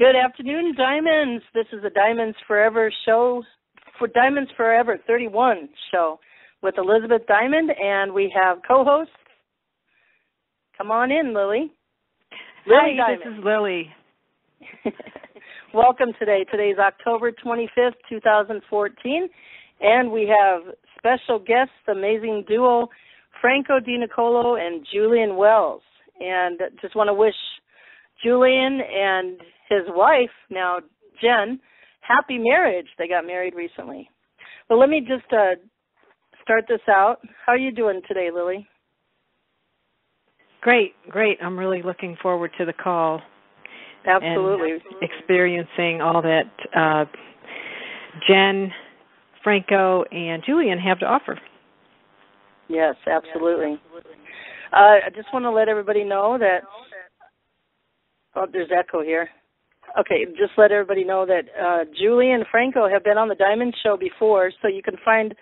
Good afternoon, Diamonds. This is the Diamonds Forever show, for Diamonds Forever 31 show with Elizabeth Diamond, and we have co-hosts. Come on in, Lily. Lily Hi, Diamond. This is Lily. Welcome today. Today's October 25th, 2014, and we have special guests, amazing duo, Franco DeNicola and Julien Wells. And just want to wish Julien and his wife, now Jen, happy marriage. They got married recently. But let me just start this out. How are you doing today, Lily? Great. I'm really looking forward to the call. Absolutely. And experiencing all that Jen, Franco, and Julien have to offer. Yes, absolutely. I just want to let everybody know that, there's echo here. Okay, just let everybody know that Julie and Franco have been on the Diamond Show before, so you can find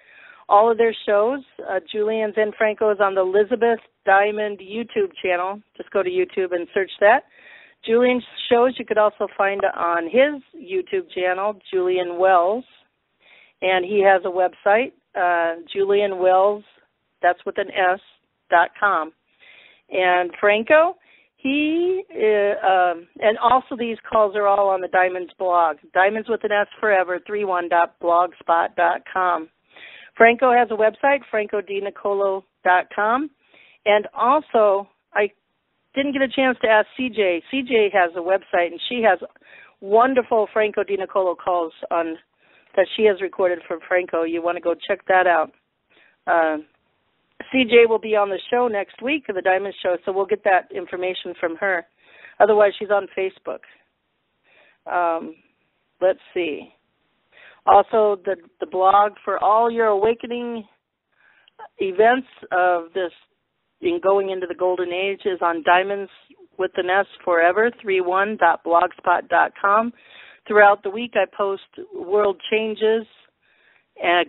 all of their shows. Julian's and Franco's on the Elizabeth Diamond YouTube channel. Just go to YouTube and search that. Julian's shows you could also find on his YouTube channel, Julien Wells, and he has a website, Julien Wells, that's with an S.com. And Franco, he, and also these calls are all on the Diamonds blog, Diamonds with an S Forever 31.blogspot.com. Franco has a website, francodenicola.com. And also, I didn't get a chance to ask CJ. CJ has a website, and she has wonderful Franco DeNicola calls on that she has recorded for Franco. You want to go check that out. CJ will be on the show next week, the Diamond Show, so we'll get that information from her. Otherwise, she's on Facebook. Let's see. Also, the blog for all your awakening events of this in going into the golden age is on Diamonds with an S Forever 31.blogspot.com. Throughout the week, I post world changes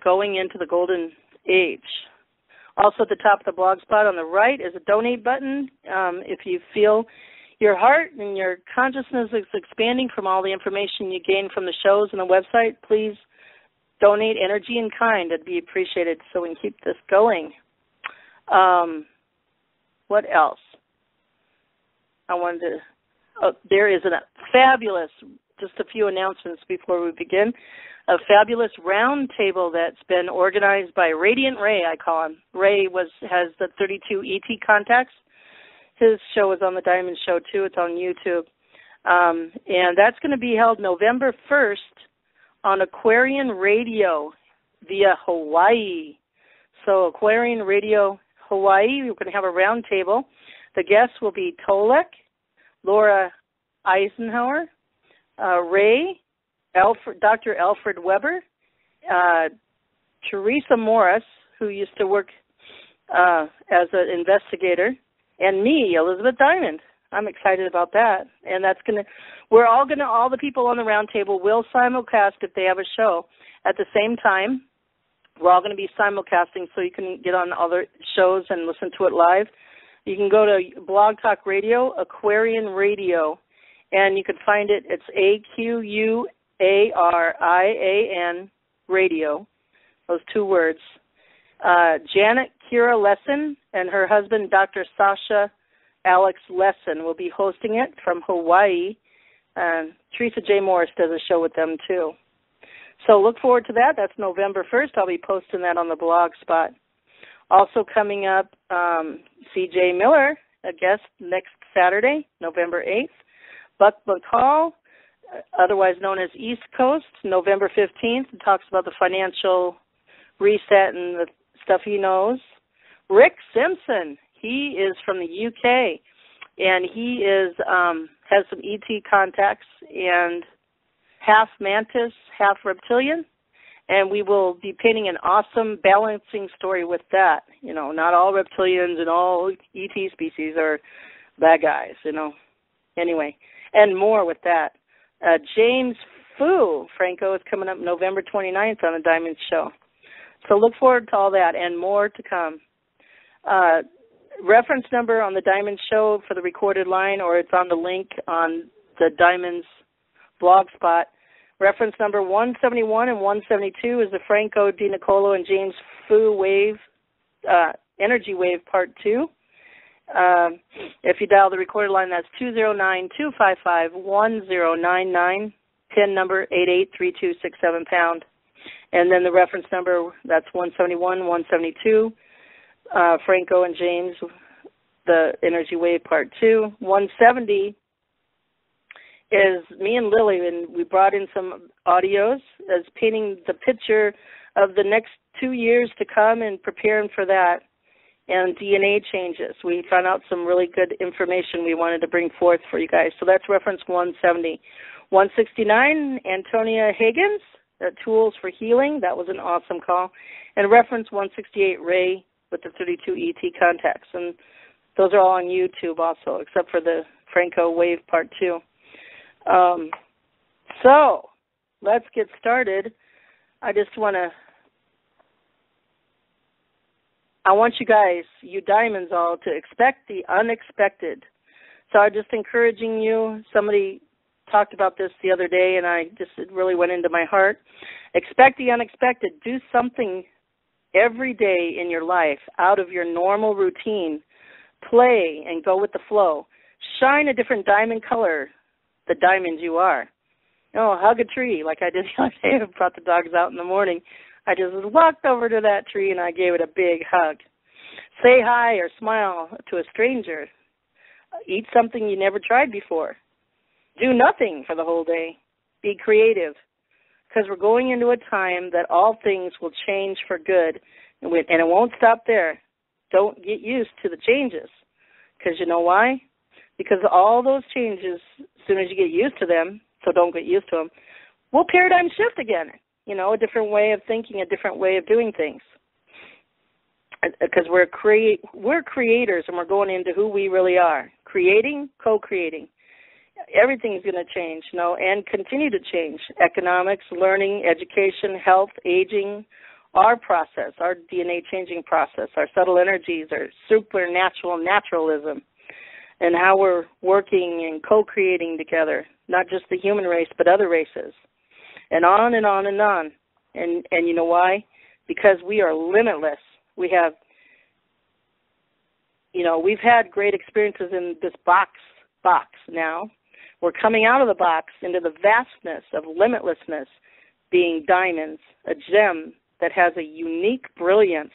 going into the golden age. Also, at the top of the blog spot on the right is a donate button. If you feel your heart and your consciousness is expanding from all the information you gain from the shows and the website, please donate energy in kind. It'd be appreciated so we can keep this going. What else? There is a fabulous, just a few announcements before we begin, a fabulous round table that's been organized by Radiant Ray, I call him. Ray has the 32 ET contacts. His show is on the Diamond Show, too. It's on YouTube. And that's going to be held November 1st on Aquarian Radio via Hawaii. So Aquarian Radio Hawaii, we're going to have a round table. The guests will be Tolek, Laura Eisenhower, Ray, Dr. Alfred Weber, Teresa Morris, who used to work as an investigator, and me, Elizabeth Diamond. I'm excited about that. And all the people on the round table will simulcast if they have a show at the same time. We're all going to be simulcasting so you can get on other shows and listen to it live. You can go to Blog Talk Radio, Aquarian Radio, and you can find it. It's AQUARIAN Radio, those two words. Janet Kira Lesson and her husband, Dr. Sasha Alex Lesson, will be hosting it from Hawaii. Teresa J. Morris does a show with them, too. So look forward to that. That's November 1st. I'll be posting that on the blog spot. Also coming up, C.J. Miller, a guest next Saturday, November 8th. Buck McCall, otherwise known as East Coast, November 15th, talks about the financial reset and the stuff he knows. Rick Simpson, he is from the UK, and he has some ET contacts and half mantis, half reptilian, and we will be painting an awesome balancing story with that. You know, not all reptilians and all ET species are bad guys, you know. Anyway, and more with that. James Fu, Franco, is coming up November 29th on the Diamond Show. So look forward to all that and more to come. Reference number on the Diamond Show for the recorded line, or it's on the link on the Diamond's Blogspot. Reference number 171 and 172 is the Franco DeNicola and James Fu Wave, Energy Wave Part 2. If you dial the recorded line, that's 209-255-1099, PIN number 883267#. And then the reference number, that's 171, 172, Franco and James, the Energy Wave Part 2. 170 is me and Lily, and we brought in some audios as painting the picture of the next 2 years to come and preparing for that, and DNA changes. We found out some really good information we wanted to bring forth for you guys. So that's reference 170. 169, Antonia Higgins, Tools for Healing. That was an awesome call. And reference 168, Ray with the 32 ET contacts. And those are all on YouTube also, except for the Franco Wave Part 2. So let's get started. I want you guys, you diamonds all, to expect the unexpected. So I'm just encouraging you. Somebody talked about this the other day, and it really went into my heart. Expect the unexpected. Do something every day in your life out of your normal routine. Play and go with the flow. Shine a different diamond color, the diamond you are. Hug a tree like I did the other day. I brought the dogs out in the morning. I just walked over to that tree and I gave it a big hug. Say hi or smile to a stranger. Eat something you never tried before. Do nothing for the whole day. Be creative, because we're going into a time that all things will change for good, and it won't stop there. Don't get used to the changes, because you know why? Because all those changes, as soon as you get used to them, so don't get used to them, will paradigm shift again. A different way of thinking, a different way of doing things. Because we're creators, and we're going into who we really are. Creating, co-creating. Everything's going to change, and continue to change. Economics, learning, education, health, aging, our process, our DNA changing process, our subtle energies, our supernatural naturalism, and how we're working and co-creating together, not just the human race, but other races. And on and on and on. And you know why? Because we are limitless. We have, we've had great experiences in this box now. We're coming out of the box into the vastness of limitlessness, being diamonds, a gem that has a unique brilliance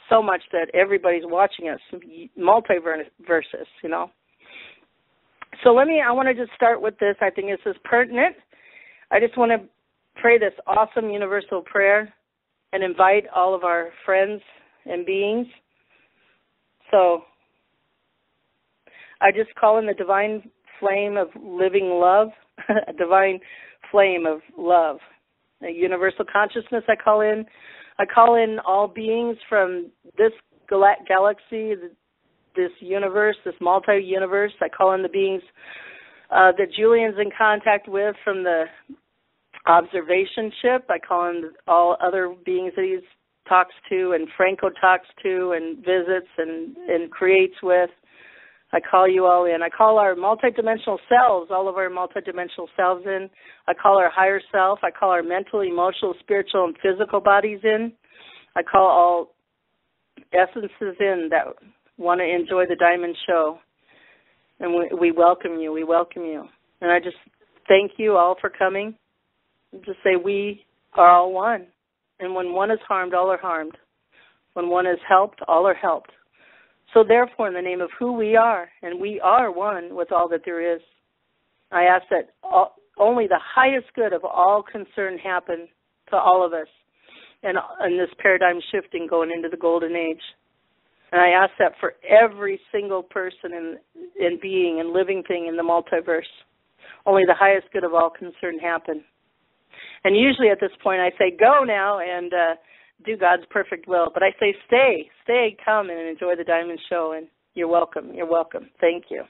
so much that everybody's watching us, multiverses, So I want to just start with this. I think this is pertinent. I just want to pray this awesome universal prayer and invite all of our friends and beings. So I just call in the divine flame of living love, a divine flame of love, a universal consciousness I call in. I call in all beings from this galaxy, this universe, this multi-universe. I call in the beings that Julian's in contact with from the observation ship. I call in all other beings that he talks to and Franco talks to and visits and creates with. I call you all in. I call our multidimensional selves, all of our multidimensional selves in. I call our higher self. I call our mental, emotional, spiritual, and physical bodies in. I call all essences in that want to enjoy the Diamond Show. And we welcome you. We welcome you. And I just thank you all for coming. Just say we are all one. And when one is harmed, all are harmed. When one is helped, all are helped. So therefore, in the name of who we are, and we are one with all that there is, I ask that only the highest good of all concern happen to all of us and this paradigm shifting going into the golden age. And I ask that for every single person in being and living thing in the multiverse. Only the highest good of all concern happen. And usually at this point I say, go now and do God's perfect will. But I say, stay, come and enjoy the Diamond Show. And you're welcome. Thank you.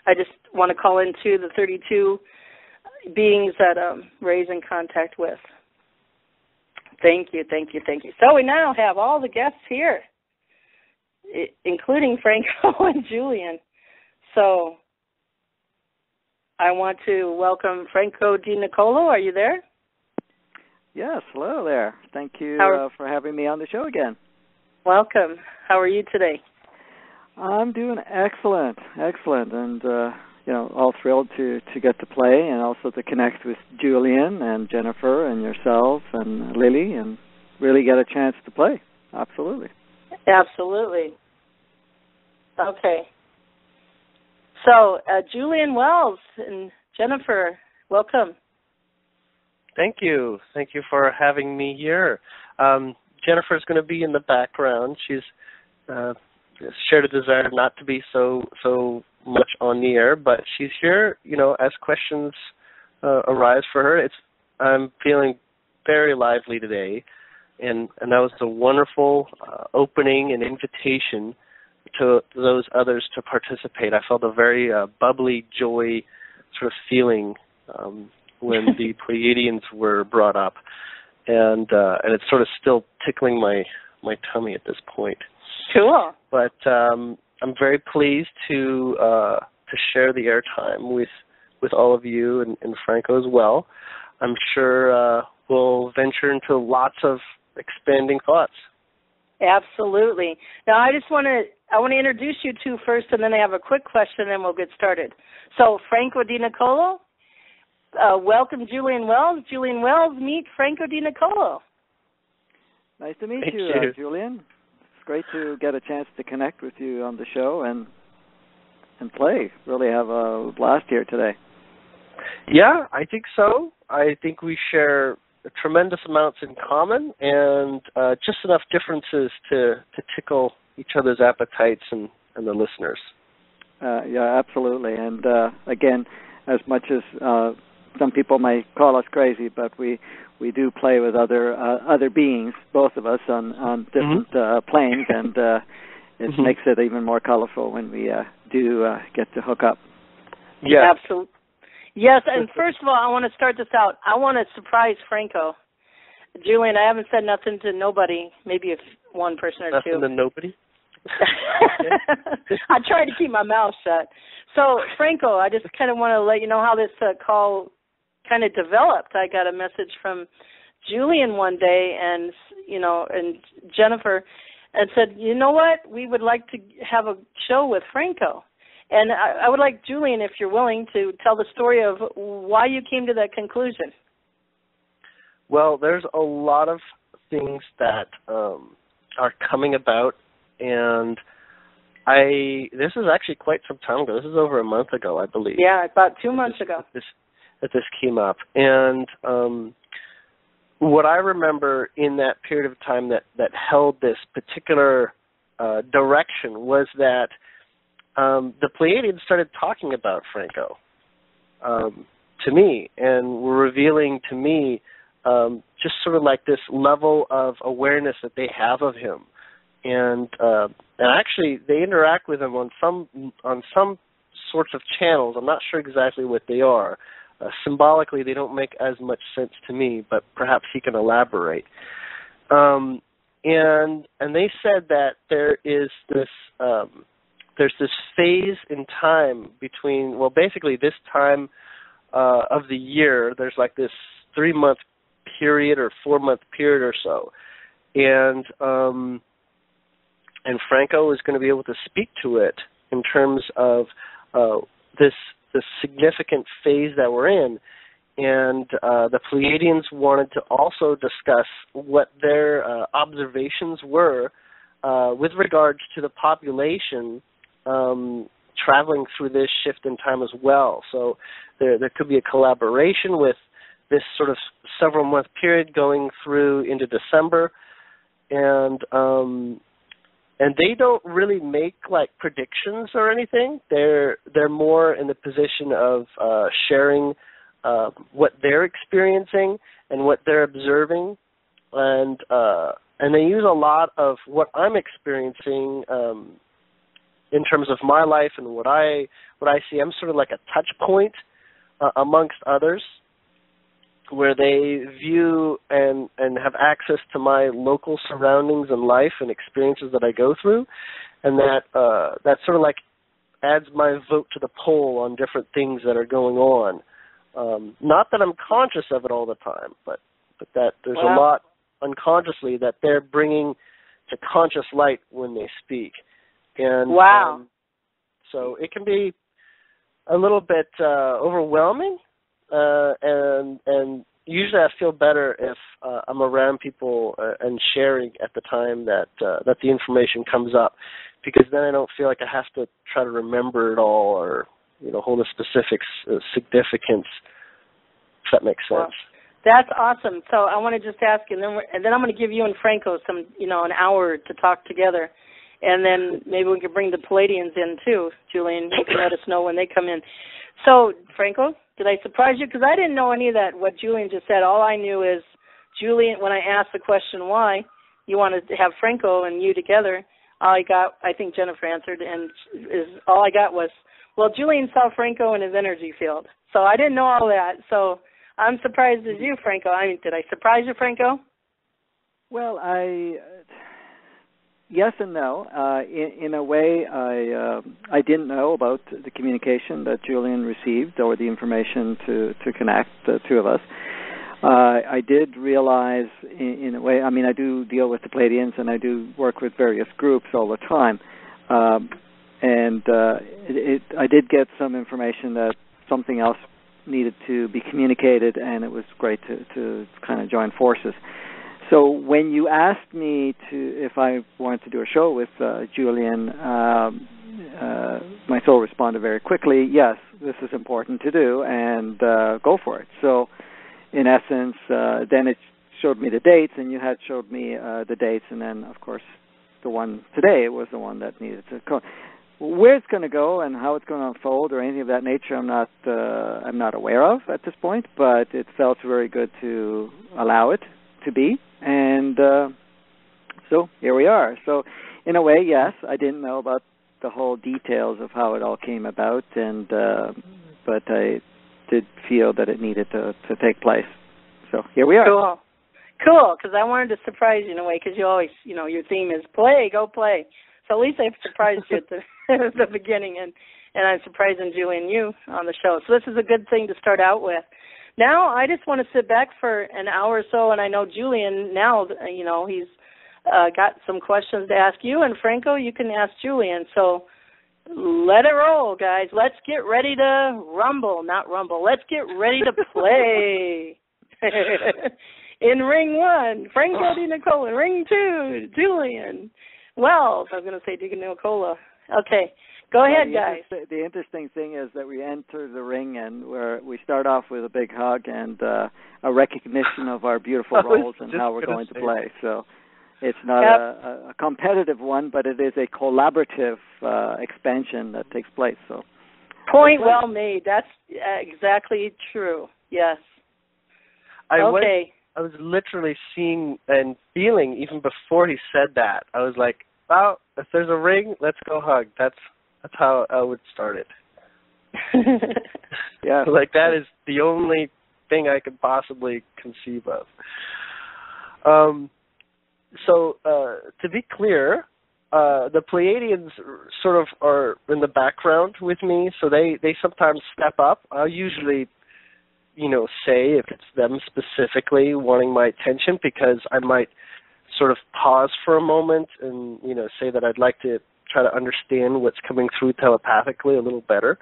I just want to call in to the 32 beings that Ray's in contact with. Thank you. So we now have all the guests here, including Franco and Julien. So I want to welcome Franco DeNicola. Are you there? Yes, hello there. Thank you for having me on the show again. Welcome. How are you today? I'm doing excellent, and all thrilled to get to play and also to connect with Julien and Jennifer and yourself and Lily and really get a chance to play. Absolutely. Absolutely. Okay. So, Julien Wells and Jennifer, welcome. Thank you. Thank you for having me here. Jennifer's going to be in the background. She's shared a desire not to be so much on the air, but she's here, as questions arise for her. I'm feeling very lively today, and that was a wonderful opening and invitation to those others to participate. I felt a very bubbly joy sort of feeling when the Pleiadians were brought up, and it's sort of still tickling my tummy at this point. Cool. But I'm very pleased to share the airtime with all of you and Franco as well. I'm sure we'll venture into lots of expanding thoughts. Absolutely. Now, I want to introduce you two first, and then I have a quick question, and we'll get started. So, Franco DeNicola, welcome Julien Wells. Julien Wells, meet Franco DeNicola. Nice to meet you, Julien. It's great to get a chance to connect with you on the show and play. Really have a blast here today. Yeah, I think so. I think we share tremendous amounts in common and just enough differences to tickle each other's appetites and the listeners. Yeah, absolutely. And again, as much as some people might call us crazy, but we do play with other beings, both of us on different planes, and it makes it even more colorful when we do get to hook up. Yeah, absolutely. Yes, and first of all, I want to start this out. I want to surprise Franco. Julien, I haven't said nothing to nobody, maybe one person or two. Nothing to nobody? I try to keep my mouth shut. So, Franco, I just kind of want to let you know how this call kind of developed. I got a message from Julien one day and Jennifer and said, you know what, we would like to have a show with Franco. And I would like, Julien, if you're willing, to tell the story of why you came to that conclusion. Well, there's a lot of things that are coming about, and this is actually quite some time ago. This is over a month ago, I believe. Yeah, about 2 months ago. That this came up. And what I remember in that period of time that held this particular direction was that the Pleiadians started talking about Franco to me, and were revealing to me just sort of like this level of awareness that they have of him, and actually they interact with him on some sorts of channels. I'm not sure exactly what they are. Symbolically, they don't make as much sense to me, but perhaps he can elaborate. And they said that there is this. There's this phase in time between, well, basically this time of the year, there's like this 3-month period or 4-month period or so. And Franco is going to be able to speak to it in terms of this significant phase that we're in. And the Pleiadians wanted to also discuss what their observations were with regards to the population traveling through this shift in time as well. So there could be a collaboration with this sort of several-month period going through into December, and they don't really make like predictions or anything. They're more in the position of sharing what they're experiencing and what they're observing, and they use a lot of what I'm experiencing in terms of my life and what I see. I'm sort of like a touch point amongst others, where they view and have access to my local surroundings and life and experiences that I go through, and that's sort of like adds my vote to the poll on different things that are going on. Not that I'm conscious of it all the time, but that there's a lot unconsciously that they're bringing to conscious light when they speak. And so it can be a little bit overwhelming, and usually I feel better if I'm around people and sharing at the time that the information comes up, because then I don't feel like I have to try to remember it all or hold a specific significance, if that makes sense. Wow. That's awesome. So I want to just ask, and then I'm going to give you and Franco some, an hour to talk together, and then maybe we can bring the Pleiadians in too, Julien. You can let us know when they come in. So, Franco, did I surprise you? Because I didn't know any of that, what Julien just said. All I knew is Julien, when I asked the question why you wanted to have Franco and you together, all I got, I think Jennifer answered, and all I got was, well, Julien saw Franco in his energy field. So I didn't know all that. So I'm surprised as you, Franco. I mean, did I surprise you, Franco? Well, yes and no. In a way, I didn't know about the communication that Julien received or the information to connect the two of us. I did realize in a way, I mean, I do deal with the Pleiadians and I do work with various groups all the time. And I did get some information that something else needed to be communicated, and it was great to kind of join forces. So when you asked me if I wanted to do a show with Julien, my soul responded very quickly, yes, this is important to do, and go for it. So in essence, then it showed me the dates, and you had showed me the dates, and then, of course, the one today was the one that needed to go. Where it's going to go and how it's going to unfold or anything of that nature, I'm not aware of at this point, but it felt very good to allow it to be, and so here we are. So in a way, yes, I didn't know about the whole details of how it all came about, and but I did feel that it needed to take place. So here we are. Cool, because I wanted to surprise you in a way, because you always, your theme is play, go play. So at least I've surprised you at the beginning, and I'm surprising Julien and you on the show. So this is a good thing to start out with. Now I just want to sit back for an hour or so, and I know Julien now, he's got some questions to ask you, and Franco, you can ask Julien. So let it roll, guys. Let's get ready to rumble, not rumble. Let's get ready to play. In ring 1, Franco DeNicola. Ring 2, Julien. Well, I was going to say DeNicola. Okay, go ahead, guys. The interesting thing is that we enter the ring and we start off with a big hug and a recognition of our beautiful roles and how we're going to play. So it's not a competitive one, but it is a collaborative expansion that takes place. So point well made. That's exactly true. Yes. I was literally seeing and feeling even before he said that. I was like, "Well, if there's a ring, let's go hug." That's how I would start it. Yeah, like that is the only thing I could possibly conceive of. So to be clear, the Pleiadians sort of are in the background with me, so they sometimes step up. I'll usually say if it's them specifically wanting my attention, because I might sort of pause for a moment and, say that I'd like to try to understand what's coming through telepathically a little better.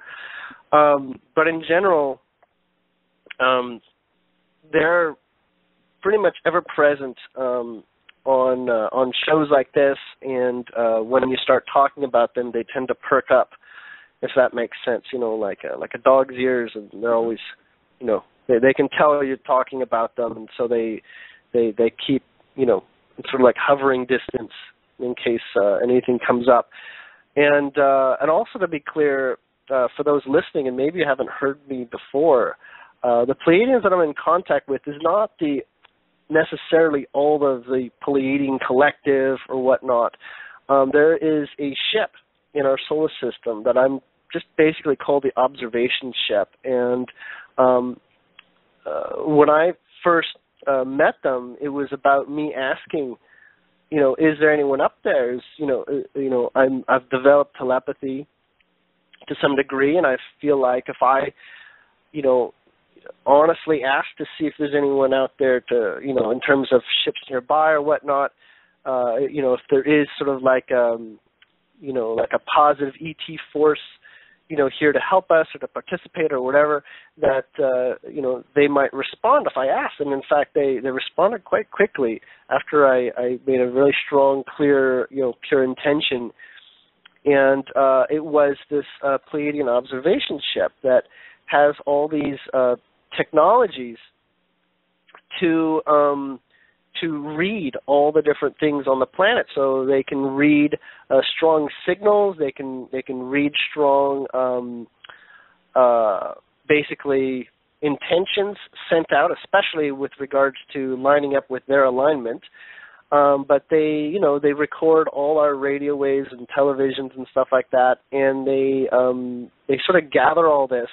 But in general, they're pretty much ever present on shows like this, and when you start talking about them, they tend to perk up, if that makes sense, like a dog's ears, and they're always they can tell you're talking about them, and so they keep, sort of like hovering distance in case anything comes up. And also to be clear, for those listening, and maybe you haven't heard me before, the Pleiadians that I'm in contact with is not necessarily all of the Pleiadian collective or whatnot. There is a ship in our solar system that I'm just basically called the observation ship, and when I first met them, it was about me asking, is there anyone up there? I've developed telepathy, to some degree, and I feel like if I, honestly ask to see if there's anyone out there to, in terms of ships nearby or whatnot, if there is sort of like a positive ET force, here to help us or to participate or whatever, that, they might respond if I ask. And in fact, they responded quite quickly after I made a really strong, clear, pure intention. And it was this Pleiadian observation ship that has all these technologies to read all the different things on the planet. So they can read strong signals. They can read strong, basically intentions sent out, especially with regards to lining up with their alignment. But they record all our radio waves and televisions and stuff like that, and they sort of gather all this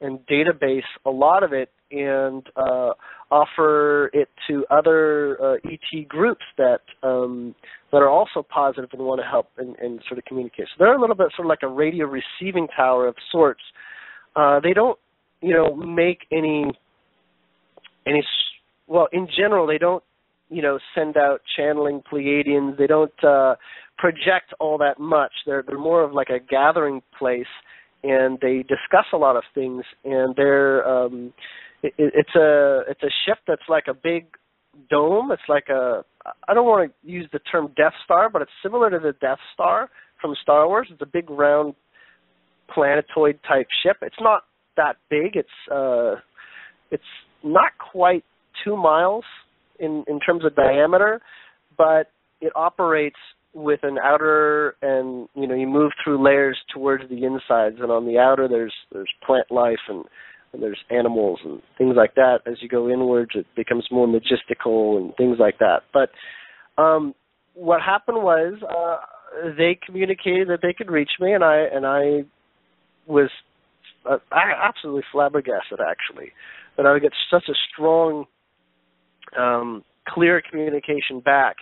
and database a lot of it and offer it to other ET groups that are also positive and want to help and sort of communicate. So they're a little bit sort of like a radio receiving tower of sorts. They don't, make any. Well, in general, they don't, send out channeling Pleiadians. They don't project all that much. They're more of like a gathering place, and they discuss a lot of things. And they're it's a ship that's like a big dome. It's like I don't want to use the term Death Star, but it's similar to the Death Star from Star Wars. It's a big round planetoid type ship. It's not that big. It's not quite 2 miles in terms of diameter, but it operates with an outer, and you move through layers towards the insides, and on the outer there's plant life and there's animals and things like that. As you go inwards, it becomes more majestical and things like that. But what happened was they communicated that they could reach me, and I was absolutely flabbergasted, actually, that I would get such a strong, clear communication back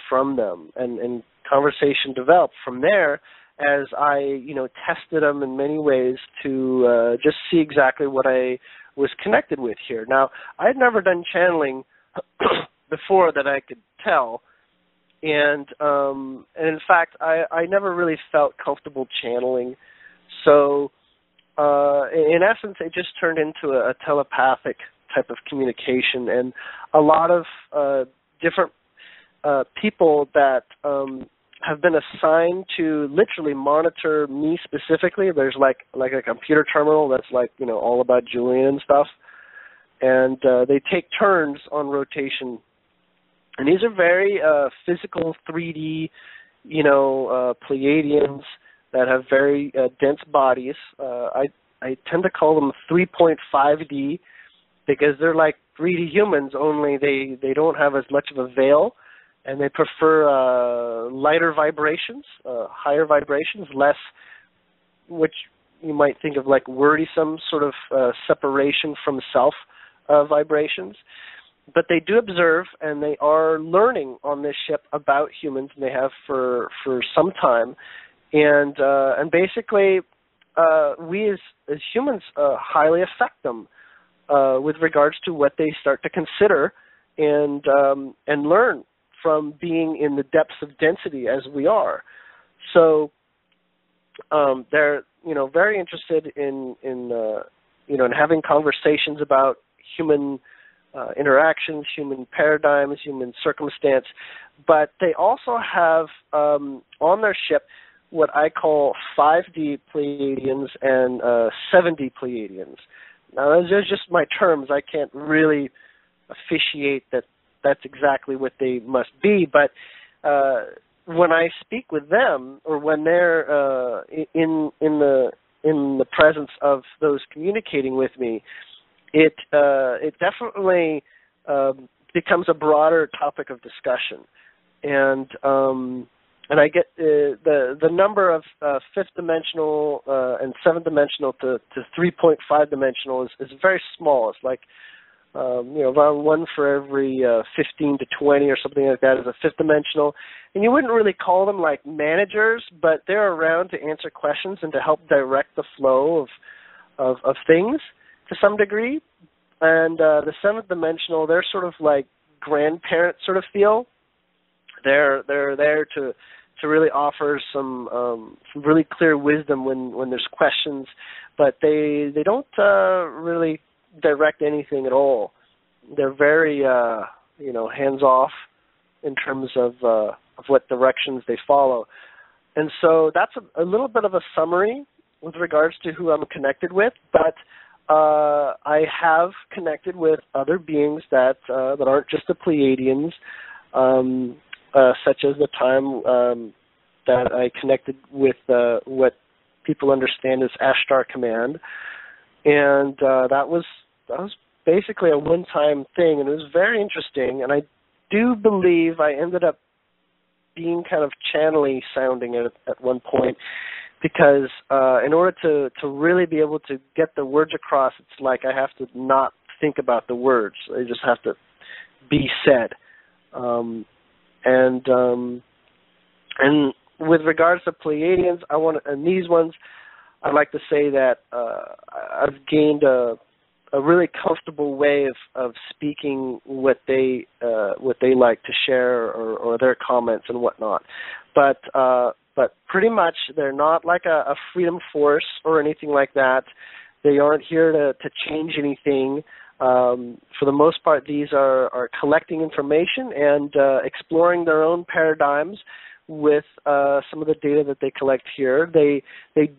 from them, and conversation developed from there as I, tested them in many ways to just see exactly what I was connected with here. Now, I had never done channeling before that I could tell, and in fact, I never really felt comfortable channeling. So, in essence, it just turned into a telepathic type of communication, and a lot of different people that have been assigned to literally monitor me specifically. There's like a computer terminal that's like, all about Julien and stuff, and they take turns on rotation, and these are very physical 3D, Pleiadians that have very dense bodies. I tend to call them 3.5D because they're like 3D humans, only they don't have as much of a veil, and they prefer lighter vibrations, higher vibrations, less, which you might think of like worrisome sort of separation from self vibrations. But they do observe, and they are learning on this ship about humans, and they have for some time. And basically, we as humans highly affect them with regards to what they start to consider and learn from being in the depths of density as we are. So they're very interested in having conversations about human interactions, human paradigms, human circumstance, but they also have on their ship what I call 5D Pleiadians and 7D Pleiadians. Now, those are just my terms. I can't really officiate that that's exactly what they must be, but when I speak with them, or when they're in the presence of those communicating with me, it definitely becomes a broader topic of discussion, and I get the number of fifth dimensional and seventh dimensional to 3.5 dimensional is very small. It's like around one for every 15 to 20 or something like that is a fifth dimensional. And you wouldn't really call them like managers, but they're around to answer questions and to help direct the flow of things to some degree. And the seventh dimensional, they're sort of like grandparent sort of feel. They're there to really offer some really clear wisdom when there's questions, but they don't really direct anything at all. They're very hands off in terms of what directions they follow. And so that's a little bit of a summary with regards to who I'm connected with, but I have connected with other beings that aren't just the Pleiadians, such as the time that I connected with what people understand as Ashtar Command, and that was basically a one-time thing, and it was very interesting. And I do believe I ended up being kind of channel-y sounding at one point, because in order to really be able to get the words across, it's like I have to not think about the words; they just have to be said. And with regards to Pleiadians, and these ones, I'd like to say that I've gained a really comfortable way of speaking what they like to share or their comments and whatnot. But pretty much they're not like a freedom force or anything like that. They aren't here to change anything. For the most part, these are collecting information and exploring their own paradigms with some of the data that they collect here. They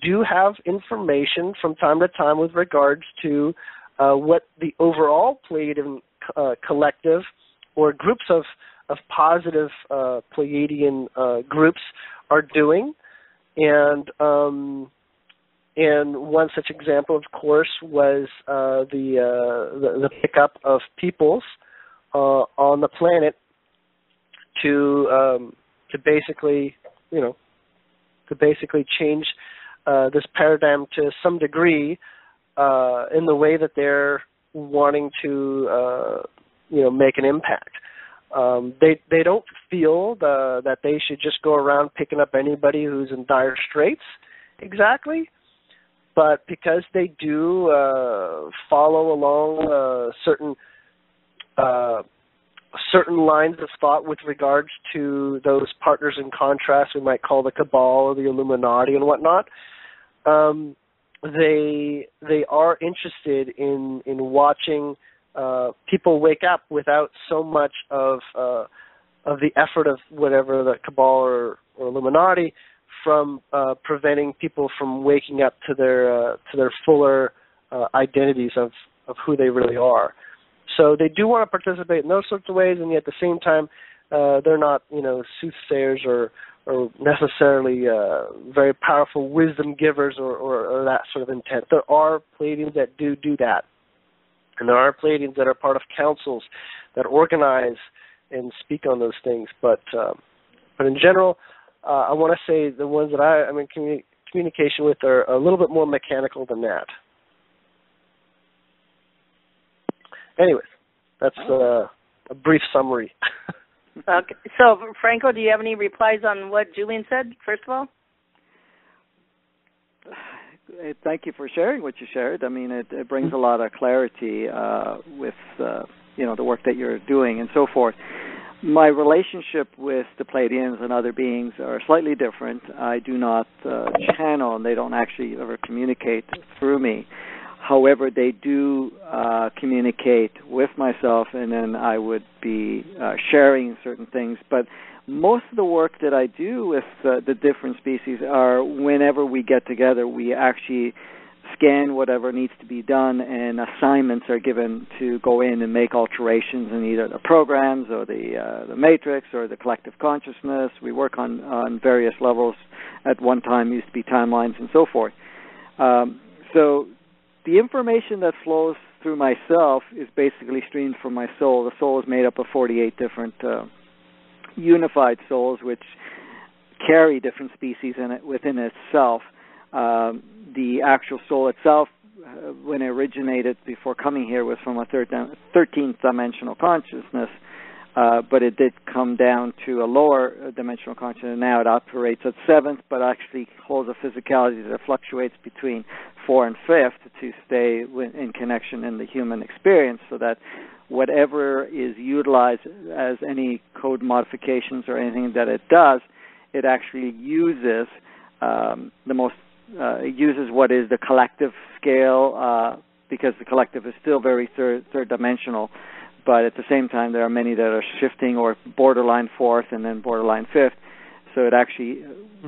do have information from time to time with regards to what the overall Pleiadian collective or groups of positive Pleiadian groups are doing. And one such example, of course, was the pickup of peoples on the planet to basically change this paradigm to some degree in the way that they're wanting to make an impact. They don't feel that they should just go around picking up anybody who's in dire straits exactly, but because they do follow along certain lines of thought with regards to those partners in contrast we might call the Cabal or the Illuminati and whatnot, they are interested in watching people wake up without so much of the effort of whatever the Cabal or Illuminati from preventing people from waking up to their fuller identities of who they really are. So they do want to participate in those sorts of ways, and yet at the same time, they're not, soothsayers or necessarily very powerful wisdom givers or that sort of intent. There are Pleiadians that do that, and there are Pleiadians that are part of councils that organize and speak on those things. But in general, I want to say the ones that I'm in communication with are a little bit more mechanical than that. Anyways, that's a brief summary. Okay. So, Franco, do you have any replies on what Julien said, first of all? Thank you for sharing what you shared. I mean, it brings a lot of clarity with, the work that you're doing and so forth. My relationship with the Pleiadians and other beings are slightly different. I do not channel, and they don't actually ever communicate through me. However, they do communicate with myself, and then I would be sharing certain things. But most of the work that I do with the different species are whenever we get together, we actually scan whatever needs to be done, and assignments are given to go in and make alterations in either the programs or the matrix or the collective consciousness. We work on various levels. At one time used to be timelines and so forth. So the information that flows through myself is basically streamed from my soul. The soul is made up of 48 different unified souls, which carry different species in it within itself. The actual soul itself when it originated before coming here, was from a 13th dimensional consciousness, but it did come down to a lower dimensional consciousness. Now it operates at 7th, but actually holds a physicality that fluctuates between 4 and 5th to stay in connection in the human experience, so that whatever is utilized as any code modifications or anything that it does, it actually uses uses what is the collective scale, because the collective is still very third dimensional, but at the same time there are many that are shifting or borderline 4th and then borderline 5th, so it actually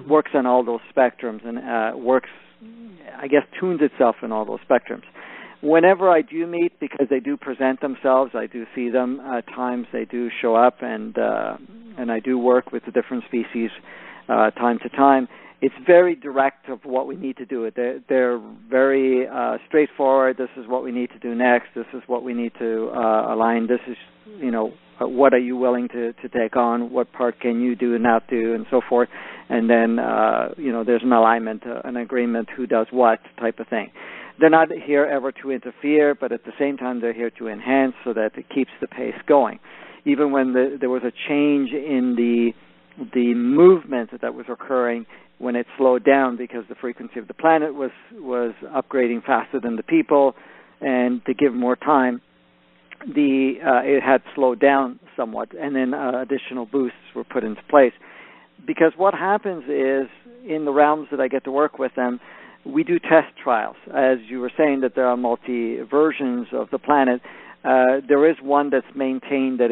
works on all those spectrums and tunes itself in all those spectrums. Whenever I do meet, because they do present themselves, I do see them at times, they do show up, and I do work with the different species time to time. It's very direct of what we need to do. They're very straightforward. This is what we need to do next. This is what we need to align. This is, what are you willing to take on? What part can you do and not do, and so forth. And then, there's an alignment, an agreement, who does what type of thing. They're not here ever to interfere, but at the same time they're here to enhance so that it keeps the pace going. Even when there was a change in the movement that was occurring, when it slowed down because the frequency of the planet was upgrading faster than the people, and to give more time, it had slowed down somewhat, and then additional boosts were put into place. Because what happens is, in the realms that I get to work with them, we do test trials. As you were saying, that there are multi-versions of the planet. There is one that's maintained that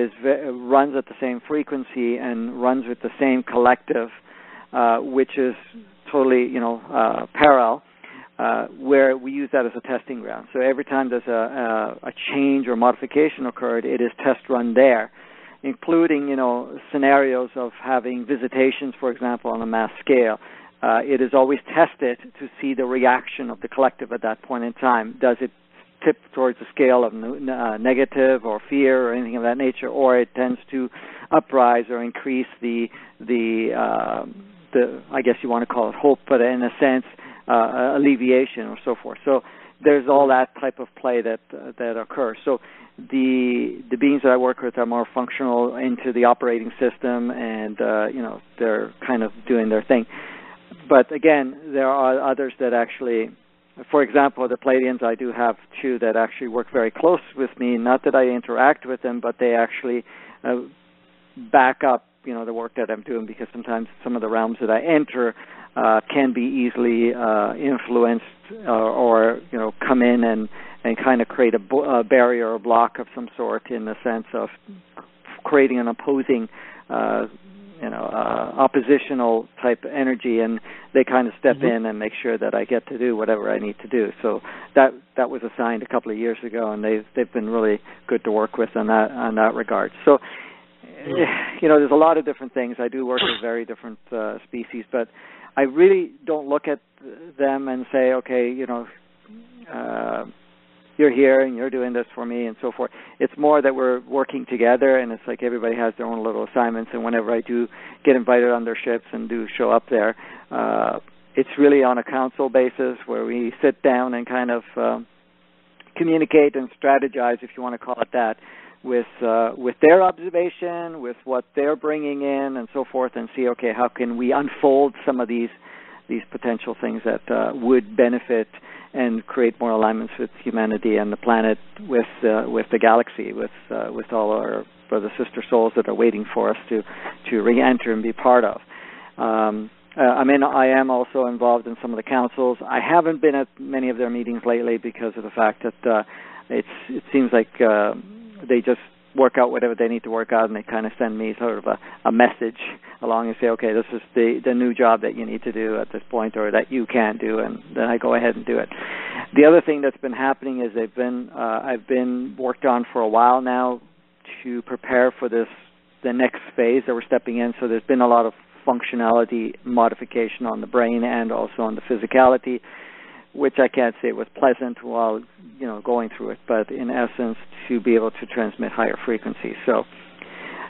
runs at the same frequency and runs with the same collective, which is totally, parallel, where we use that as a testing ground. So every time there's a change or modification occurred, it is test run there, including, scenarios of having visitations, for example, on a mass scale. It is always tested to see the reaction of the collective at that point in time. Does it tip towards a scale of negative or fear or anything of that nature, or it tends to uprise or increase the I guess you want to call it hope, but in a sense, alleviation or so forth. So there's all that type of play that occurs. So the beings that I work with are more functional into the operating system, and they're kind of doing their thing. But again, there are others that actually, for example, the Pleiadians, I do have 2 that actually work very close with me. Not that I interact with them, but they actually back up, the work that I'm doing, because sometimes some of the realms that I enter can be easily influenced or come in and kind of create a barrier or block of some sort, in the sense of creating an opposing oppositional type energy, and they kind of step in and make sure that I get to do whatever I need to do. So that was assigned a couple of years ago, and they've been really good to work with on that regard. So there's a lot of different things. I do work with very different species, but I really don't look at them and say, okay, you're here and you're doing this for me and so forth. It's more that we're working together, and it's like everybody has their own little assignments, and whenever I do get invited on their ships and do show up there, it's really on a council basis where we sit down and kind of communicate and strategize, if you want to call it that, with their observation, with what they're bringing in and so forth, and see, okay, how can we unfold some of these potential things that would benefit and create more alignments with humanity and the planet, with the galaxy, with all our brother sister souls that are waiting for us to re-enter and be part of. I am also involved in some of the councils. I haven't been at many of their meetings lately because of the fact that it seems like they just work out whatever they need to work out, and they kind of send me sort of a message along and say, okay, this is the new job that you need to do at this point, or that you can do, and then I go ahead and do it. The other thing that's been happening is I've been worked on for a while now to prepare for the next phase that we're stepping in. So there's been a lot of functionality modification on the brain and also on the physicality, which I can't say was pleasant while going through it, but in essence to be able to transmit higher frequencies. So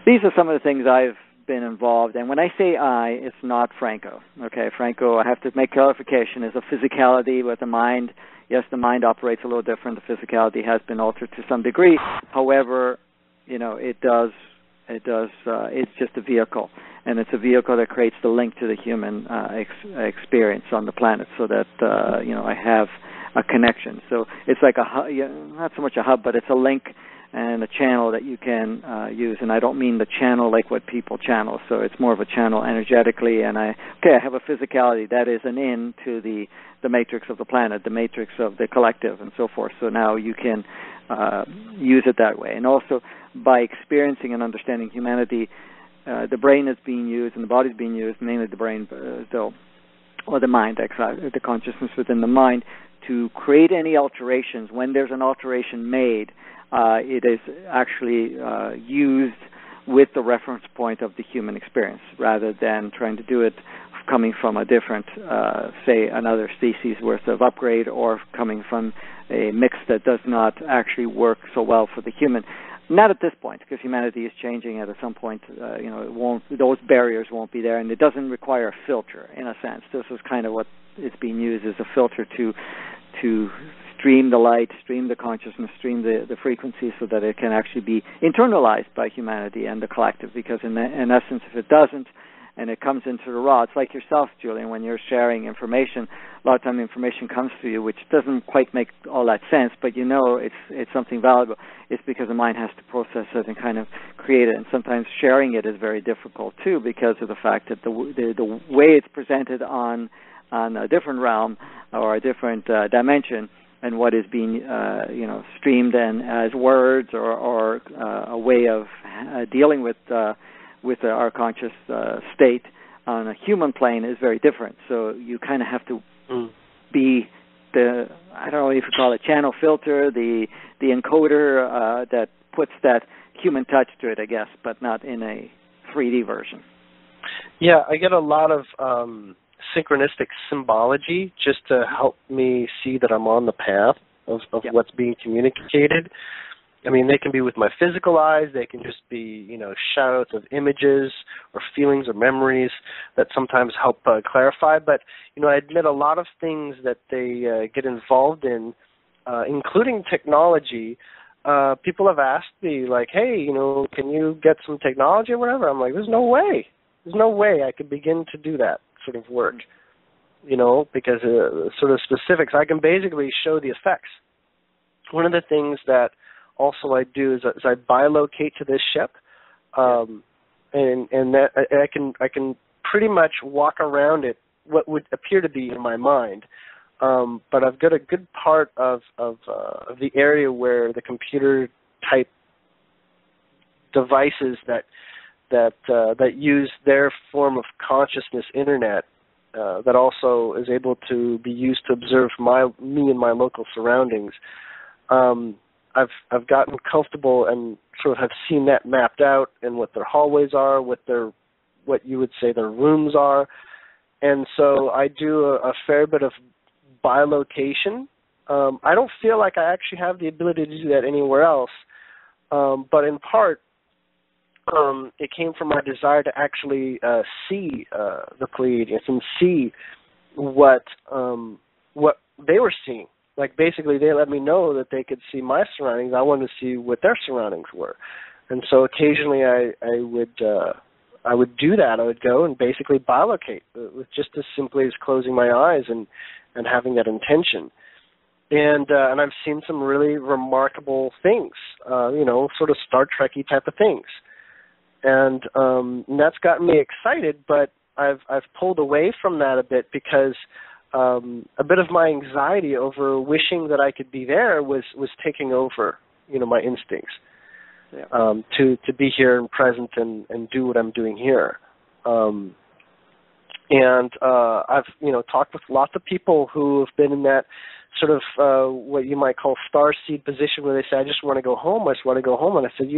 these are some of the things I've been involved in. When I say I, it's not Franco. Okay, Franco, I have to make clarification, is a physicality with a mind. Yes, the mind operates a little different. The physicality has been altered to some degree. However, it's just a vehicle, and it's a vehicle that creates the link to the human experience on the planet, so that I have a connection. So it's like not so much a hub, but it's a link and a channel that you can use. And I don't mean the channel like what people channel. So it's more of a channel energetically. And I have a physicality that is an in to the matrix of the planet, the matrix of the collective, and so forth. So now you can use it that way. And also, by experiencing and understanding humanity, the brain is being used and the body is being used, mainly the brain, or the mind, the consciousness within the mind, to create any alterations. When there's an alteration made, it is actually used with the reference point of the human experience, rather than trying to do it coming from a different, say, another species worth of upgrade, or coming from a mix that does not actually work so well for the human. Not at this point, because humanity is changing. At some point, those barriers won't be there, and it doesn't require a filter, in a sense. This is kind of what is being used as a filter to stream the light, stream the consciousness, stream the frequency, so that it can actually be internalized by humanity and the collective. Because in essence, if it doesn't, and it comes into the raw, it's like yourself, Julien, when you're sharing information. A lot of time information comes to you which doesn't quite make all that sense, but it's something valuable. It's because the mind has to process it and kind of create it, and sometimes sharing it is very difficult too, because of the fact that the way it's presented on a different realm or a different dimension, and what is being streamed in as words or a way of dealing with our conscious state on a human plane is very different. So you kind of have to be I don't know if you call it channel filter, the encoder that puts that human touch to it, I guess, but not in a 3D version. Yeah, I get a lot of synchronistic symbology just to help me see that I'm on the path of what's being communicated. I mean, they can be with my physical eyes. They can just be, shoutouts of images or feelings or memories that sometimes help clarify. But, I admit a lot of things that they get involved in, including technology. People have asked me, like, hey, can you get some technology or whatever? I'm like, there's no way. There's no way I could begin to do that sort of work, because sort of specifics. I can basically show the effects. One of the things that also I do is I bilocate to this ship, and that I can pretty much walk around it, what would appear to be in my mind, but I've got a good part of the area where the computer type devices that use their form of consciousness internet that also is able to be used to observe me and my local surroundings. I've gotten comfortable and sort of have seen that mapped out and what their hallways are, what you would say their rooms are, and so I do a fair bit of bilocation. I don't feel like I actually have the ability to do that anywhere else, but in part it came from my desire to actually see the Pleiadians and see what they were seing. Like, basically, they let me know that they could see my surroundings. I wanted to see what their surroundings were, and so occasionally I would do that. I would go and basically bilocate, with just as simply as closing my eyes and having that intention. And I've seen some really remarkable things, sort of Star Trek-y type of things, and that's gotten me excited. But I've pulled away from that a bit because a bit of my anxiety over wishing that I could be there was taking over, my instincts to be here and present and do what I'm doing here. And I've talked with lots of people who have been in that sort of what you might call starseed position, where they say, I just want to go home. I just want to go home. And I said,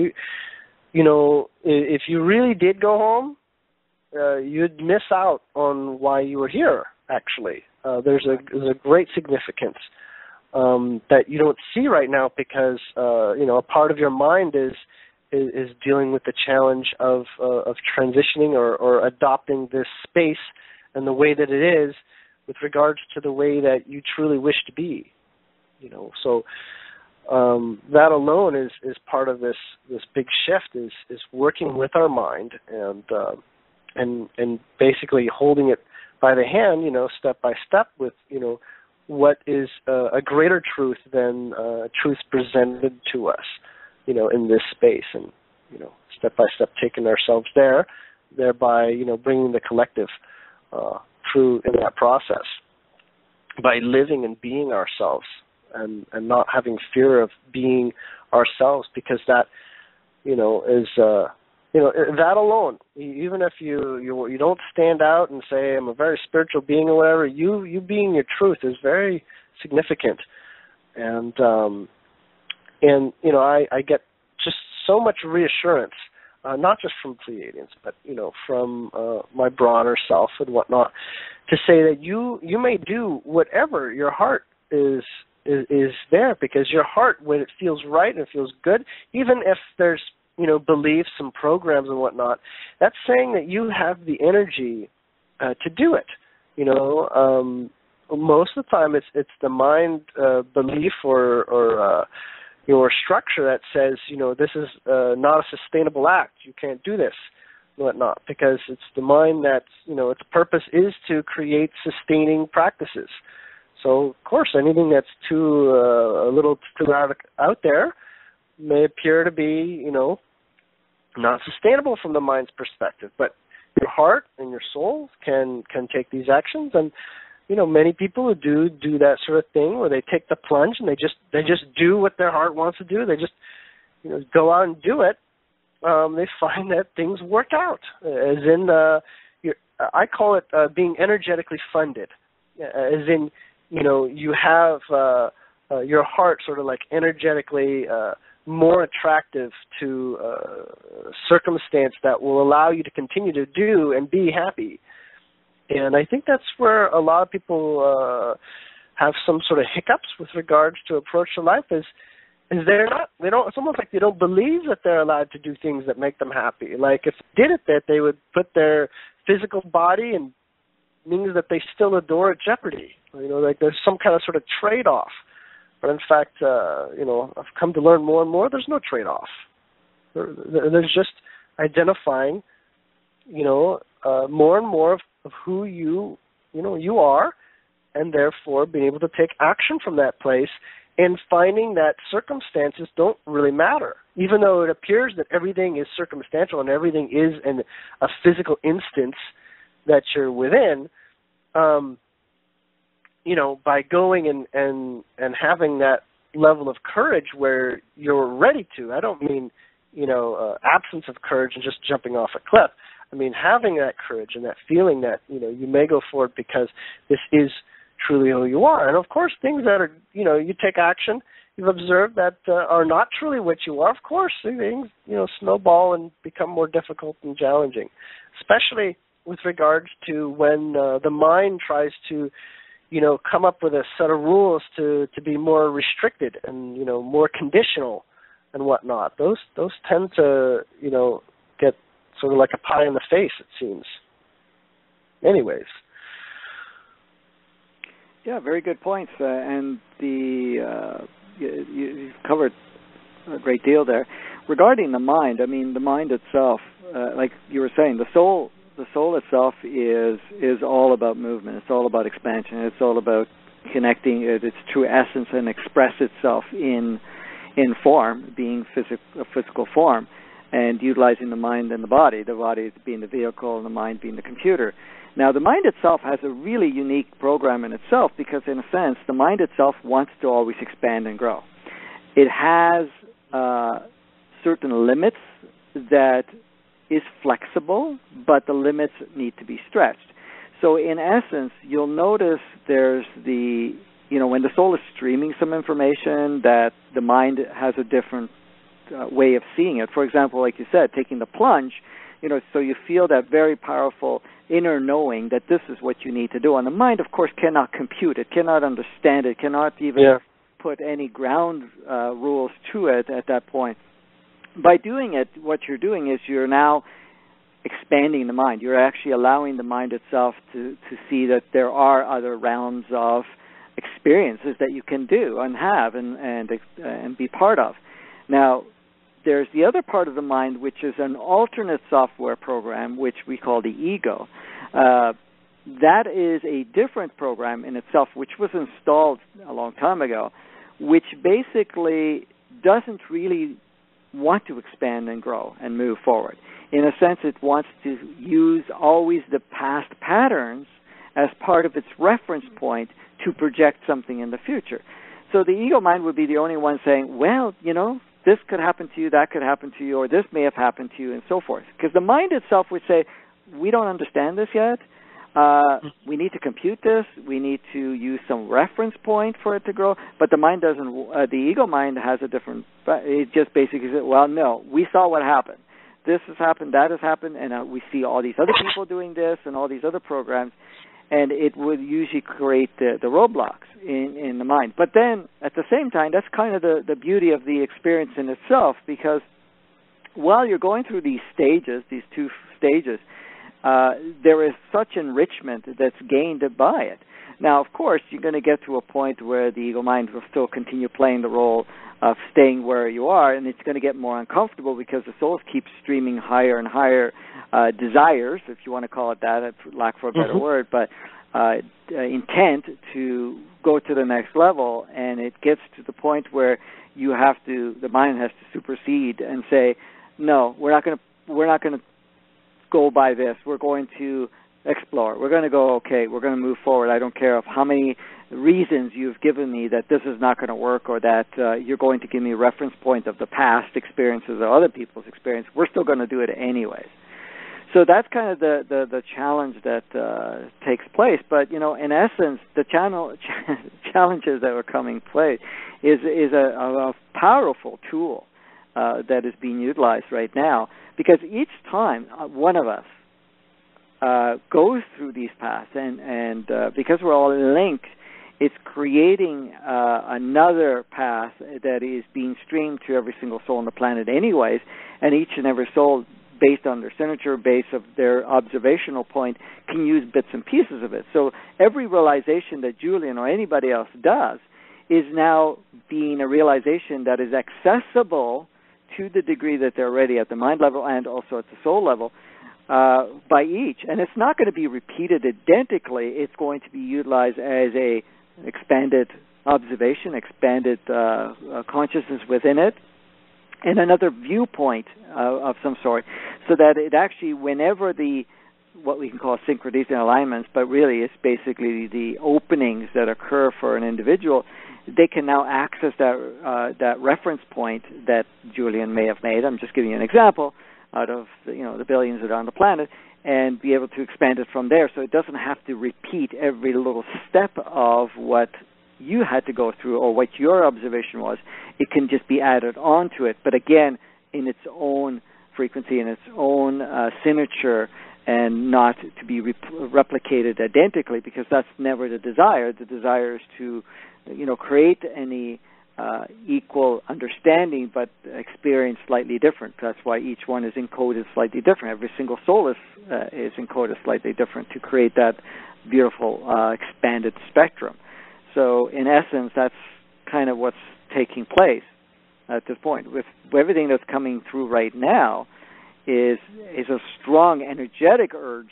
if you really did go home, you'd miss out on why you were here, actually. There's a great significance that you don't see right now because a part of your mind is dealing with the challenge of transitioning or adopting this space and the way that it is with regards to the way that you truly wish to be. So that alone is part of this big shift, is working with our mind and basically holding it by the hand, step by step with, what is a greater truth than truth presented to us, in this space, and, step by step taking ourselves there, thereby, bringing the collective through in that process by living and being ourselves and not having fear of being ourselves, because that, is, that alone, even if you don't stand out and say, I'm a very spiritual being or whatever, you being your truth is very significant. And I get just so much reassurance, not just from Pleiadians, but, from my broader self and whatnot, to say that you may do whatever your heart is there, because your heart, when it feels right and it feels good, even if there's, beliefs and programs and whatnot, that's saying that you have the energy to do it. Most of the time it's the mind belief or your structure that says, this is not a sustainable act. You can't do this, whatnot, because it's the mind that's, its purpose is to create sustaining practices. So, of course, anything that's a little too out there may appear to be, not sustainable from the mind's perspective. But your heart and your soul can take these actions, and many people who do that sort of thing, where they take the plunge and they just do what their heart wants to do. They just go out and do it. They find that things work out. As in, I call it being energetically funded. As in, you have your heart sort of like energetically more attractive to circumstance that will allow you to continue to do and be happy. And I think that's where a lot of people have some sort of hiccups with regards to approach to life, is it's almost like they don't believe that they're allowed to do things that make them happy. Like if they did it, that they would put their physical body and things that they still adore at jeopardy. Like there's some kind of sort of trade-off. But in fact, I've come to learn more and more, there's no trade-off. There's just identifying, more and more of who you are, and therefore being able to take action from that place and finding that circumstances don't really matter. Even though it appears that everything is circumstantial and everything is a physical instance that you're within, by going and having that level of courage where you're ready to. I don't mean, absence of courage and just jumping off a cliff. I mean, having that courage and that feeling that, you may go forward because this is truly who you are. And of course, things that are, you take action, you've observed that are not truly what you are, of course, things, snowball and become more difficult and challenging, especially with regards to when the mind tries to, come up with a set of rules to be more restricted and, more conditional and whatnot. Those tend to, get sort of like a pie in the face, it seems. Anyways. Yeah, very good points. And you've covered a great deal there. Regarding the mind, I mean, the mind itself, like you were saying, the soul itself is all about movement. It's all about expansion. It's all about connecting its true essence and express itself in form, being a physical form, and utilizing the mind and the body being the vehicle and the mind being the computer. Now, the mind itself has a really unique program in itself because, in a sense, the mind itself wants to always expand and grow. It has certain limits that is flexible, but the limits need to be stretched. So, in essence, you'll notice there's when the soul is streaming some information, that the mind has a different way of seeing it. For example, like you said, taking the plunge, so you feel that very powerful inner knowing that this is what you need to do. And the mind, of course, cannot compute it, cannot understand it, cannot even put any ground rules to it at that point. By doing it, what you're doing is you're now expanding the mind. You're actually allowing the mind itself to see that there are other realms of experiences that you can do and have and be part of. Now, there's the other part of the mind, which is an alternate software program, which we call the ego. That is a different program in itself, which was installed a long time ago, which basically doesn't really want to expand and grow and move forward. In a sense, it wants to use always the past patterns as part of its reference point to project something in the future. So the ego mind would be the only one saying, well, this could happen to you, that could happen to you, or this may have happened to you, and so forth. Because the mind itself would say, we don't understand this yet. We need to compute this. We need to use some reference point for it to grow. But the mind doesn't. The ego mind has a different. It just basically says, well, no, we saw what happened. This has happened, that has happened, and we see all these other people doing this and all these other programs, and it would usually create the roadblocks in the mind. But then, at the same time, that's kind of the beauty of the experience in itself, because while you're going through these stages, these two stages, there is such enrichment that's gained by it. Now, of course, you're going to get to a point where the ego mind will still continue playing the role of staying where you are, and it's going to get more uncomfortable because the souls keep streaming higher and higher desires, if you want to call it that, for lack of a better word, but intent to go to the next level, and it gets to the point where the mind has to supersede and say, no, we're not going to go by this. We're going to explore. We're going to go, okay, we're going to move forward. I don't care of how many reasons you've given me that this is not going to work, or that you're going to give me a reference point of the past experiences or other people's experience. We're still going to do it anyways. So that's kind of the challenge that takes place. But, in essence, the challenges that are coming to play is a powerful tool that is being utilized right now, because each time one of us goes through these paths, and because we're all linked, it's creating another path that is being streamed to every single soul on the planet anyways, and each and every soul, based on their signature base of their observational point, can use bits and pieces of it. So every realization that Julien or anybody else does is now being a realization that is accessible to the degree that they're ready at the mind level and also at the soul level by each. And it's not going to be repeated identically. It's going to be utilized as a expanded observation, expanded consciousness within it, and another viewpoint of some sort, so that it actually, whenever what we can call synchronicities and alignments, but really it's basically the openings that occur for an individual, they can now access that reference point that Julien may have made. I'm just giving you an example out of the billions that are on the planet, and be able to expand it from there. So it doesn't have to repeat every little step of what you had to go through or what your observation was. It can just be added onto it, but again, in its own frequency, in its own signature, and not to be replicated identically, because that's never the desire. The desire is to, create any equal understanding, but experience slightly different. That's why each one is encoded slightly different. Every single soul is encoded slightly different to create that beautiful expanded spectrum. So in essence, that's kind of what's taking place at this point. With everything that's coming through right now is a strong energetic urge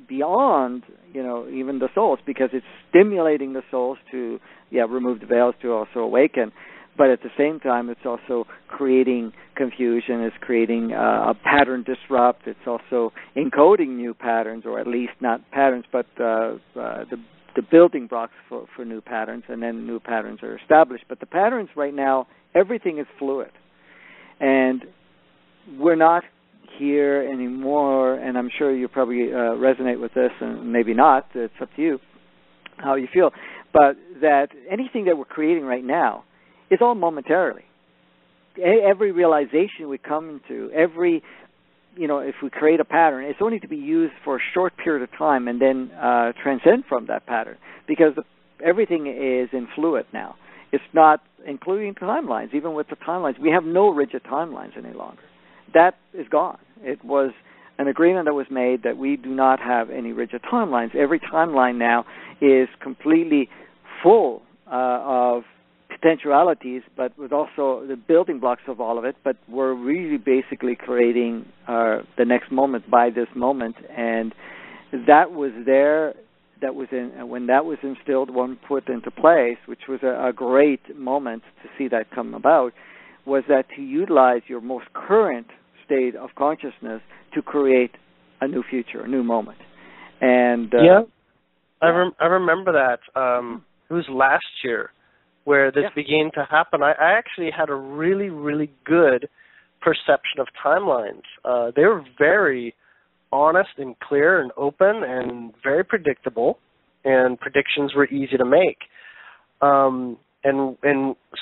beyond, even the souls, because it's stimulating the souls to, remove the veils, to also awaken. But at the same time, it's also creating confusion. It's creating a pattern disrupt. It's also encoding new patterns, or at least not patterns, but the building blocks for new patterns, and then new patterns are established. But the patterns right now, everything is fluid. And we're not here anymore, and I'm sure you probably resonate with this, and maybe not. It's up to you how you feel. But that anything that we're creating right now is all momentarily. Every realization we come into, if we create a pattern, it's only to be used for a short period of time and then transcend from that pattern, because everything is in fluid now. It's not including timelines. Even with the timelines, we have no rigid timelines any longer. That is gone. It was an agreement that was made that we do not have any rigid timelines. Every timeline now is completely full of potentialities, but was also the building blocks of all of it. But we're really basically creating the next moment by this moment, and that was there. That was when that was instilled, one put into place, which was a great moment to see that come about, was that to utilize your most current state of consciousness to create a new future, a new moment. And I remember that. It was last year where this began to happen. I actually had a really, really good perception of timelines. They were very honest and clear and open and very predictable, and predictions were easy to make. And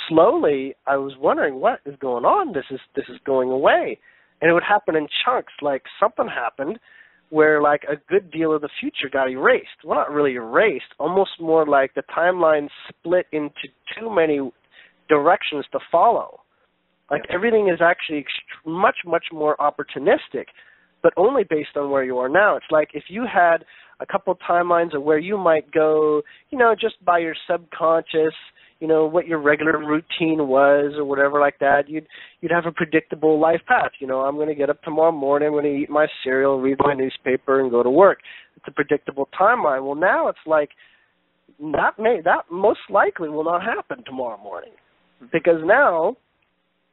slowly I was wondering, what is going on? This is going away. And it would happen in chunks, like something happened where like a good deal of the future got erased. Well, not really erased, almost more like the timeline split into too many directions to follow. Like everything is actually much, much more opportunistic, but only based on where you are now. It's like if you had a couple of timelines of where you might go, just by your subconscious, what your regular routine was or whatever like that, you'd have a predictable life path. I'm going to get up tomorrow morning, I'm going to eat my cereal, read my newspaper, and go to work. It's a predictable timeline. Well, now it's like that most likely will not happen tomorrow morning, because now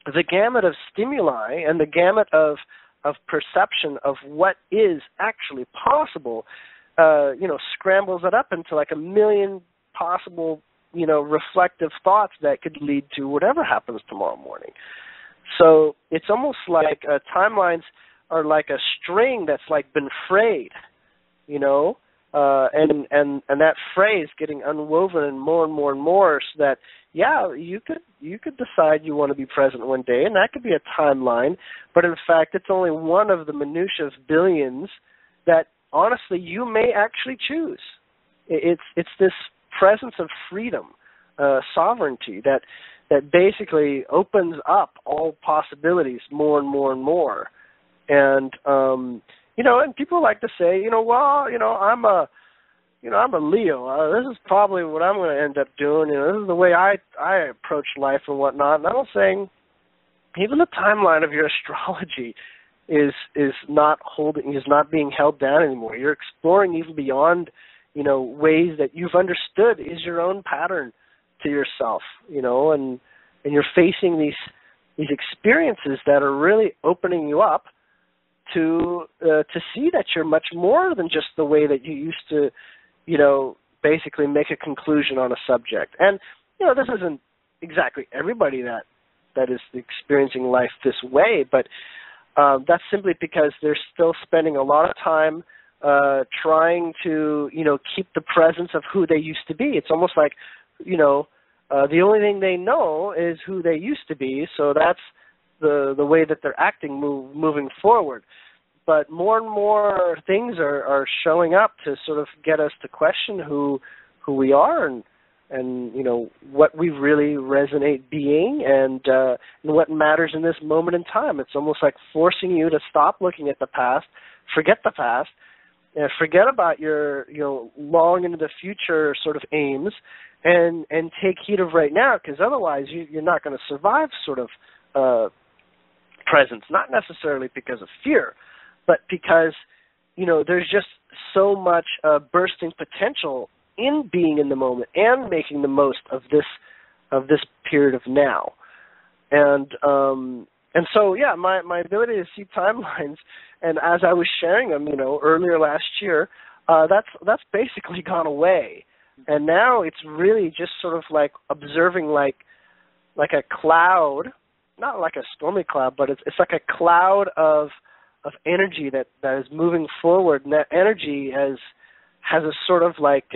the gamut of stimuli and the gamut of perception of what is actually possible, scrambles it up into like a million possible, reflective thoughts that could lead to whatever happens tomorrow morning. So it's almost like timelines are like a string that's like been frayed, and that fray is getting unwoven and more, so that you could decide you want to be present one day, and that could be a timeline, but in fact it's only one of the minutiae of billions that honestly you may actually choose. It's this presence of freedom, sovereignty that basically opens up all possibilities more and more. And and people like to say, I'm a Leo. This is probably what I'm going to end up doing. This is the way I approach life and whatnot. And I'm saying, even the timeline of your astrology is not being held down anymore. You're exploring even beyond, ways that you've understood is your own pattern to yourself, and you're facing these experiences that are really opening you up to see that you're much more than just the way that you used to, basically make a conclusion on a subject. And, this isn't exactly everybody that is experiencing life this way, but that's simply because they're still spending a lot of time trying to, keep the presence of who they used to be. It's almost like, the only thing they know is who they used to be, so that's the way that they're acting moving forward. But more and more things are showing up to sort of get us to question who we are and what we really resonate being and what matters in this moment in time. It's almost like forcing you to stop looking at the past, forget the past, and forget about your long into the future sort of aims, and take heed of right now, because otherwise you're not going to survive sort of presence, not necessarily because of fear, but because there's just so much bursting potential in being in the moment and making the most of this period of now. And so my ability to see timelines, and as I was sharing them earlier last year, that's basically gone away. And now it's really just sort of like observing like a cloud, not like a stormy cloud, but it's like a cloud of energy that is moving forward, and that energy has a sort of like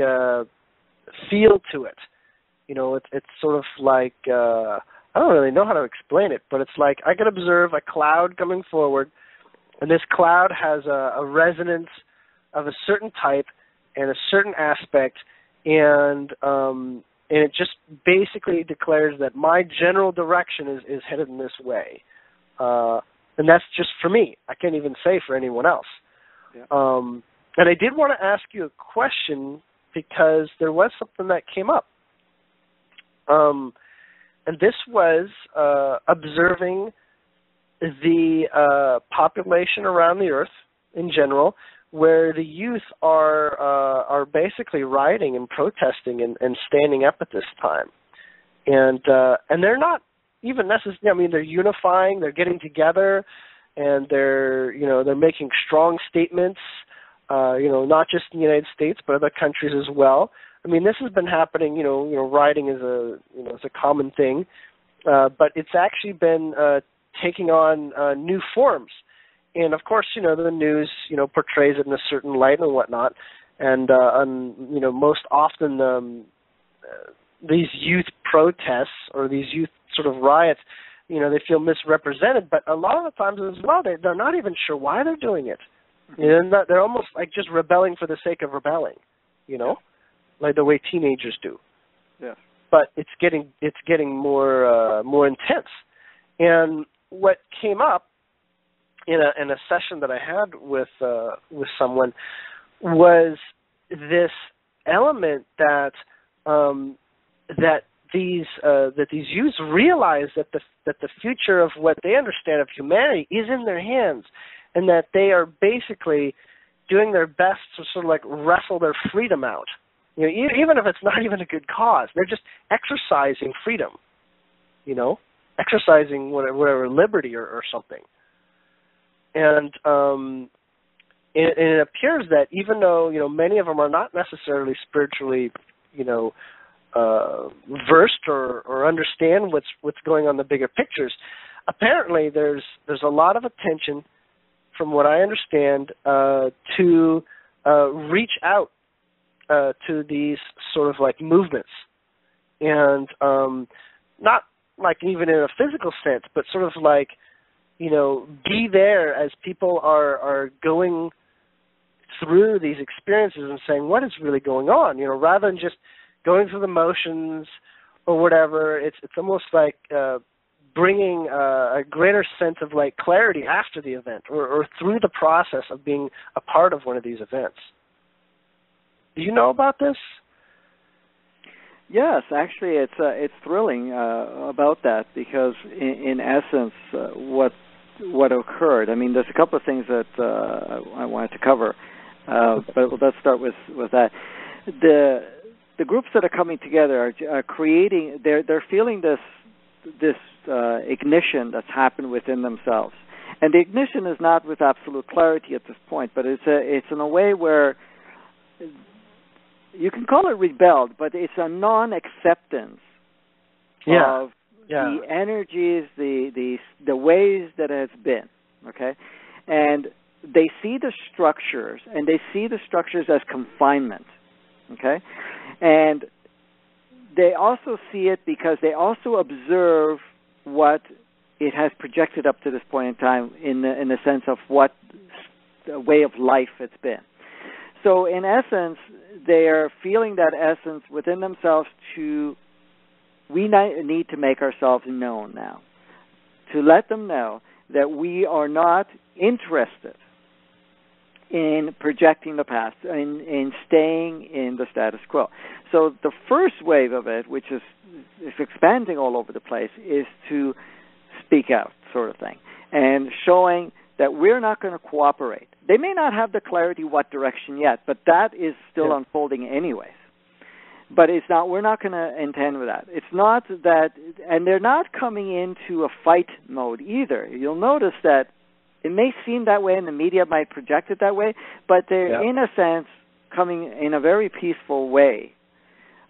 feel to it. It's sort of like I don't really know how to explain it, but it's like I can observe a cloud coming forward, and this cloud has a resonance of a certain type and a certain aspect, and it just basically declares that my general direction is headed in this way. And that's just for me. I can't even say for anyone else. Yeah. And I did want to ask you a question, because there was something that came up And this was observing the population around the Earth in general, where the youth are basically rioting and protesting and standing up at this time, and they're not even necessarily. I mean, they're unifying, they're getting together, and they're making strong statements. Not just in the United States, but other countries as well. I mean, this has been happening. Rioting is a common thing, but it's actually been taking on new forms. And of course, the news, portrays it in a certain light and whatnot. And most often, these youth protests or these youth sort of riots, they feel misrepresented. But a lot of the times as well, they're not even sure why they're doing it. They're almost like just rebelling for the sake of rebelling, like the way teenagers do. Yeah. But it's getting more intense. And what came up in a session that I had with someone was this element that these youths realize that the future of what they understand of humanity is in their hands, and that they are basically doing their best to sort of like wrestle their freedom out. Even if it's not even a good cause, they're just exercising freedom. Exercising whatever liberty or something. And it appears that even though many of them are not necessarily spiritually versed or understand what's going on in the bigger pictures, apparently there's a lot of attention, from what I understand, to reach out to these sort of like movements, and not like even in a physical sense, but sort of like be there as people are going through these experiences and saying what is really going on, rather than just going through the motions or whatever. It's almost like bringing a greater sense of like clarity after the event or through the process of being a part of one of these events. Do you know about this? Yes, actually, it's thrilling about that, because in essence, what occurred. I mean, there's a couple of things that I wanted to cover, but let's start with that. The groups that are coming together are creating. They're feeling this ignition that's happened within themselves, and the ignition is not with absolute clarity at this point, but it's in a way where you can call it rebelled, but it's a non-acceptance of the energies, the ways that it has been, okay? And they see the structures, and they see the structures as confinement, okay? And they also see it because they also observe what it has projected up to this point in time in the sense of what the way of life it's been. So in essence, they are feeling that essence within themselves we need to make ourselves known now, to let them know that we are not interested in projecting the past, in staying in the status quo. So the first wave of it, which is expanding all over the place, is to speak out, sort of thing, and showing that we're not going to cooperate. They may not have the clarity what direction yet, but that is still unfolding anyways. But it's not. We're not going to intend with that. It's not that, and they're not coming into a fight mode either. You'll notice that it may seem that way, and the media might project it that way, but they're in a sense coming in a very peaceful way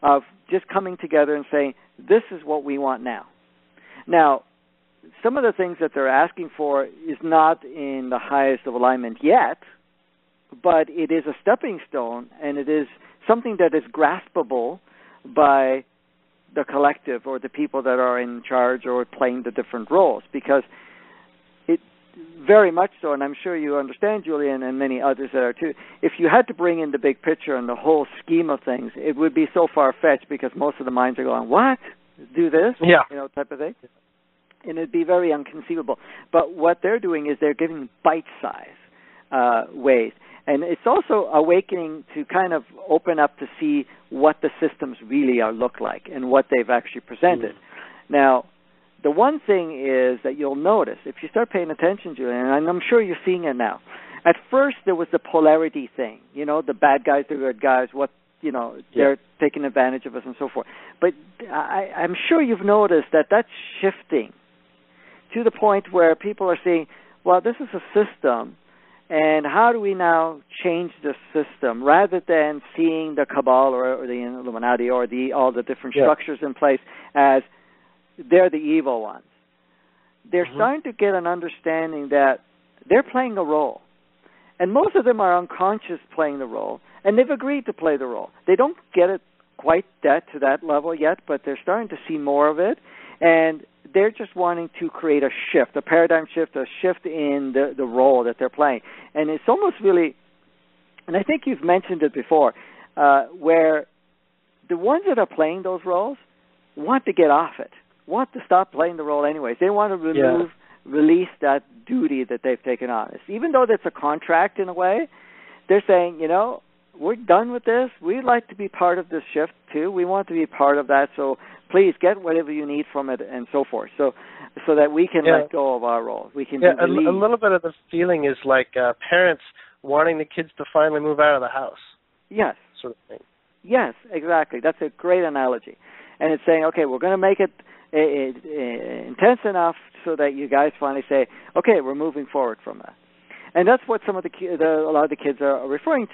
of just coming together and saying, this is what we want now. Now, some of the things that they're asking for is not in the highest of alignment yet, but it is a stepping stone, and it is something that is graspable by the collective or the people that are in charge or playing the different roles, because it very much so, and I'm sure you understand, Julien, and many others that are too, if you had to bring in the big picture and the whole scheme of things, it would be so far-fetched because most of the minds are going, what? Do this? Type of thing. And it'd be very inconceivable. But what they're doing is they're giving bite-size ways. And it's also awakening to kind of open up to see what the systems really look like and what they've actually presented. Now, the one thing is that you'll notice, if you start paying attention, Julien, and I'm sure you're seeing it now, at first there was the polarity thing, the bad guys, the good guys, they're taking advantage of us and so forth. But I'm sure you've noticed that that's shifting to the point where people are saying, well, this is a system, and how do we now change the system rather than seeing the cabal or the Illuminati or all the different structures in place as they're the evil ones. They're starting to get an understanding that they're playing a role. And most of them are unconscious playing the role, and they've agreed to play the role. They don't get it quite to that level yet, but they're starting to see more of it, and they're just wanting to create a shift, a paradigm shift, a shift in the role that they're playing. And it's almost really, and I think you've mentioned it before, where the ones that are playing those roles want to get off it, want to stop playing the role anyways. They want to release that duty that they've taken on. Even though that's a contract in a way, they're saying, we're done with this. We'd like to be part of this shift too. We want to be part of that. So please get whatever you need from it and so forth. So that we can let go of our role. We can a little bit of the feeling is like parents wanting the kids to finally move out of the house. Yes. Sort of thing. Yes, exactly. That's a great analogy. And it's saying, okay, we're going to make it intense enough so that you guys finally say, okay, we're moving forward from that. And that's what some of a lot of the kids are referring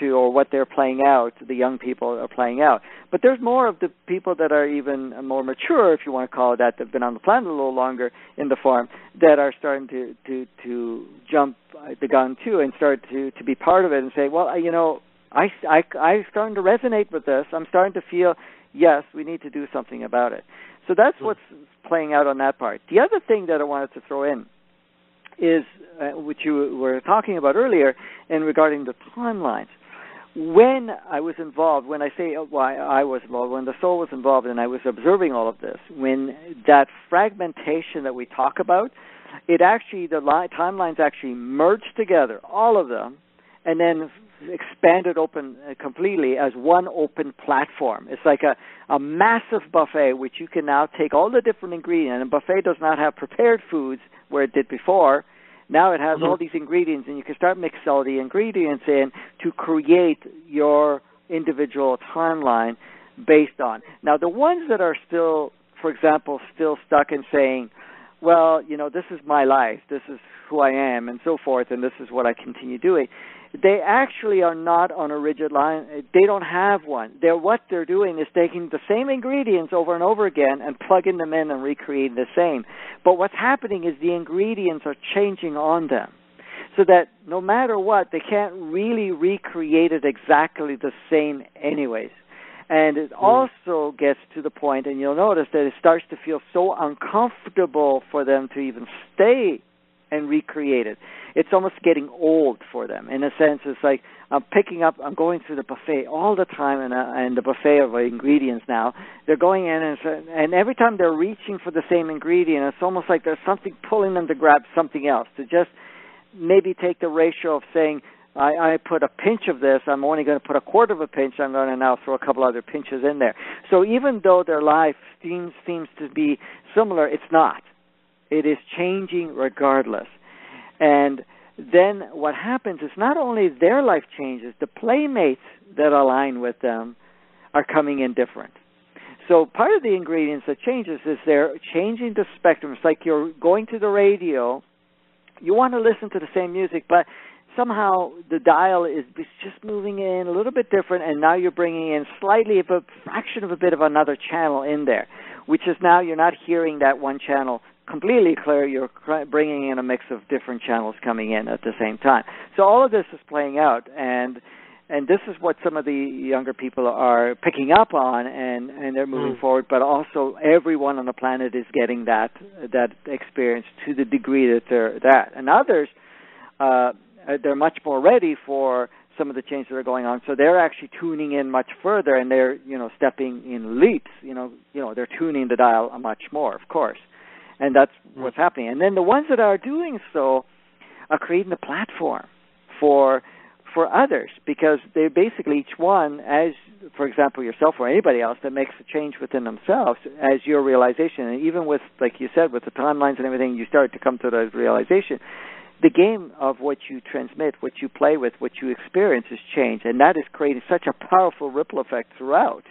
to, or what they're playing out, the young people are playing out. But there's more of the people that are even more mature, if you want to call it that, that have been on the planet a little longer in the farm, that are starting to jump the gun too and start to be part of it and say, well, I'm starting to resonate with this. I'm starting to feel, yes, we need to do something about it. So that's what's playing out on that part. The other thing that I wanted to throw in is, which you were talking about earlier, and regarding the timelines. When I was involved, when I say why I was involved, when the soul was involved and I was observing all of this, when that fragmentation that we talk about, it actually, the timelines actually merged together, all of them, and then expanded open completely as one open platform. It's like a massive buffet which you can now take all the different ingredients. And a buffet does not have prepared foods where it did before. Now it has all these ingredients, and you can start mixing all the ingredients in to create your individual timeline based on. Now the ones that are still, for example, still stuck in saying, well, this is my life, this is who I am, and so forth, and this is what I continue doing, they actually are not on a rigid line. They don't have one. What they're doing is taking the same ingredients over and over again and plugging them in and recreating the same. But what's happening is the ingredients are changing on them, so that no matter what, they can't really recreate it exactly the same anyways. And it also gets to the point, and you'll notice that it starts to feel so uncomfortable for them to even stay and recreate it. It's almost getting old for them. In a sense, it's like I'm going through the buffet all the time, and the buffet of ingredients now. They're going in, and every time they're reaching for the same ingredient, it's almost like there's something pulling them to grab something else, to just maybe take the ratio of saying, I put a pinch of this, I'm only going to put a quarter of a pinch, I'm going to now throw a couple other pinches in there. So even though their life seems to be similar, it's not. It is changing regardless. And then what happens is not only their life changes, the playmates that align with them are coming in different. So part of the ingredients that changes is they're changing the spectrum. It's like you're going to the radio, you want to listen to the same music, but somehow the dial is just moving in a little bit different, and now you're bringing in slightly of a fraction of a bit of another channel in there, which is now you're not hearing that one channel completely clear, you're bringing in a mix of different channels coming in at the same time. So all of this is playing out, and this is what some of the younger people are picking up on, and they're moving forward, but also everyone on the planet is getting that experience to the degree that they're that. And others, they're much more ready for some of the changes that are going on, so they're actually tuning in much further, and they're stepping in leaps. They're tuning the dial much more, of course. And that's what's happening. And then the ones that are doing so are creating a platform for for others, because they basically each one, as for example yourself or anybody else that makes a change within themselves, as your realization, and even with, like you said, with the timelines and everything, you start to come to the realization. The game of what you transmit, what you play with, what you experience has changed, and that is creating such a powerful ripple effect throughout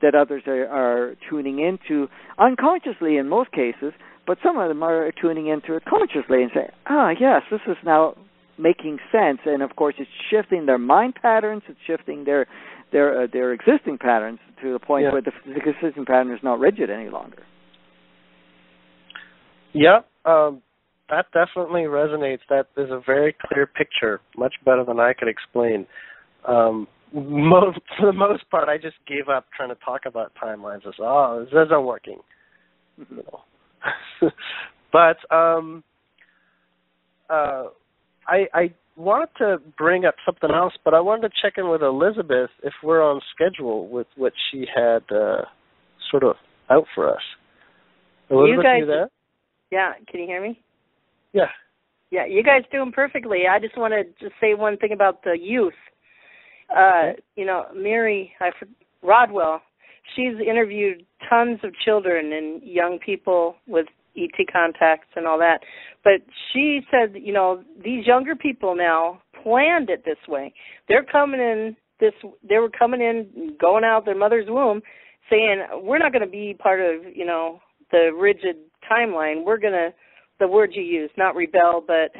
that others are tuning into unconsciously in most cases, but some of them are tuning into it consciously and say, yes, this is now making sense. And of course it's shifting their mind patterns, it's shifting their existing patterns to the point where the existing pattern is not rigid any longer. Yeah, that definitely resonates. That is a very clear picture, much better than I could explain. For the most part, I just gave up trying to talk about timelines. I said, this isn't working. You know. But I wanted to bring up something else, but I wanted to check in with Elizabeth if we're on schedule with what she had sort of out for us. Elizabeth, are you there? Yeah, can you hear me? Yeah. Yeah, you guys doing perfectly. I just want to just say one thing about the youth. Mary Rodwell, she's interviewed tons of children and young people with ET contacts and all that. But she said, these younger people now planned it this way. They were coming in, going out their mother's womb, saying, we're not going to be part of, the rigid timeline. We're going to, the word you use, not rebel, but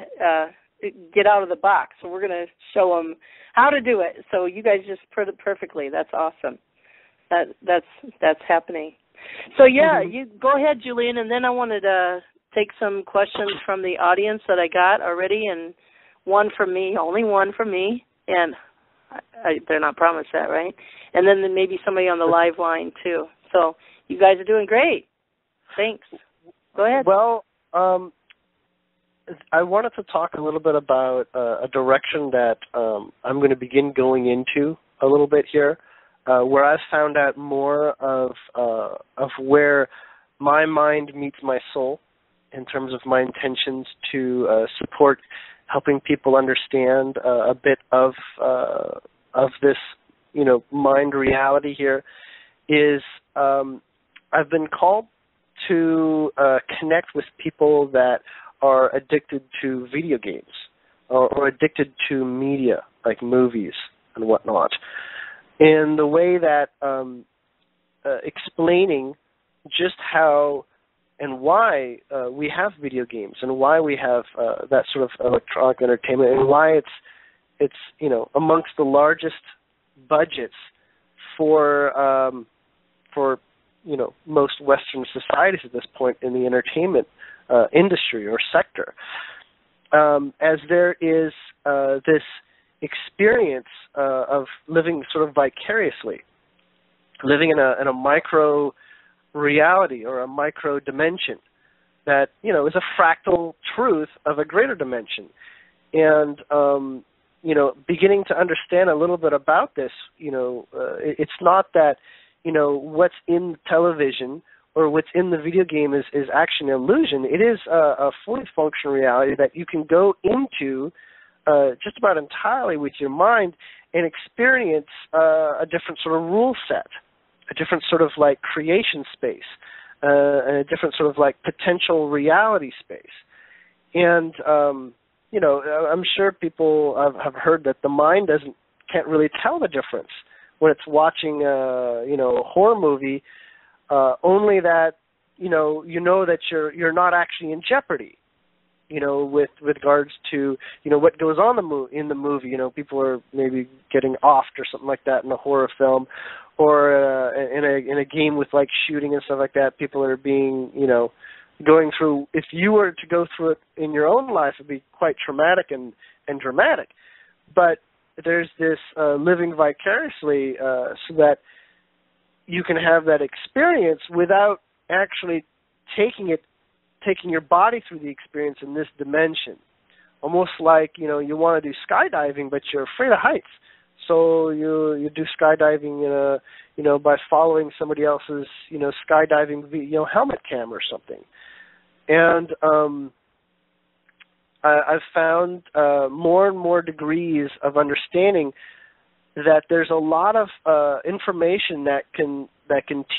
get out of the box. So we're going to show them how to do it. So you guys just put it perfectly. That's awesome. That's happening. So you go ahead, Julien, and then I wanted to take some questions from the audience that I got already, and one from me, only one from me, and they're not promised that, right? And then maybe somebody on the live line too. So you guys are doing great. Thanks. Go ahead. Well, I wanted to talk a little bit about a direction that I'm going to begin going into a little bit here, where I've found out more of where my mind meets my soul in terms of my intentions to support helping people understand a bit of this, mind reality here. Is I've been called to connect with people that are addicted to video games or addicted to media like movies and whatnot. In the way that explaining just how and why we have video games and why we have that sort of electronic entertainment and why it's amongst the largest budgets for most Western societies at this point in the entertainment industry or sector, as there is this experience of living sort of vicariously, living in a micro reality or a micro dimension that is a fractal truth of a greater dimension, and beginning to understand a little bit about this. It's not that what's in television or what's in the video game is actually an illusion. It is a fully functional reality that you can go into just about entirely with your mind and experience a different sort of rule set, a different sort of like creation space, and a different sort of like potential reality space. And, I'm sure people have heard that the mind can't really tell the difference when it's watching a horror movie, only that that you're not actually in jeopardy, with regards to what goes on in the movie. People are maybe getting offed or something like that in a horror film, or in a game with like shooting and stuff like that. People are being going through. If you were to go through it in your own life, it'd be quite traumatic and dramatic. But there's this living vicariously so that you can have that experience without actually taking your body through the experience in this dimension. Almost like, you want to do skydiving, but you're afraid of heights. So you do skydiving, by following somebody else's, skydiving, helmet cam or something. And I've found more and more degrees of understanding that there's a lot of information that can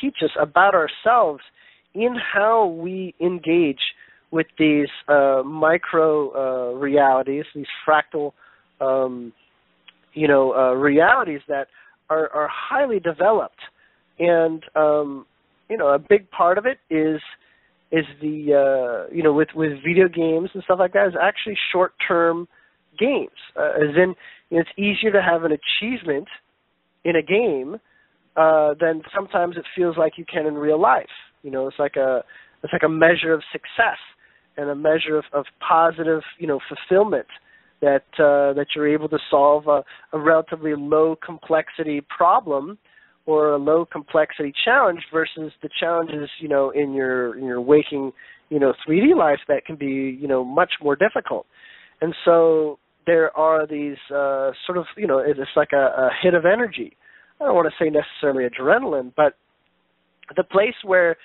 teach us about ourselves in how we engage with these micro realities, these fractal realities that are highly developed. And a big part of it is the with video games and stuff like that is actually short-term games. As in, it's easier to have an achievement in a game than sometimes it feels like you can in real life. It's like a measure of success and a measure of positive fulfillment that you're able to solve a relatively low complexity problem or a low complexity challenge versus the challenges in your waking 3D life that can be much more difficult. And so there are these sort of it's like a hit of energy. I don't want to say necessarily adrenaline, but the place where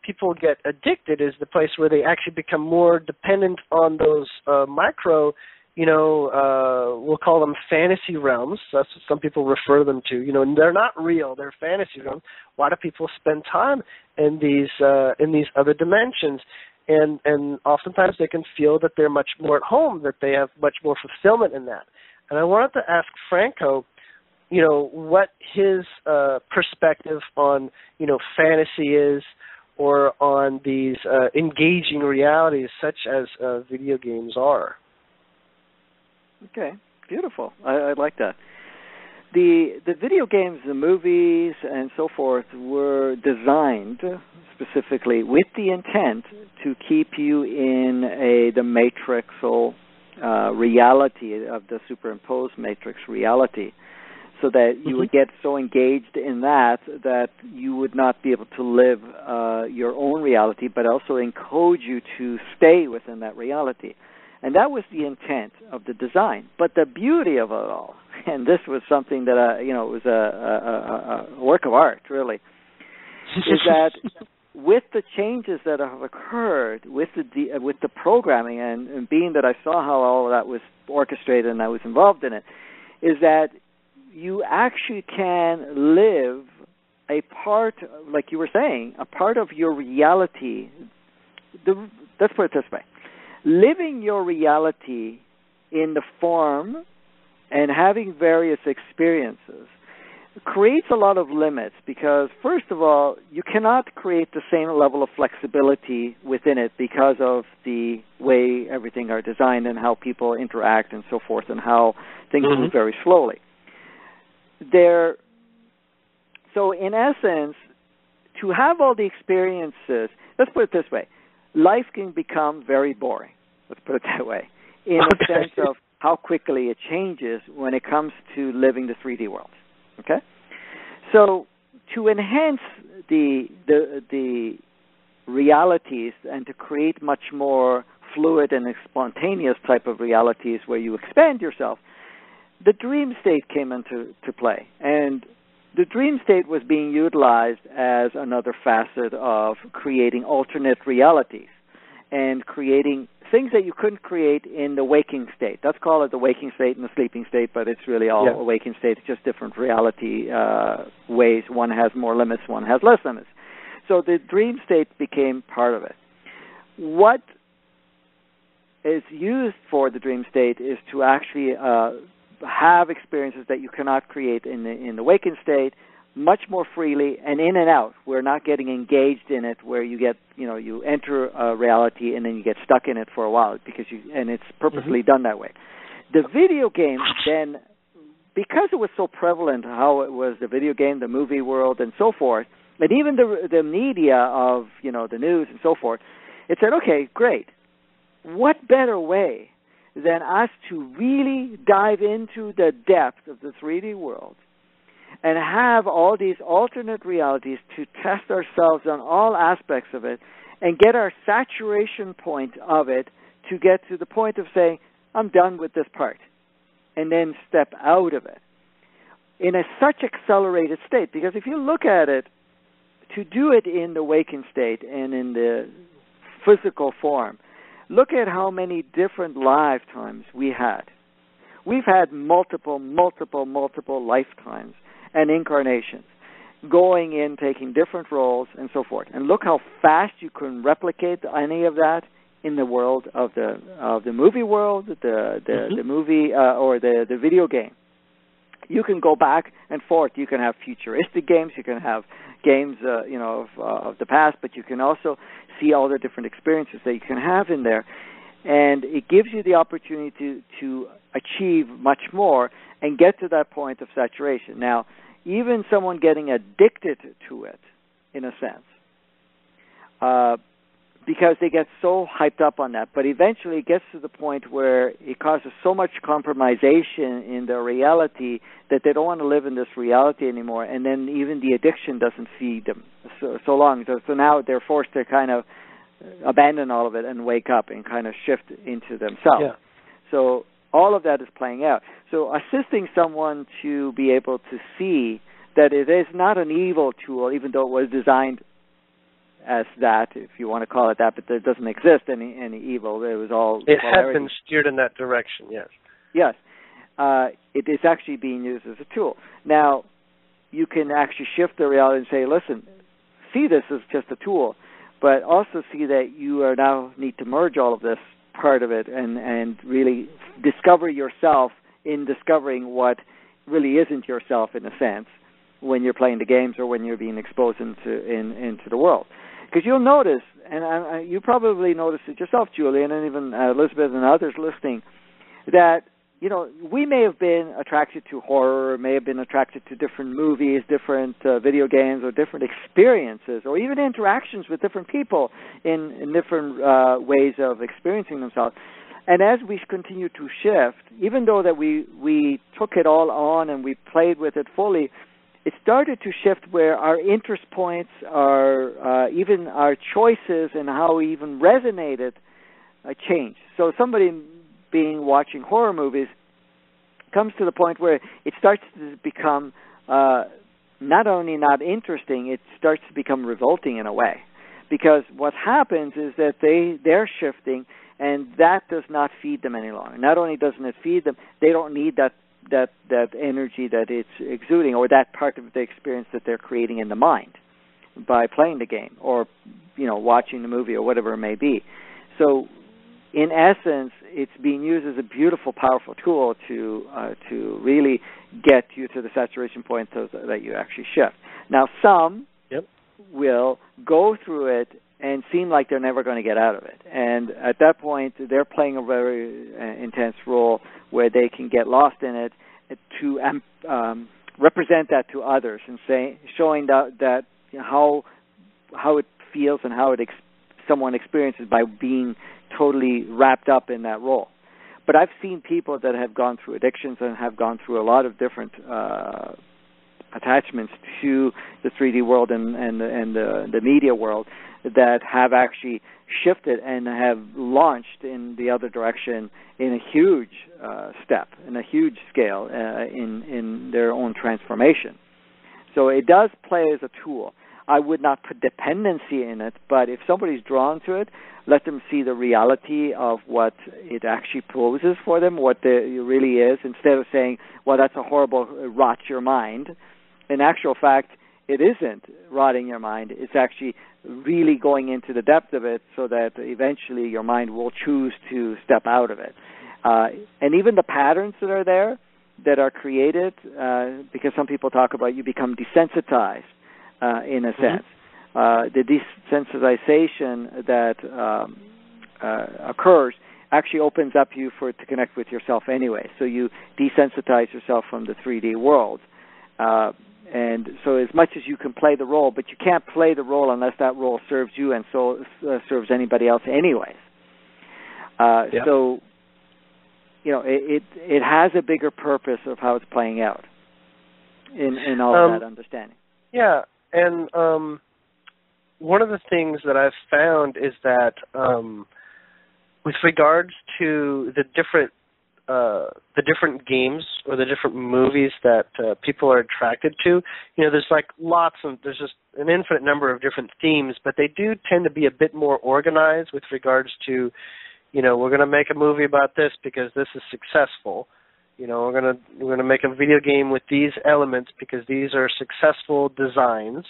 people get addicted is the place where they actually become more dependent on those micro, we'll call them fantasy realms. That's what some people refer them to. And they're not real; they're fantasy realms. Why do people spend time in these other dimensions? And oftentimes they can feel that they're much more at home, that they have much more fulfillment in that. And I wanted to ask Franco, what his perspective on fantasy is, or on these engaging realities such as video games are. Okay, beautiful. I like that. The video games, the movies, and so forth were designed specifically with the intent to keep you in the matrixal reality of the superimposed matrix reality, so that you would get so engaged in that you would not be able to live your own reality, but also encode you to stay within that reality. And that was the intent of the design. But the beauty of it all, and this was something that was a work of art, really, is that with the changes that have occurred with the programming, and being that I saw how all of that was orchestrated and I was involved in it, is that you actually can live a part, like you were saying, a part of your reality. Let's put it this way. Living your reality in the form and having various experiences creates a lot of limits, because, first of all, you cannot create the same level of flexibility within it because of the way everything are designed and how people interact and so forth, and how things move very slowly. So in essence, to have all the experiences, let's put it this way, life can become very boring, let's put it that way, in a sense of how quickly it changes when it comes to living the 3D world. Okay? So to enhance the realities and to create much more fluid and spontaneous type of realities where you expand yourself, the dream state came into play. And the dream state was being utilized as another facet of creating alternate realities and creating things that you couldn't create in the waking state. Let's call it the waking state and the sleeping state, but it's really all a waking state. It's just different reality ways. One has more limits, one has less limits. So the dream state became part of it. What is used for the dream state is to actually have experiences that you cannot create in the waking state much more freely and in and out. We're not getting engaged in it where you get, you enter a reality and then you get stuck in it for a while and it's purposely done that way. The video game then, because it was so prevalent how it was the video game, the movie world and so forth, and even the media of, the news and so forth, it said, okay, great. What better way than us to really dive into the depth of the 3D world and have all these alternate realities to test ourselves on all aspects of it and get our saturation point of it to get to the point of saying, I'm done with this part, and then step out of it in such accelerated state. Because if you look at it, to do it in the waking state and in the physical form, look at how many different lifetimes we had. We've had multiple lifetimes and incarnations, going in, taking different roles, and so forth. And look how fast you can replicate any of that in the world of the movie world, the movie or the video game. You can go back and forth. You can have futuristic games. You can have games, of the past. But you can also see all the different experiences that you can have in there, and it gives you the opportunity to achieve much more and get to that point of saturation. Now, even someone getting addicted to it, in a sense, because they get so hyped up on that, but eventually it gets to the point where it causes so much compromisation in their reality that they don't want to live in this reality anymore, and then even the addiction doesn't feed them so long. So now they're forced to kind of abandon all of it and wake up and kind of shift into themselves. Yeah. So all of that is playing out. So assisting someone to be able to see that it is not an evil tool, even though it was designed as that, if you want to call it that, but there doesn't exist any evil. It was all It polarity. has been steered in that direction, yes. Yes. It is actually being used as a tool. Now, you can actually shift the reality and say, listen, see this as just a tool, but also see that you are now need to merge all of this part of it and really discover yourself in discovering what really isn't yourself, in a sense, when you're playing the games or when you're being exposed into the world. Because you'll notice, and you probably noticed it yourself, Julien, and even Elizabeth and others listening, that we may have been attracted to horror, may have been attracted to different movies, different video games, or different experiences, or even interactions with different people in different ways of experiencing themselves. And as we continue to shift, even though that we took it all on and we played with it fully, it started to shift where our interest points, even our choices and how we even resonated changed. So somebody watching horror movies comes to the point where it starts to become not only not interesting, it starts to become revolting in a way. Because what happens is that they're shifting, and that does not feed them any longer. Not only doesn't it feed them, they don't need that energy that it's exuding, or that part of the experience that they're creating in the mind by playing the game or watching the movie or whatever it may be. So in essence, it's being used as a beautiful, powerful tool to really get you to the saturation point so that you actually shift. Now, some will go through it and seem like they're never going to get out of it. And at that point, they're playing a very intense role where they can get lost in it to represent that to others and showing that how it feels and how someone experiences by being totally wrapped up in that role. But I've seen people that have gone through addictions and have gone through a lot of different attachments to the 3D world and the media world that have actually shifted and have launched in the other direction in a huge step, in a huge scale in their own transformation. So it does play as a tool. I would not put dependency in it, but if somebody's drawn to it, let them see the reality of what it actually poses for them, what it really is, instead of saying, well, that's a horrible, rot your mind. In actual fact, it isn't rotting your mind. It's actually really going into the depth of it so that eventually your mind will choose to step out of it. And even the patterns that are there, that are created, because some people talk about you become desensitized in a sense. The desensitization that occurs actually opens up you to connect with yourself anyway. So you desensitize yourself from the 3D world. And so as much as you can play the role, but you can't play the role unless that role serves you and so serves anybody else anyways. So, it has a bigger purpose of how it's playing out in all of that understanding. Yeah, and one of the things that I've found is that with regards to the different games or the different movies that people are attracted to, there's there's just an infinite number of different themes, but they do tend to be a bit more organized with regards to, we're going to make a movie about this because this is successful. We're going to make a video game with these elements because these are successful designs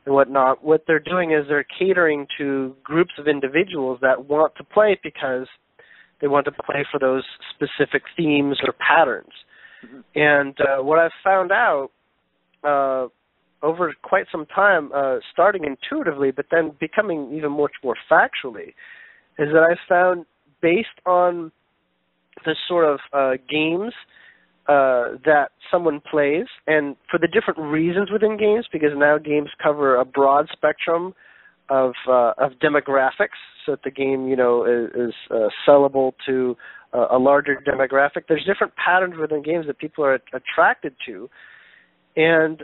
and whatnot. What they're doing is they're catering to groups of individuals that want to play because they want to play for those specific themes or patterns. Mm-hmm. And what I've found out over quite some time, starting intuitively but then becoming even much more factually, is that I've found, based on the sort of games that someone plays, and for the different reasons within games, because now games cover a broad spectrum of demographics, so that the game, is sellable to a larger demographic. There's different patterns within games that people are attracted to, and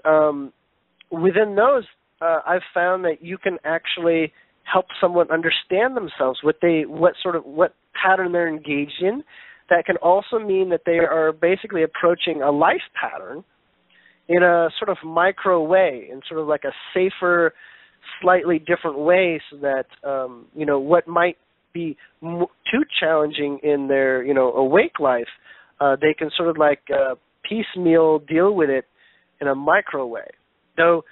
within those, I've found that you can actually help someone understand themselves, what pattern they're engaged in. That can also mean that they are basically approaching a life pattern in a sort of micro way, in sort of like a safer, slightly different way, so that what might be too challenging in their awake life, they can sort of like piecemeal deal with it in a micro way. Though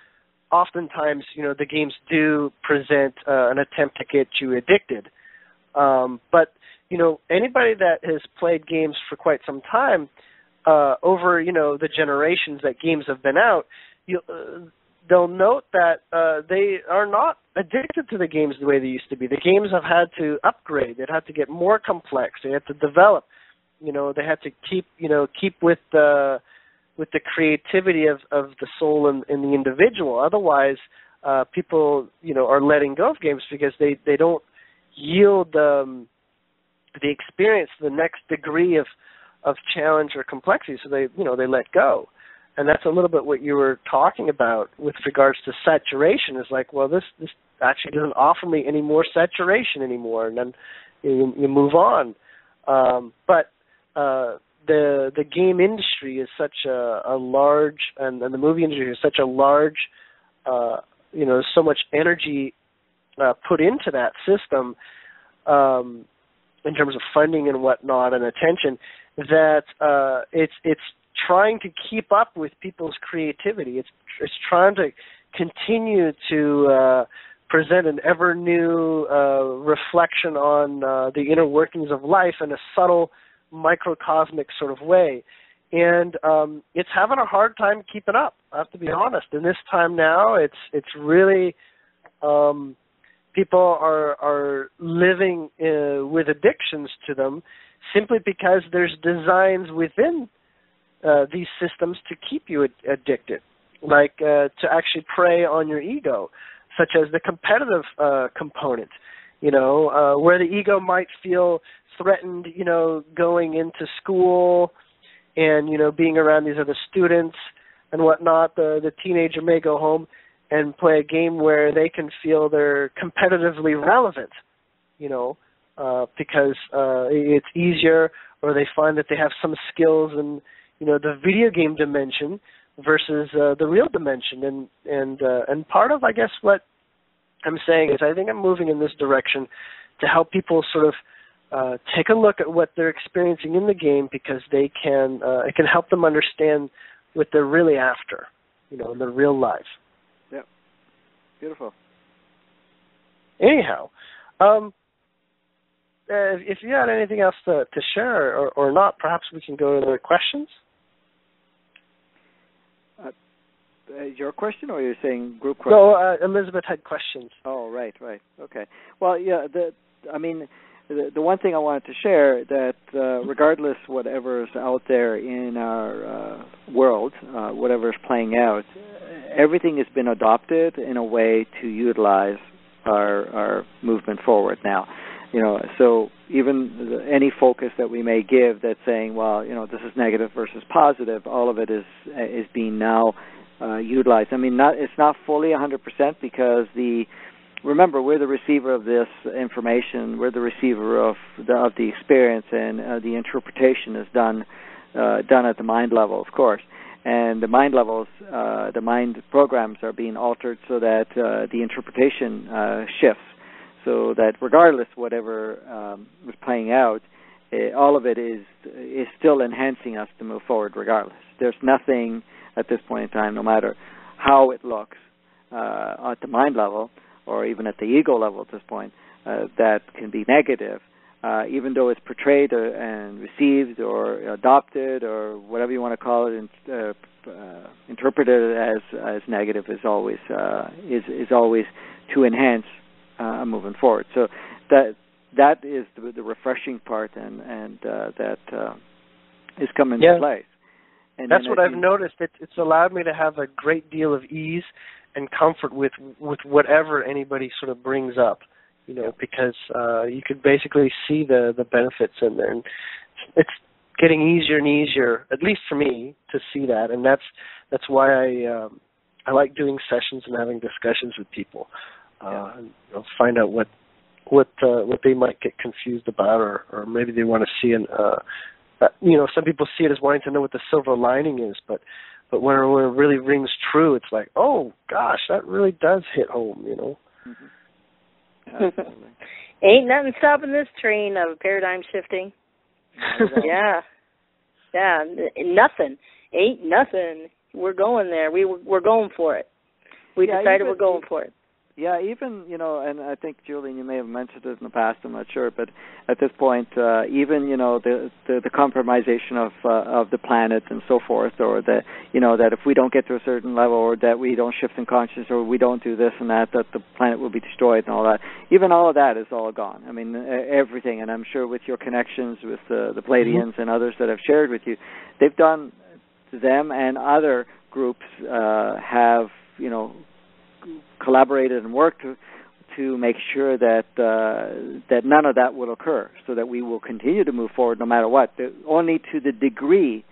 oftentimes the games do present an attempt to get you addicted, but anybody that has played games for quite some time, over the generations that games have been out, they'll note that they are not addicted to the games the way they used to be. The games have had to upgrade. They've had to get more complex. They had to develop. They had to keep with the creativity of the soul and the individual. Otherwise, people are letting go of games because they don't yield the experience to the next degree of challenge or complexity. So they let go. And that's a little bit what you were talking about with regards to saturation. Is like, well, this actually doesn't offer me any more saturation anymore, and then you move on. But the game industry is such a large, and the movie industry is such a large, so much energy put into that system in terms of funding and whatnot and attention, that it's trying to keep up with people's creativity. It's trying to continue to present an ever new reflection on the inner workings of life in a subtle, microcosmic sort of way. And it's having a hard time keeping up, I have to be honest. In this time now, it's really people are living with addictions to them simply because there's designs within these systems to keep you addicted, like to actually prey on your ego, such as the competitive component, where the ego might feel threatened, going into school and, being around these other students and whatnot. The teenager may go home and play a game where they can feel they're competitively relevant, because it's easier, or they find that they have some skills in, the video game dimension versus the real dimension. And part of, I guess, what I'm saying is I think I'm moving in this direction to help people sort of take a look at what they're experiencing in the game, because it can help them understand what they're really after, in their real life. Yep. Beautiful. Anyhow, if you had anything else to share or not, perhaps we can go to the questions. Your question, or you're saying group questions? No, Elizabeth had questions. Oh, right. Okay. Well, yeah, the one thing I wanted to share, that regardless whatever's out there in our world, whatever's playing out, everything has been adopted in a way to utilize our movement forward now. So even any focus that we may give that's saying, well, this is negative versus positive, all of it is being now utilized. I mean, it's not fully 100%, because remember, we're the receiver of this information. We're the receiver of the experience, and the interpretation is done at the mind level, of course. And the mind levels, the mind programs are being altered so that the interpretation shifts. so that regardless whatever was playing out, all of it is still enhancing us to move forward regardless. There's nothing at this point in time, no matter how it looks at the mind level or even at the ego level at this point, that can be negative, even though it's portrayed and received or adopted or whatever you want to call it, interpreted as negative is always to enhance moving forward. So that is the refreshing part, and that is coming into place. And that's what I've noticed. It's allowed me to have a great deal of ease and comfort with whatever anybody sort of brings up, because you could basically see the benefits in there. And it's getting easier and easier, at least for me, to see that. And that's why I like doing sessions and having discussions with people, and find out what they might get confused about, or maybe they want to see some people see it as wanting to know what the silver lining is, but when it really rings true, it's like, oh gosh, that really does hit home, Mm-hmm. Ain't nothing stopping this train of paradigm shifting. Yeah, nothing. Ain't nothing. We're going there. We're going for it. We decided we're going for it. Yeah, even, and I think, Julien, you may have mentioned it in the past, I'm not sure, but at this point, even, the compromisation of the planet and so forth, or that if we don't get to a certain level, or that we don't shift in consciousness, or we don't do this and that the planet will be destroyed and all that, even all of that is all gone. I mean, everything, and I'm sure with your connections with the Pleiadians and others that I've shared with you, they've done, them and other groups have, collaborated and worked to make sure that none of that will occur, so that we will continue to move forward no matter what. Only to the degree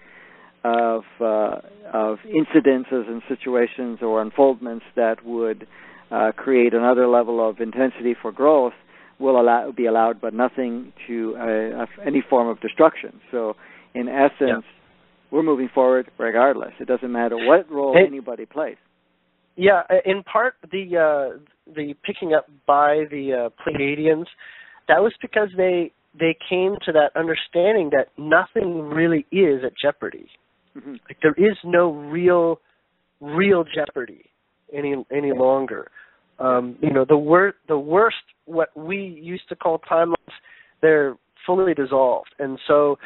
of incidences and situations or unfoldments that would create another level of intensity for growth will be allowed, but nothing to any form of destruction. So, in essence, we're moving forward regardless. It doesn't matter what role anybody plays. Yeah, in part, the picking up by the Pleiadians, that was because they came to that understanding that nothing really is at jeopardy. Mm-hmm. Like, there is no real jeopardy any longer. The worst, what we used to call timelines, they're fully dissolved, and so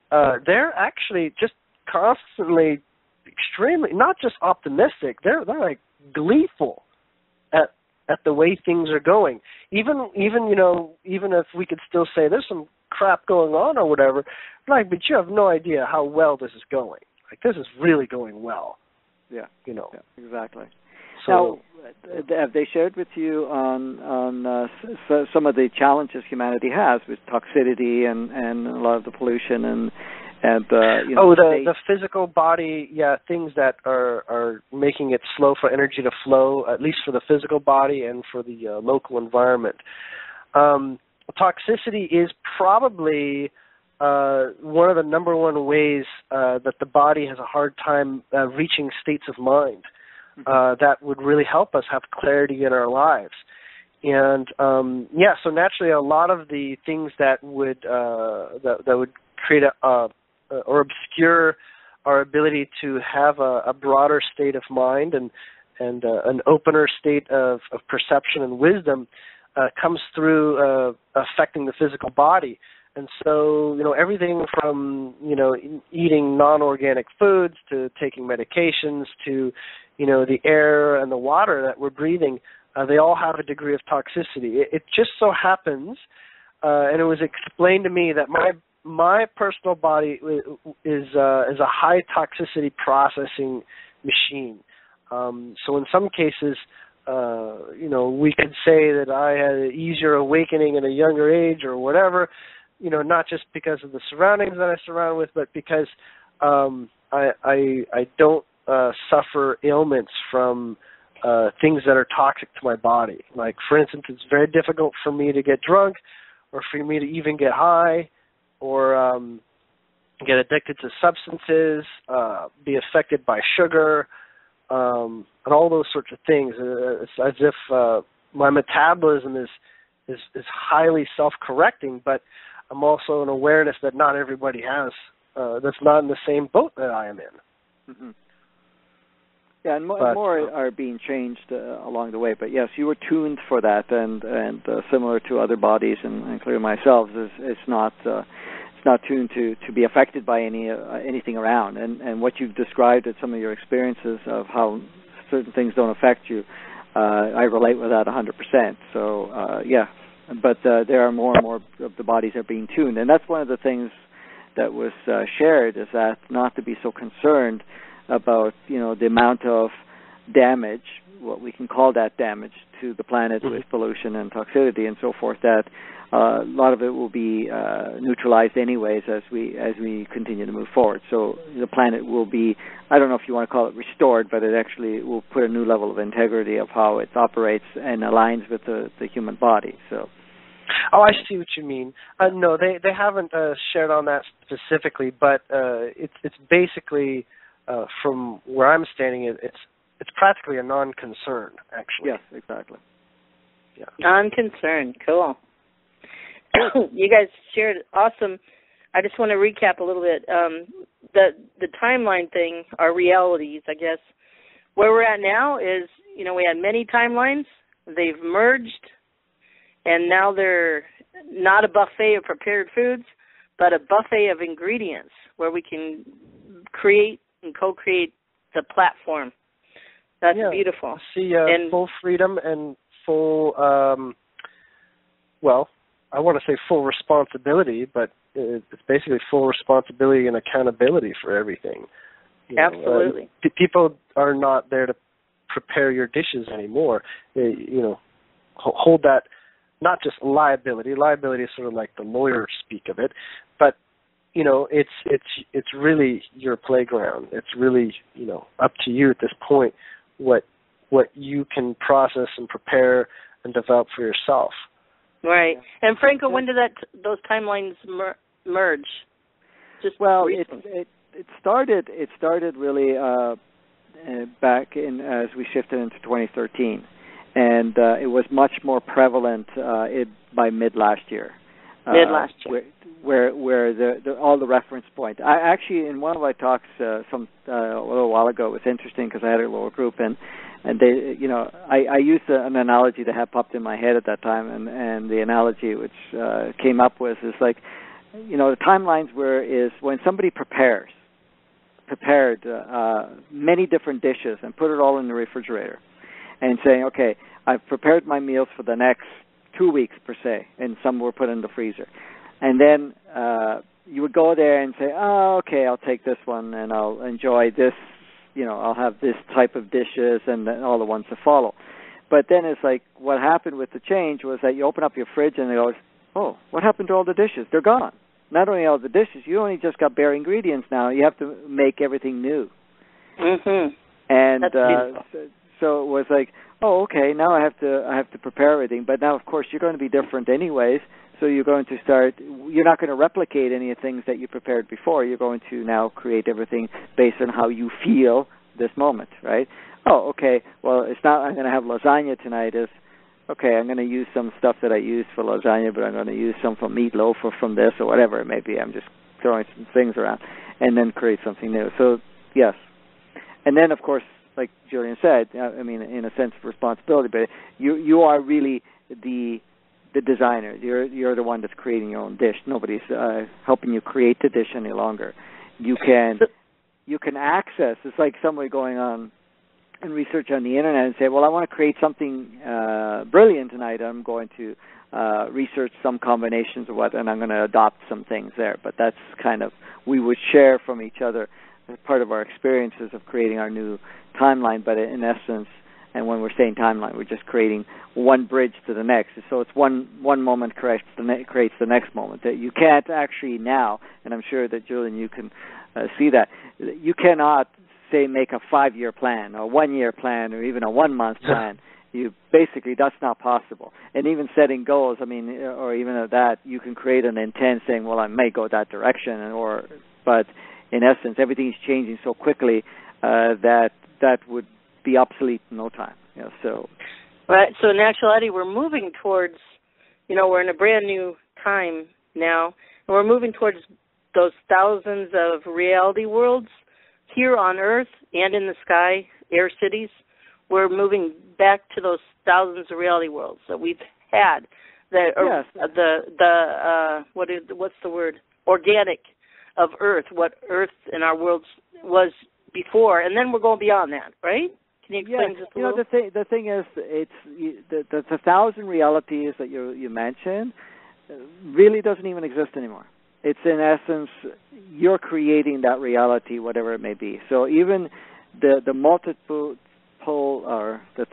they're actually just constantly extremely, not just optimistic, they're like gleeful at the way things are going. Even if we could still say there's some crap going on or whatever, but you have no idea how well this is going. Like, this is really going well. Yeah. Yeah, exactly. So, now, have they shared with you on some of the challenges humanity has with toxicity and a lot of the pollution and the physical body, things that are making it slow for energy to flow, at least for the physical body and for the local environment. Toxicity is probably one of the number one ways that the body has a hard time reaching states of mind that would really help us have clarity in our lives. And so naturally, a lot of the things that would create or obscure our ability to have a broader state of mind and an opener state of perception and wisdom comes through affecting the physical body. And so, everything from, eating non-organic foods to taking medications to, the air and the water that we're breathing, they all have a degree of toxicity. It just so happens, and it was explained to me that my personal body is a high toxicity processing machine. So in some cases, we could say that I had an easier awakening at a younger age or whatever, not just because of the surroundings that I surround with, but because I don't suffer ailments from things that are toxic to my body. Like, for instance, it's very difficult for me to get drunk or for me to even get high, or get addicted to substances, be affected by sugar, and all those sorts of things. It's as if my metabolism is highly self-correcting, but I'm also an awareness that not everybody has, that's not in the same boat that I am in. Mm-hmm. Yeah, and more are being changed along the way. But yes, you were tuned for that, and similar to other bodies, and including myself, it's not tuned to be affected by anything around. And what you've described at some of your experiences of how certain things don't affect you, I relate with that 100%. So yeah, but there are more and more of the bodies are being tuned, and that's one of the things that was shared, is that not to be so concerned about the amount of damage, what we can call that damage to the planet with pollution and toxicity and so forth, that a lot of it will be neutralized anyways as we continue to move forward. So the planet will be, I don't know if you want to call it restored, but it actually will put a new level of integrity of how it operates and aligns with the human body. So. Oh, I see what you mean. No, they haven't shared on that specifically, but it's basically, from where I'm standing, it's practically a non-concern, actually. Yes, exactly. Yeah. Non-concern, cool. You guys shared awesome. I just want to recap a little bit. The timeline thing, our realities, I guess. Where we're at now is, we had many timelines. They've merged, and now they're not a buffet of prepared foods, but a buffet of ingredients where we can create and co-create the platform. That's beautiful. See, full freedom and full, I want to say full responsibility, but it's basically full responsibility and accountability for everything. Absolutely. People are not there to prepare your dishes anymore. Hold that, not just liability. Liability is sort of like the lawyer speak of it, but it's really your playground. It's really up to you at this point what you can process and prepare and develop for yourself. Right. And Franco, when did those timelines merge? Just it started really back in as we shifted into 2013, and it was much more prevalent by mid last year. Where all the reference point. I actually, in one of my talks a little while ago, it was interesting because I had a little group, and they, I used an analogy that had popped in my head at that time, and the analogy which came up with is like, the timelines is when somebody prepared many different dishes and put it all in the refrigerator, and saying, okay, I've prepared my meals for the next 2 weeks per se, and some were put in the freezer. And then you would go there and say, oh, okay, I'll take this one and I'll enjoy this, I'll have this type of dishes and then all the ones to follow. But then it's like what happened with the change was that you open up your fridge and it goes, oh, what happened to all the dishes? They're gone. Not only all the dishes, you only just got bare ingredients now. You have to make everything new. Mm-hmm. And so it was like, oh, okay, now I have to prepare everything. But now, of course, you're going to be different anyways. So you're going to you're not going to replicate any of the things that you prepared before. You're going to now create everything based on how you feel this moment, right? Oh, okay, well, it's not I'm going to have lasagna tonight. It's, okay, I'm going to use some stuff that I used for lasagna, but I'm going to use some from meatloaf or from this or whatever it may be. I'm just throwing some things around and then create something new. So, yes. And then, of course, like Julien said, I mean, in a sense of responsibility, but you are really the designer. You're the one that's creating your own dish. Nobody's helping you create the dish any longer. You can access. It's like somebody going on and research on the internet and say, well, I want to create something brilliant tonight. I'm going to research some combinations of and I'm going to adopt some things there. But that's kind of, we would share from each other as part of our experiences of creating our new timeline. But in essence, and when we're saying timeline, we're just creating one bridge to the next. So it's one moment creates the next moment. That you can't actually now, and I'm sure that, Julien, you can see that. You cannot, say, make a 5-year plan or a 1-year plan or even a 1-month plan. That's not possible. And even setting goals, I mean, or even at that, you can create an intent saying, well, I may go that direction, but in essence, everything is changing so quickly that would be obsolete in no time. So. Right. So in actuality, we're moving towards we're in a brand new time now, and we're moving towards those thousands of reality worlds here on Earth and in the sky, air cities. We're moving back to those thousands of reality worlds that we've had. What's the word? Organic of Earth, what Earth and our worlds was before, and then we're going beyond that, right? Can you explain just a little? The thing is, it's the thousand realities that you mentioned really doesn't even exist anymore. It's in essence, you're creating that reality, whatever it may be. So even the multiple, or just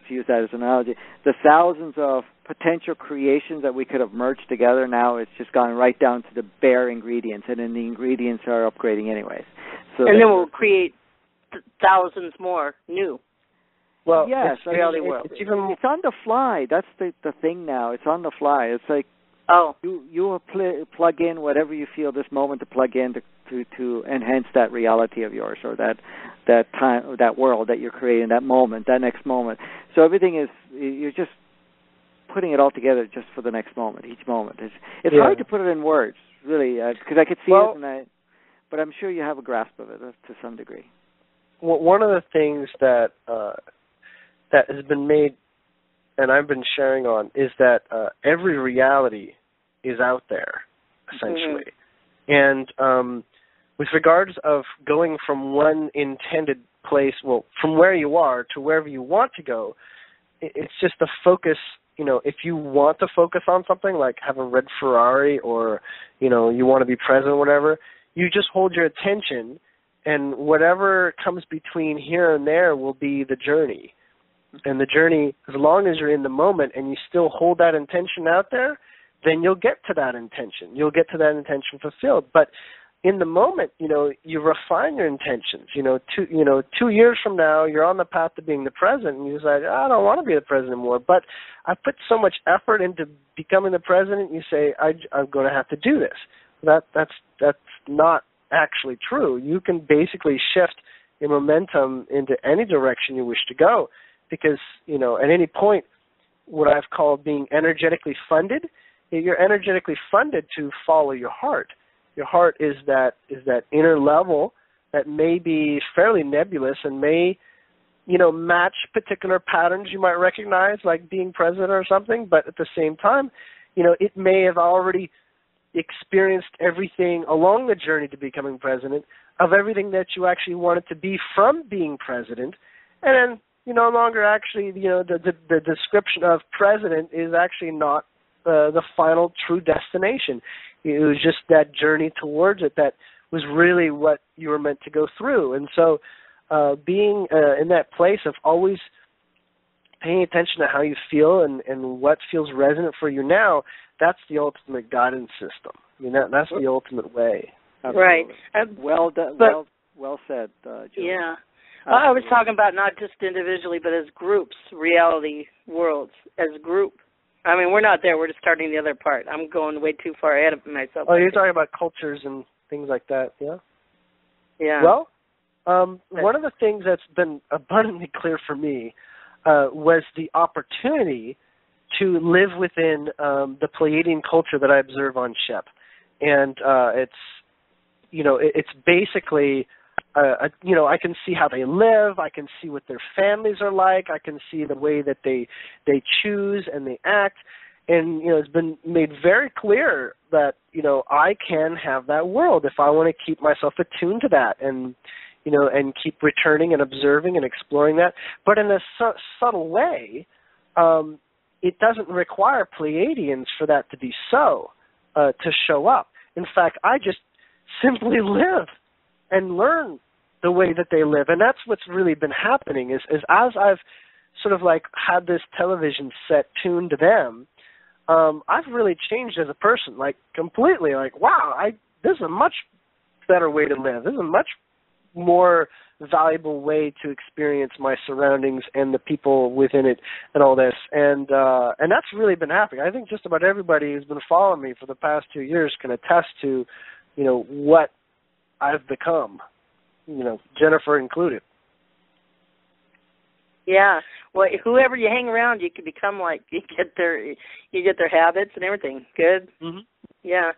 to use that as an analogy, the thousands of potential creations that we could have merged together, now it's just gone right down to the bare ingredients, and then the ingredients are upgrading anyways. So and then we'll create thousands more new. Well, yes, it's on the fly. That's the thing now. It's on the fly. It's like, you will plug in whatever you feel this moment to plug in to enhance that reality of yours, or that time, that world that you're creating, that moment, that next moment. So everything is, you're just putting it all together just for the next moment, each moment. It's hard to put it in words, really, because I could see it, but I'm sure you have a grasp of it to some degree. Well, one of the things that has been made, and I've been sharing on, is that every reality is out there, essentially. Mm-hmm. And with regards of going from one intended place, from where you are to wherever you want to go, it's just a focus. If you want to focus on something, like have a red Ferrari, or, you want to be president or whatever, you just hold your attention, and whatever comes between here and there will be the journey. And the journey, as long as you're in the moment and you still hold that intention out there, then you'll get to that intention. You'll get to that intention fulfilled. But in the moment, you refine your intentions. 2 years from now, you're on the path to being the president, and you decide, I don't want to be the president anymore, but I put so much effort into becoming the president. You say, I'm going to have to do this. That's not actually true. You can basically shift your momentum into any direction you wish to go, because at any point, what I've called being energetically funded, you're energetically funded to follow your heart. Your heart is that inner level that may be fairly nebulous and may, match particular patterns you might recognize, like being president or something, but at the same time, it may have already experienced everything along the journey to becoming president, of everything that you actually wanted to be from being president, and then you no longer actually, the description of president is actually not the final true destination. It was just that journey towards it that was really what you were meant to go through. And so being in that place of always paying attention to how you feel and what feels resonant for you now, that's the ultimate guidance system. That's the ultimate way. Right. Well said, Julie. Yeah. I was talking about not just individually, but as groups, reality worlds, as a group. I mean, we're not there. We're just starting the other part. I'm going way too far ahead of myself. Oh, you're talking about cultures and things like that, yeah? Yeah. Well, one of the things that's been abundantly clear for me was the opportunity to live within the Pleiadian culture that I observe on ship. And it's basically... I can see how they live. I can see what their families are like. I can see the way that they choose and they act. And, it's been made very clear that, I can have that world if I want to keep myself attuned to that and, and keep returning and observing and exploring that. But in a subtle way, it doesn't require Pleiadians for that to be so, to show up. In fact, I just simply live and learn the way that they live. And that's what's really been happening is as I've sort of like had this television set tuned to them, I've really changed as a person, like completely, like, wow, this is a much better way to live. This is a much more valuable way to experience my surroundings and the people within it and all this. And that's really been happening. I think just about everybody who's been following me for the past 2 years can attest to, what I've become, Jennifer included. Yeah. Well, whoever you hang around, you can become like, you get their habits and everything. Good. Mm-hmm. Yeah.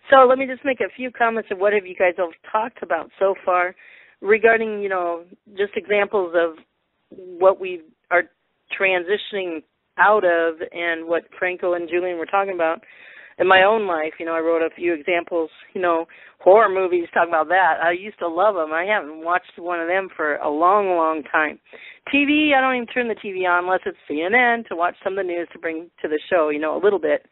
So let me just make a few comments of what have you guys all talked about so far regarding, just examples of what we are transitioning out of and what Franco and Julien were talking about. In my own life, I wrote a few examples, horror movies, talking about that. I used to love them. I haven't watched one of them for a long, long time. TV, I don't even turn the TV on unless it's CNN to watch some of the news to bring to the show, a little bit.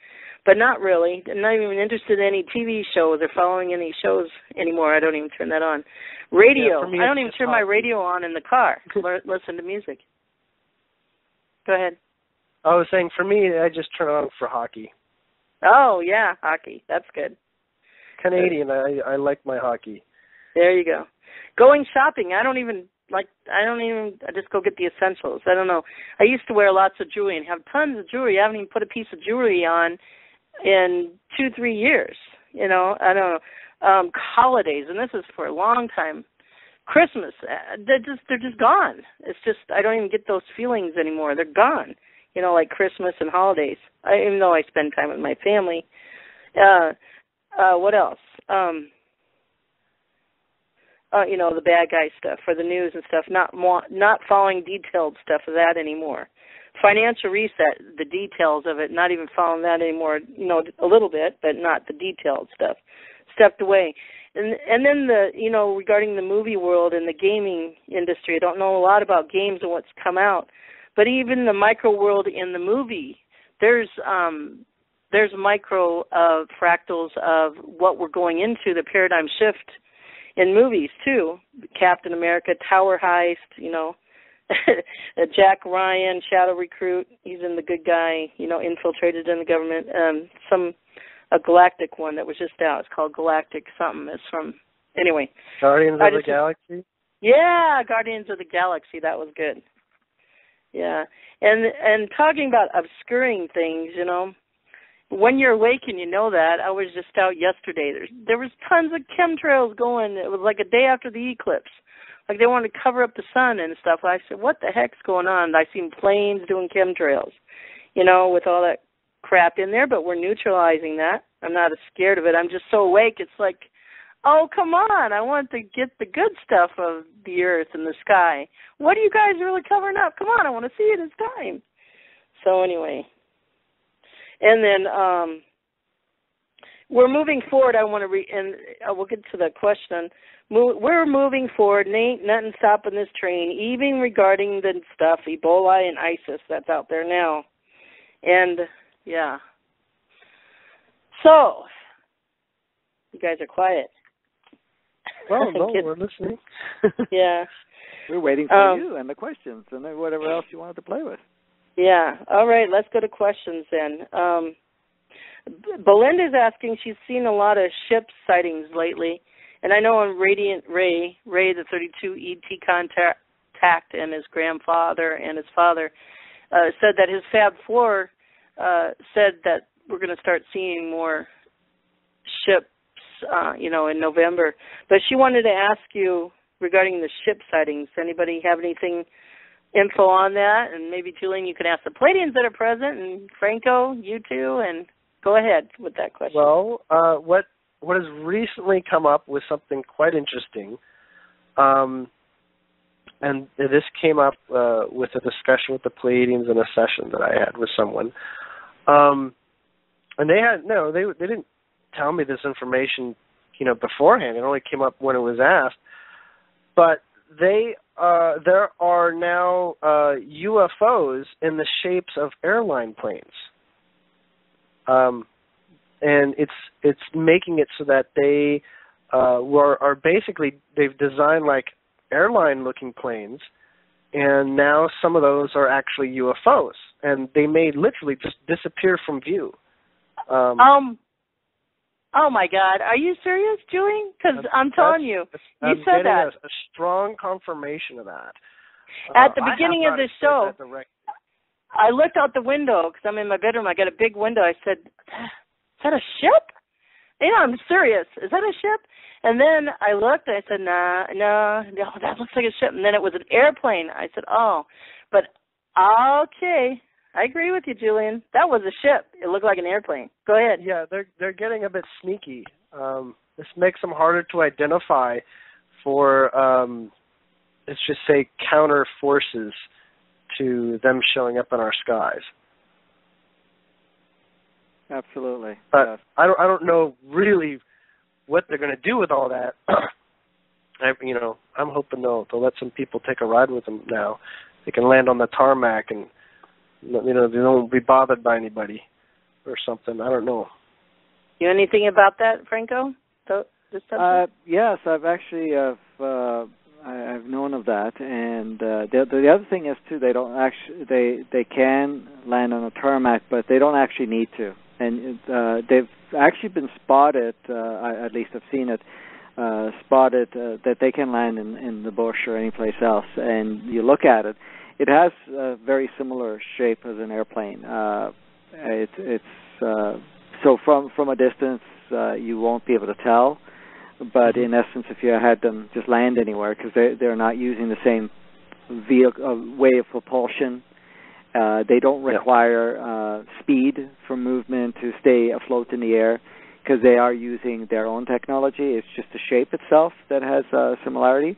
But not really. I'm not even interested in any TV shows or following any shows anymore. I don't even turn that on. Radio, I don't even turn my radio on in the car. Listen to music. Go ahead. I was saying, for me, I just turn on for hockey. Oh, yeah, hockey. That's good. Canadian, I like my hockey. There you go. Going shopping, I just go get the essentials. I don't know. I used to wear lots of jewelry and have tons of jewelry. I haven't even put a piece of jewelry on in 2-3 years. I don't know. Holidays, and this is for a long time. Christmas, they're just gone. It's just, I don't even get those feelings anymore. They're gone. Like Christmas and holidays. Even though I spend time with my family. What else? The bad guy stuff for the news and stuff. Not following detailed stuff of that anymore. Financial reset, the details of it, not even following that anymore. A little bit, but not the detailed stuff. Stepped away. And then regarding the movie world and the gaming industry, I don't know a lot about games and what's come out. But even the micro world in the movie, there's micro fractals of what we're going into, the paradigm shift in movies too. Captain America, Tower Heist, Jack Ryan, Shadow Recruit, he's in The Good Guy, infiltrated in the government. A Galactic one that was just out. It's called Galactic something. It's from, anyway. Guardians of the Galaxy? Yeah, Guardians of the Galaxy. That was good. Yeah, and talking about obscuring things, when you're awake and you know that, I was just out yesterday. There was tons of chemtrails going. It was like a day after the eclipse. Like they wanted to cover up the sun and stuff. I said, what the heck's going on? I seen planes doing chemtrails, with all that crap in there, but we're neutralizing that. I'm not scared of it. I'm just so awake. It's like, oh, come on. I want to get the good stuff of the earth and the sky. What are you guys really covering up? Come on, I want to see it. It's time. So anyway. And then we're moving forward. I want to and we'll get to the question. We're moving forward. Ain't nothing stopping this train, even regarding the stuff, Ebola and ISIS that's out there now. And, yeah. So, you guys are quiet. Well, no, we're listening. Yeah. We're waiting for you and the questions and then whatever else you wanted to play with. Yeah. All right, let's go to questions then. Belinda's asking, she's seen a lot of ship sightings lately, and I know on Radiant Ray, the 32 ET contact, and his grandfather and his father said that his Fab 4 said that we're going to start seeing more ships, in November. But she wanted to ask you regarding the ship sightings. Anybody have anything, info on that? And maybe, Julien, you can ask the Pleiadians that are present, and Franco, you too, and go ahead with that question. Well, what has recently come up with something quite interesting, and this came up with a discussion with the Pleiadians in a session that I had with someone. And they didn't tell me this information, beforehand. It only came up when it was asked. But there are now UFOs in the shapes of airline planes. And it's making it so that they are basically, they've designed like airline-looking planes, and now some of those are actually UFOs, and they may literally just disappear from view. Oh my God, are you serious, Julien? Because I'm telling you, you said that. A strong confirmation of that. At the beginning of the show, I looked out the window because I'm in my bedroom. I got a big window. I said, "Is that a ship?" I'm serious. Is that a ship? And then I looked and I said, no, that looks like a ship. And then it was an airplane. I said, oh. But Okay. I agree with you, Julien. That was a ship. It looked like an airplane. Go ahead. Yeah, they're getting a bit sneaky. This makes them harder to identify for, let's just say, counter forces to them showing up in our skies. Absolutely. But yes. I don't know really what they're going to do with all that. I'm hoping they'll let some people take a ride with them now. They can land on the tarmac and they don't be bothered by anybody or something. I don't know. You know anything about that, Franco? Yes, I've actually I've known of that, and the other thing is too, they don't actually they can land on a tarmac, but they don't actually need to, and they've actually been spotted. At least I've seen it spotted that they can land in the bush or any place else, and you look at it. It has a very similar shape as an airplane. It's so from a distance you won't be able to tell, but in essence, if you had them just land anywhere, because they're not using the same way of propulsion, they don't require speed for movement to stay afloat in the air, because they are using their own technology. It's just the shape itself that has similarity.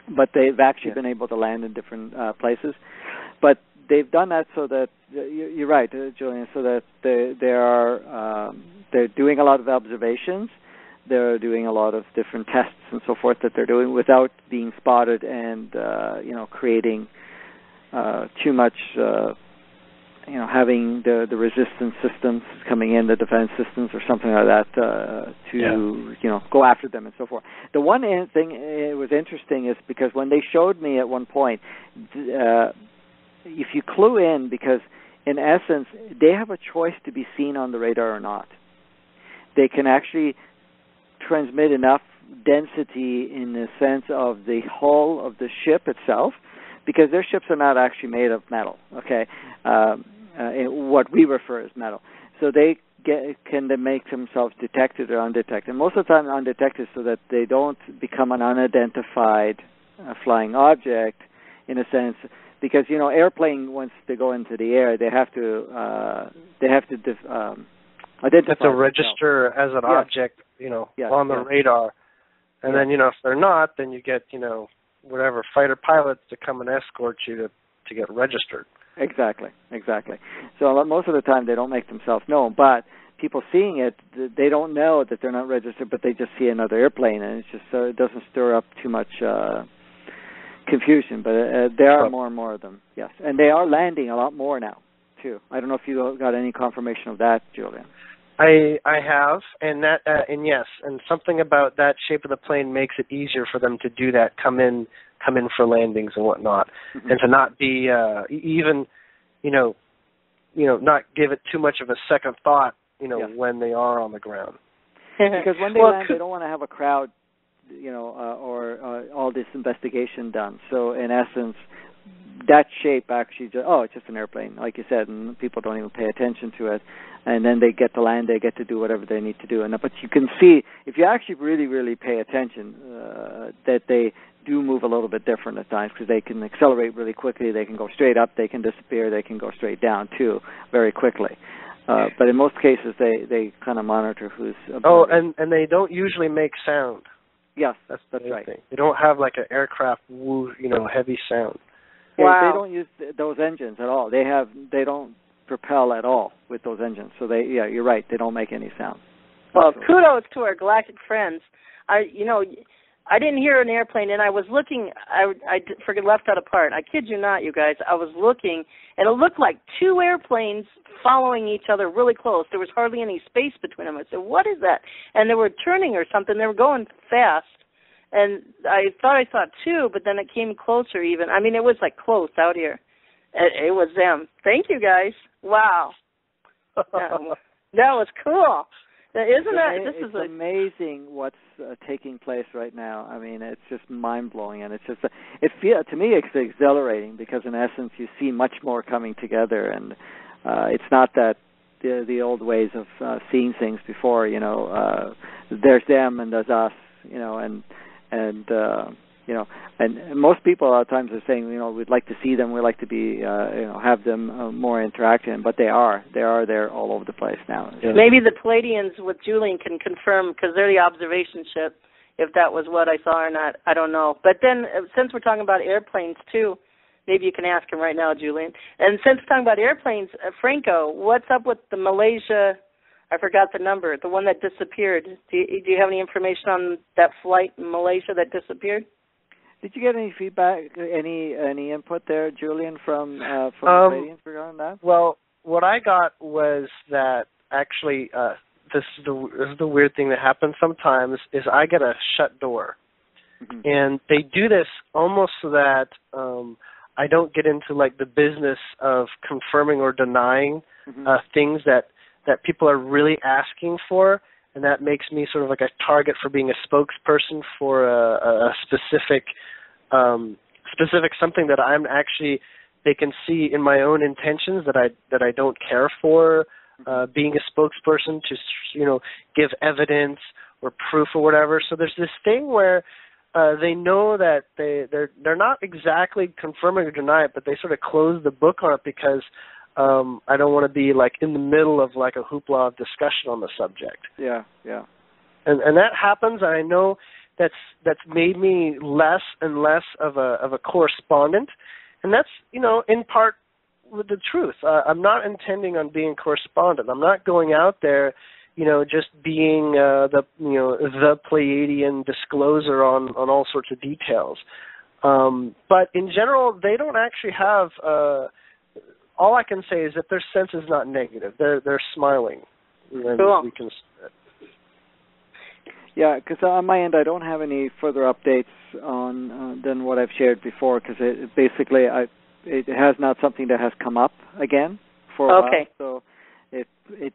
But they've actually been able to land in different places. But they've done that so that, you're right, Julien, so that they're doing a lot of observations. They're doing a lot of different tests and so forth that they're doing without being spotted and, creating too much, having the resistance systems coming in, the defense systems or something like that to go after them and so forth. The one thing it was interesting is because when they showed me at one point, if you clue in, because in essence they have a choice to be seen on the radar or not. They can actually transmit enough density in the sense of the hull of the ship itself, because their ships are not actually made of metal, okay? What we refer as metal. So they can make themselves detected or undetected. Most of the time undetected, so that they don't become an unidentified flying object, in a sense, because airplane, once they go into the air, they have to identify. They have to register as an object, on the radar, and then if they're not, then you get whatever fighter pilots to come and escort you to get registered. Exactly. So most of the time they don't make themselves known, but people seeing it, they don't know that they're not registered, but they just see another airplane, and it's just so it doesn't stir up too much confusion. But there are more and more of them, yes, and they are landing a lot more now too. I don't know if you got any confirmation of that, Julien. I have, and that and yes, and something about that shape of the plane makes it easier for them to do that, come in for landings and whatnot, and to not be even, not give it too much of a second thought, when they are on the ground. Because when they land, they don't want to have a crowd, or all this investigation done. So in essence, that shape actually it's just an airplane, like you said, and people don't even pay attention to it. And then they get to land, they get to do whatever they need to do. But you can see, if you actually really, really pay attention, that they do move a little bit different at times, because they can accelerate really quickly, they can go straight up, they can disappear, they can go straight down too, very quickly. But in most cases, they kind of monitor who's observing. Oh, and they don't usually make sound. Yes, that's right. Thing. They don't have like an aircraft heavy sound. Wow. They don't use those engines at all. They don't propel at all with those engines. So you're right. They don't make any sound. Well, kudos to our galactic friends. I didn't hear an airplane, and I was looking. I left out a part. I kid you not, you guys. I was looking, and it looked like two airplanes following each other really close. There was hardly any space between them. I said, "What is that?" And they were turning or something. They were going fast, and I thought I saw two, but then it came closer. Even it was like close out here. It was them. Thank you, guys. Wow, that was cool. This is amazing what's taking place right now. It's just mind-blowing, and it's just to me it's exhilarating, because in essence you see much more coming together, and it's not that the old ways of seeing things before, there's them and there's us, and and most people a lot of times are saying, we'd like to see them, we'd like to be, have them more interaction, but they are there all over the place now. Yeah. Maybe the Pleiadians with Julien can confirm, because they're the observation ship, if that was what I saw or not. I don't know. But then, since we're talking about airplanes too, maybe you can ask him right now, Julien. And since we're talking about airplanes, Franco, what's up with the Malaysia? I forgot the number, the one that disappeared. Do you have any information on that flight in Malaysia that disappeared? Did you get any feedback, any input there, Julien, from the Pleiadians regarding that? Well, what I got was that actually this is the weird thing that happens sometimes is I get a shut door. Mm-hmm. And they do this almost so that I don't get into like the business of confirming or denying things that people are really asking for, and that makes me sort of like a target for being a spokesperson for a specific something that I'm actually, they can see in my own intentions that I don't care for being a spokesperson to give evidence or proof or whatever. So there's this thing where they know that they're not exactly confirming or denying it, but they sort of close the book on it because I don't want to be like in the middle of like a hoopla of discussion on the subject. Yeah. And that happens. And I know that's made me less and less of a correspondent, and that's in part with the truth. I'm not intending on being a correspondent. I'm not going out there, just being the Pleiadian disclosure on all sorts of details. But in general, they don't actually have. All I can say is that their sense is not negative. They're smiling. Cool. We can. Yeah, because on my end, I don't have any further updates on than what I've shared before. Because it has not something that has come up again for a while. So it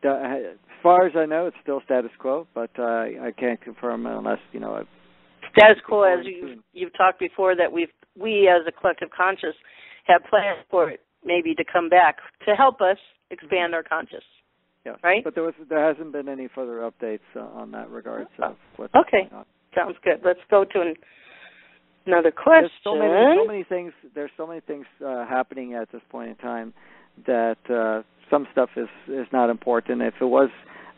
as far as I know, it's still status quo. But I can't confirm unless status quo, as you've talked before, that we as a collective conscious have plans for it maybe to come back to help us expand our conscious. Yeah, right. But there hasn't been any further updates on that regard. So what's going on. Sounds good. Let's go to another question. There's so many things happening at this point in time that some stuff is not important. If it was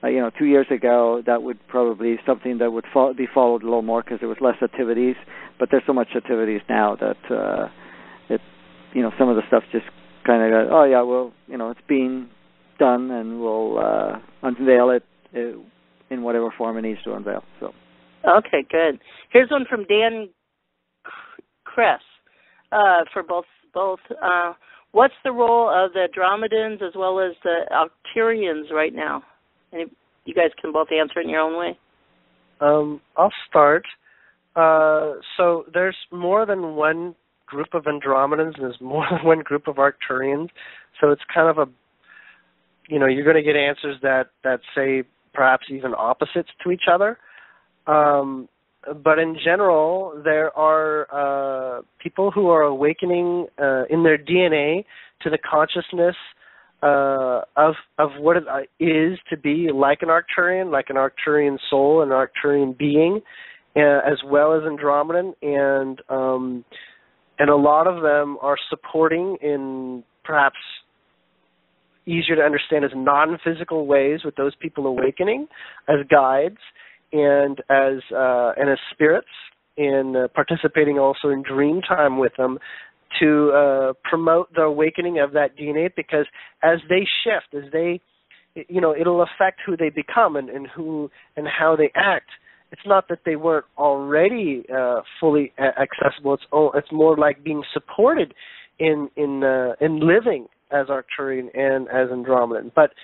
2 years ago, that would probably be something that would be followed a little more because there was less activities. But there's so much activities now that some of the stuff just kind of it's being done, and we'll unveil it in whatever form it needs to unveil. So. Okay, good. Here's one from Dan Kress for both. What's the role of the Andromedans as well as the Arcturians right now? And you guys can both answer in your own way. I'll start. So there's more than one group of Andromedans, and there's more than one group of Arcturians. So it's kind of you're going to get answers that say perhaps even opposites to each other. But in general, there are people who are awakening in their DNA to the consciousness of what it is to be like an Arcturian soul, an Arcturian being, as well as Andromedan, and a lot of them are supporting in perhaps easier to understand as non-physical ways with those people awakening as guides and as spirits, and participating also in dream time with them to promote the awakening of that DNA, because as they shift, as they, it'll affect who they become and who and how they act. It's not that they weren't already fully accessible. It's more like being supported in living as Arcturian and as Andromedan. But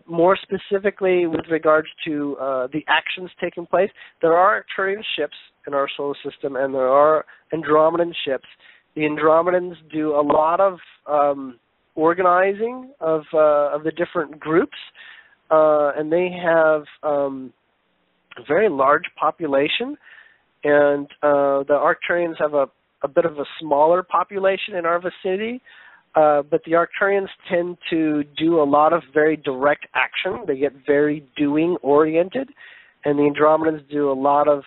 more specifically with regards to the actions taking place, there are Arcturian ships in our solar system and there are Andromedan ships. The Andromedans do a lot of organizing of the different groups, and they have a very large population, and the Arcturians have a bit of a smaller population in our vicinity. But the Arcturians tend to do a lot of very direct action. They get very doing-oriented. And the Andromedans do a lot of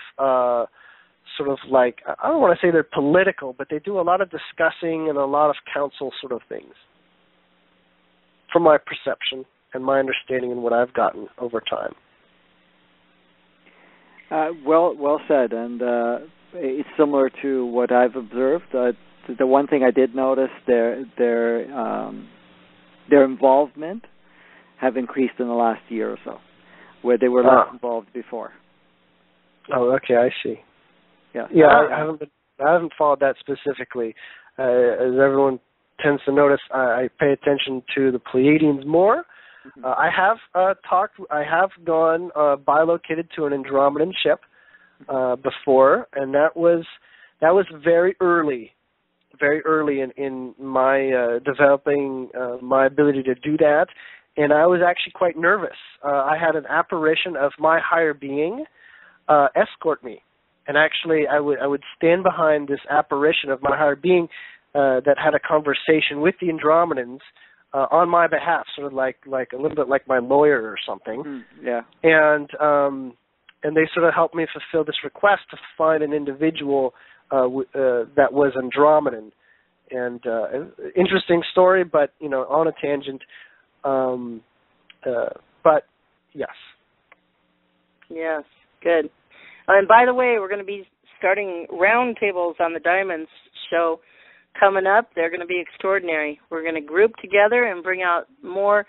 sort of like, I don't want to say they're political, but they do a lot of discussing and a lot of counsel sort of things, from my perception and my understanding and what I've gotten over time. Well said, and it's similar to what I've observed. The one thing I did notice, their involvement have increased in the last year or so, where they were less involved before. Oh, okay, I see. Yeah, I haven't followed that specifically. As everyone tends to notice, I pay attention to the Pleiadians more. Mm-hmm. I have gone bilocated to an Andromedan ship before, and that was very early in my developing my ability to do that, and I was actually quite nervous. I had an apparition of my higher being escort me, and actually I would stand behind this apparition of my higher being that had a conversation with the Andromedans on my behalf, sort of like a little bit like my lawyer or something. Mm-hmm. Yeah. And they sort of helped me fulfill this request to find an individual that was Andromedan. And interesting story, but on a tangent. But yes. Yes, good. And by the way, we're going to be starting roundtables on the Diamonds show coming up. They're going to be extraordinary. We're going to group together and bring out more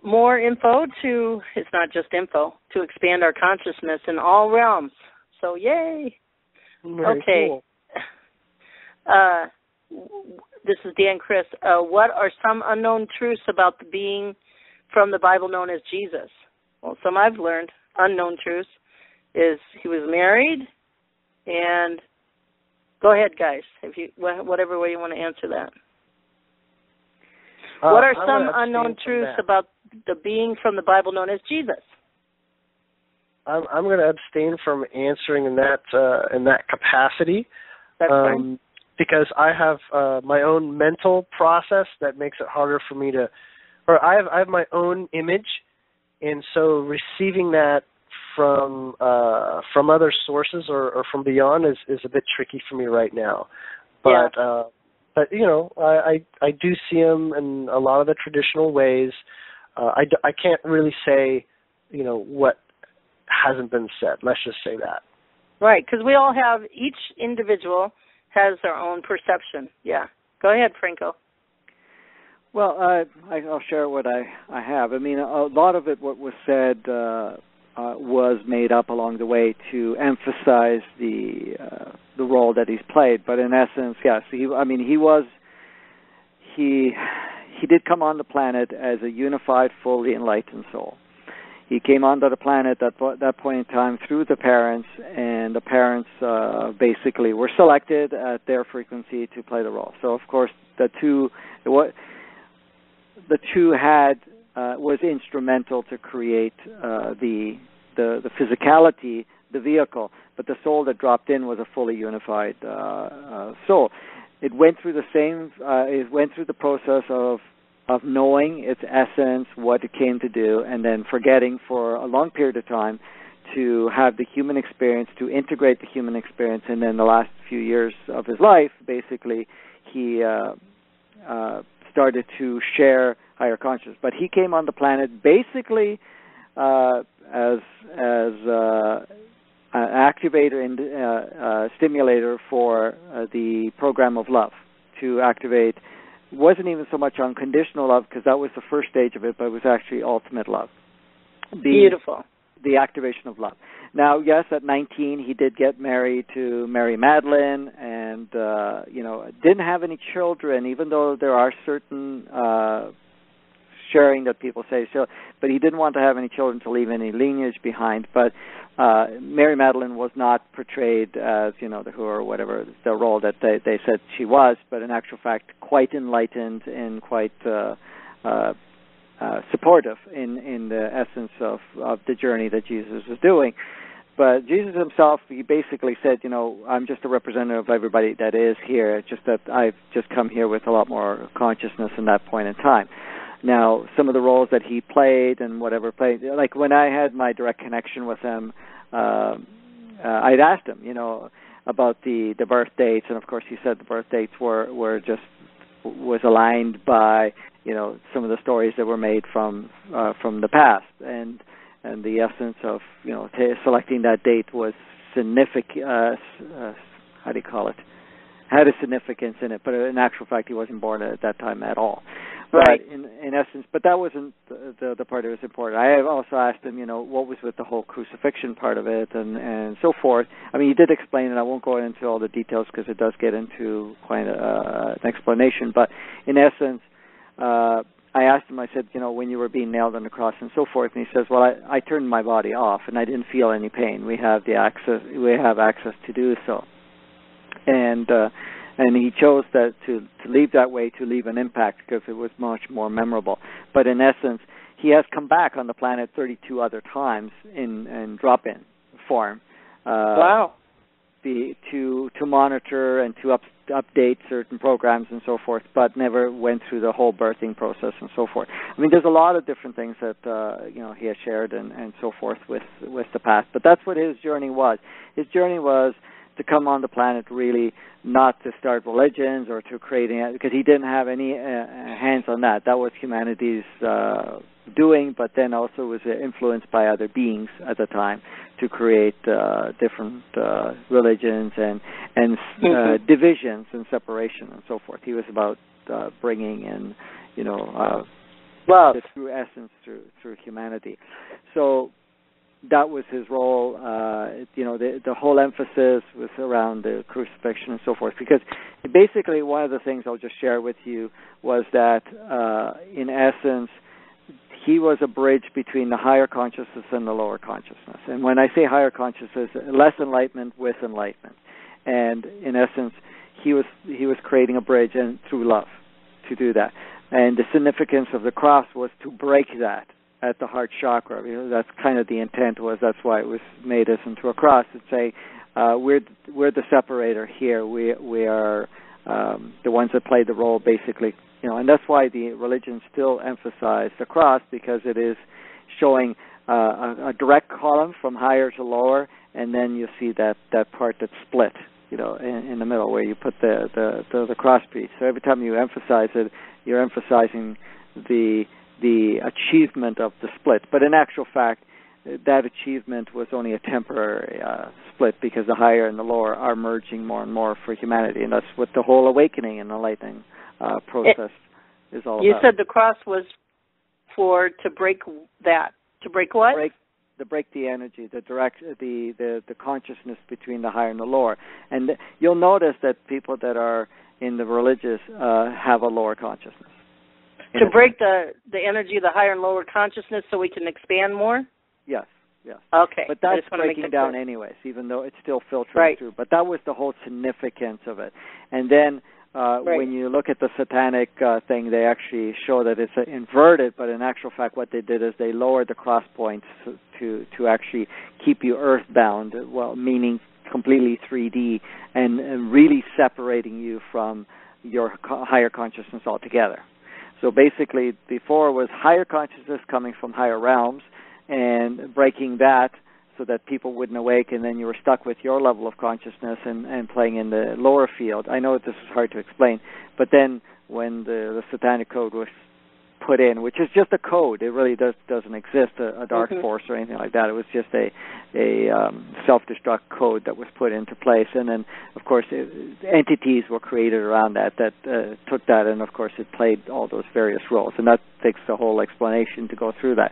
info to, it's not just info, to expand our consciousness in all realms. So yay. Very okay. Cool. This is Dan Chris. What are some unknown truths about the being from the Bible known as Jesus? Well, some I've learned, unknown truths, is he was married, and go ahead, guys, if you whatever way you want to answer that. What are some unknown truths about the being from the Bible known as Jesus? I'm going to abstain from answering in that capacity. That's fine. Because I have my own mental process that makes it harder for me to, or I have my own image, and so receiving that from other sources or from beyond is a bit tricky for me right now. But yeah. But I do see them in a lot of the traditional ways. I can't really say what hasn't been said. Let's just say that. Right, because we all have, each individual has their own perception. Yeah. Go ahead, Franco. Well, I'll share what I have. I mean, a lot of it, what was said, was made up along the way to emphasize the role that he's played. But in essence, yes, he did come on the planet as a unified, fully enlightened soul. He came onto the planet at that point in time through the parents, and the parents basically were selected at their frequency to play the role. So, of course, the two had was instrumental to create the physicality, the vehicle, but the soul that dropped in was a fully unified soul. It went through the same. It went through the process of knowing its essence, what it came to do, and then forgetting for a long period of time to have the human experience, to integrate the human experience, and then the last few years of his life, basically, he started to share higher consciousness. But he came on the planet basically as an activator and stimulator for the program of love, to activate. Wasn't even so much unconditional love, because that was the first stage of it, but it was actually ultimate love. Beautiful. The activation of love. Now, yes, at 19, he did get married to Mary Magdalene, and didn't have any children, even though there are certain sharing that people say so. But he didn't want to have any children to leave any lineage behind. But Mary Magdalene was not portrayed as, the who or whatever the role that they said she was, but in actual fact, quite enlightened and quite supportive in the essence of the journey that Jesus was doing. But Jesus himself, he basically said, I'm just a representative of everybody that is here, just that I've just come here with a lot more consciousness in that point in time. Now, some of the roles that he played and whatever played, like when I had my direct connection with him, I'd asked him, about the birth dates, and of course he said the birth dates was aligned by some of the stories that were made from the past, and the essence of selecting that date was significant. How do you call it? Had a significance in it, but in actual fact he wasn't born at that time at all. Right. But in essence, but that wasn't the part that was important. I also asked him, what was with the whole crucifixion part of it and so forth. I mean, he did explain it. I won't go into all the details because it does get into quite an explanation. But in essence, I asked him, I said, when you were being nailed on the cross and so forth, and he says, well, I turned my body off and I didn't feel any pain. We have access to do so. And he chose that to leave that way, to leave an impact, because it was much more memorable. But in essence, he has come back on the planet 32 other times in drop-in form. Wow. To monitor and to update certain programs and so forth, but never went through the whole birthing process and so forth. I mean, there's a lot of different things that he has shared and so forth with the past. But that's what his journey was. His journey was to come on the planet, really not to start religions or to creating, because he didn't have any hands on that. That was humanity's doing, but then also was influenced by other beings at the time to create different religions and divisions and separation and so forth. He was about bringing in, love, the true essence through humanity. So that was his role. The whole emphasis was around the crucifixion and so forth, because basically one of the things I'll just share with you was that in essence he was a bridge between the higher consciousness and the lower consciousness. And when I say higher consciousness, less enlightenment with enlightenment. And in essence, he was creating a bridge and through love to do that. And the significance of the cross was to break that at the heart chakra. That's kind of the intent was. That's why it was made us into a cross. To say we're the separator here. We are the ones that play the role, basically. And that's why the religions still emphasize the cross, because it is showing a direct column from higher to lower, and then you see that part that's split, in the middle where you put the cross piece. So every time you emphasize it, you're emphasizing the achievement of the split. But in actual fact, that achievement was only a temporary split, because the higher and the lower are merging more and more for humanity, and that's what the whole awakening and enlightening process is all about. You said the cross was to break that. To break what? To break the energy, the consciousness between the higher and the lower. And you'll notice that people that are in the religious have a lower consciousness. To break the energy of the higher and lower consciousness so we can expand more? Yes. Okay. But that's breaking down anyways, even though it's still filtering through. But that was the whole significance of it. And then when you look at the satanic thing, they actually show that it's inverted, but in actual fact what they did is they lowered the cross points to actually keep you earthbound, meaning completely 3D, and really separating you from your higher consciousness altogether. So basically, before was higher consciousness coming from higher realms and breaking that so that people wouldn't awake, and then you were stuck with your level of consciousness and playing in the lower field. I know this is hard to explain, but then when the satanic code was put in, which is just a code, it really doesn't exist, a dark force or anything like that. It was just a self-destruct code that was put into place, and then of course entities were created around that took that, and of course it played all those various roles, and that takes the whole explanation to go through that.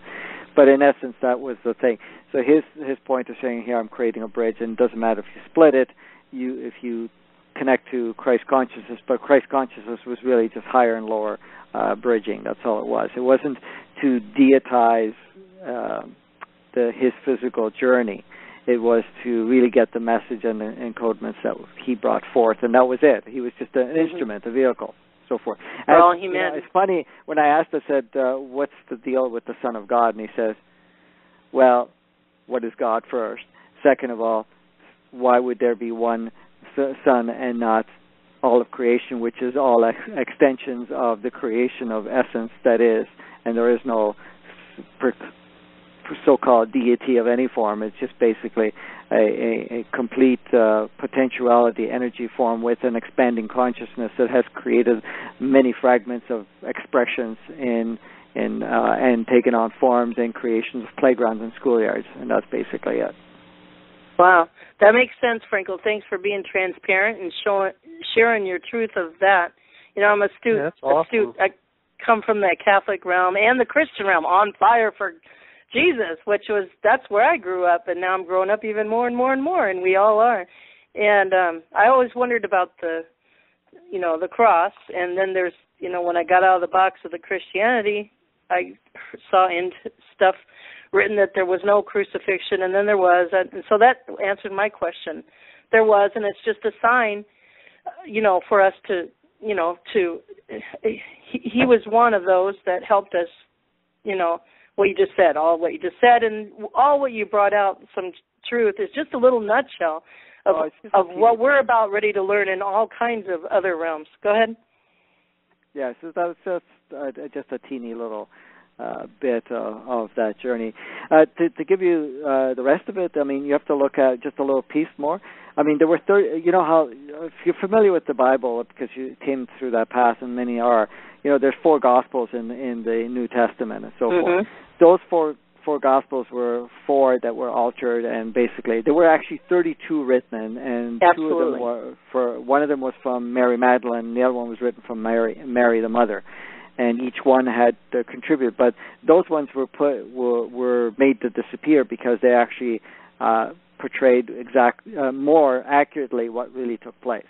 But in essence, that was the thing. So his point is saying here, I'm creating a bridge, and it doesn't matter if you split it, if you connect to Christ consciousness, but Christ consciousness was really just higher and lower bridging. That's all it was. It wasn't to deitize his physical journey. It was to really get the message and the encodements that he brought forth, and that was it. He was just an instrument, a vehicle, so forth. It's funny, when I asked, I said, what's the deal with the Son of God? And he says, well, what is God first? Second of all, why would there be one Son and not all of creation, which is all extensions of the creation of essence that is, and there is no so-called deity of any form. It's just basically a complete potentiality energy form with an expanding consciousness that has created many fragments of expressions and taken on forms and creations of playgrounds and schoolyards, and that's basically it. Wow, that makes sense, Franco. Thanks for being transparent and sharing your truth of that. You know, I'm astute. Awesome. I come from the Catholic realm and the Christian realm, on fire for Jesus, that's where I grew up, and now I'm growing up even more and more and more, and we all are. And I always wondered about the cross, and then there's, when I got out of the box of the Christianity, I saw in stuff written that there was no crucifixion, and then there was, and so that answered my question. There was, and it's just a sign, for us to, he was one of those that helped us, what you just said, and all what you brought out, some truth, is just a little nutshell of what we're about ready to learn in all kinds of other realms. Go ahead. Yeah, so that was just a teeny little bit of that journey. To give you the rest of it, I mean, you have to look at just a little piece more. I mean, there were how, if you're familiar with the Bible, because you came through that path, and many are, there's 4 Gospels in the New Testament and so forth. Those four Gospels were 4 that were altered, and basically there were actually 32 written, and Absolutely. 2 of them were one of them was from Mary Magdalene, and the other one was written from Mary the Mother, and each one had to contribute. But those ones were made to disappear because they actually portrayed more accurately what really took place.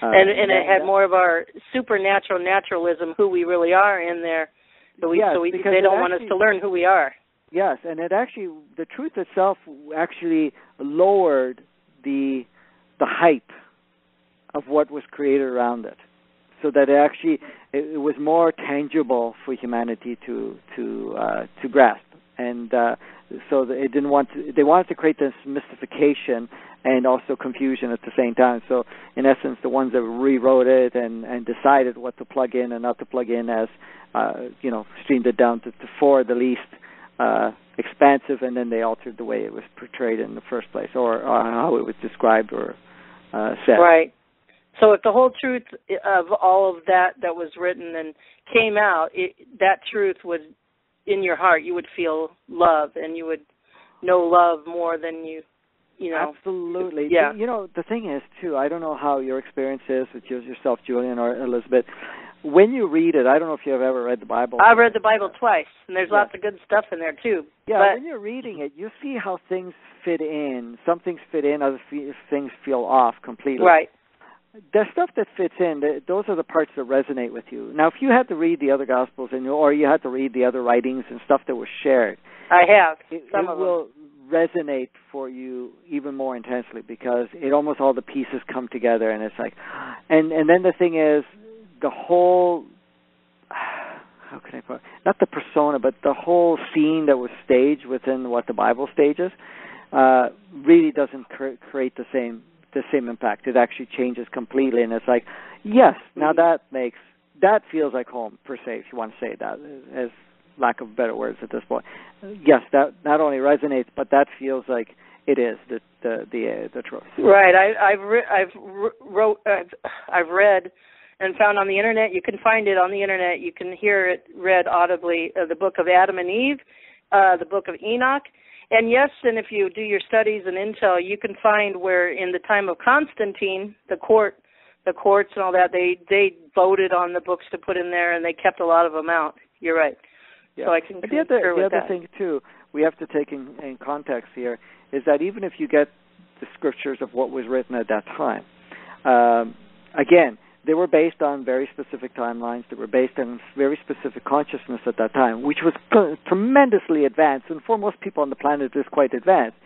And it had more of our supernatural naturalism, who we really are in there. They don't want us to learn who we are. Yes, and the truth itself actually lowered the hype of what was created around it, so that it was more tangible for humanity to grasp, and so they wanted to create this mystification and also confusion at the same time. So in essence, the ones that rewrote it and decided what to plug in and not to plug in as streamed it down to 4, the least expansive, and then they altered the way it was portrayed in the first place, or how it was described or said. Right. So if the whole truth of all of that was written and came out, that truth would, in your heart, you would feel love, and you would know love more than you know. Absolutely. Yeah. The thing is, too, I don't know how your experience is with yourself, Julien or Elizabeth. When you read it, I don't know if you have ever read the Bible. I've read the Bible twice, and there's lots of good stuff in there, too. Yeah, when you're reading it, you see how things fit in. Some things fit in, other things feel off completely. Right. The stuff that fits in, those are the parts that resonate with you. Now, if you had to read the other Gospels, or you had to read the other writings and stuff that was shared, I have. It will resonate for you even more intensely, because it almost all the pieces come together, and it's like, and then the thing is, the whole, how can I put it? Not the persona, but the whole scene that was staged within what the Bible stages really doesn't create the same impact. It actually changes completely, and it's like, yes, now that feels like home, per se, if you want to say that, as lack of better words at this point. Yes, that not only resonates, but that feels like it is the truth. Right. I've read and found on the internet. You can find it on the internet. You can hear it read audibly. The book of Adam and Eve, the book of Enoch, and yes, and if you do your studies and intel, you can find where in the time of Constantine, the courts and all that, they voted on the books to put in there, and they kept a lot of them out. You're right. Yeah. So I can concur with that. The other thing too, we have to take in context here, is that even if you get the scriptures of what was written at that time, again, they were based on very specific timelines. They were based on very specific consciousness at that time, which was tremendously advanced. And for most people on the planet, it is quite advanced.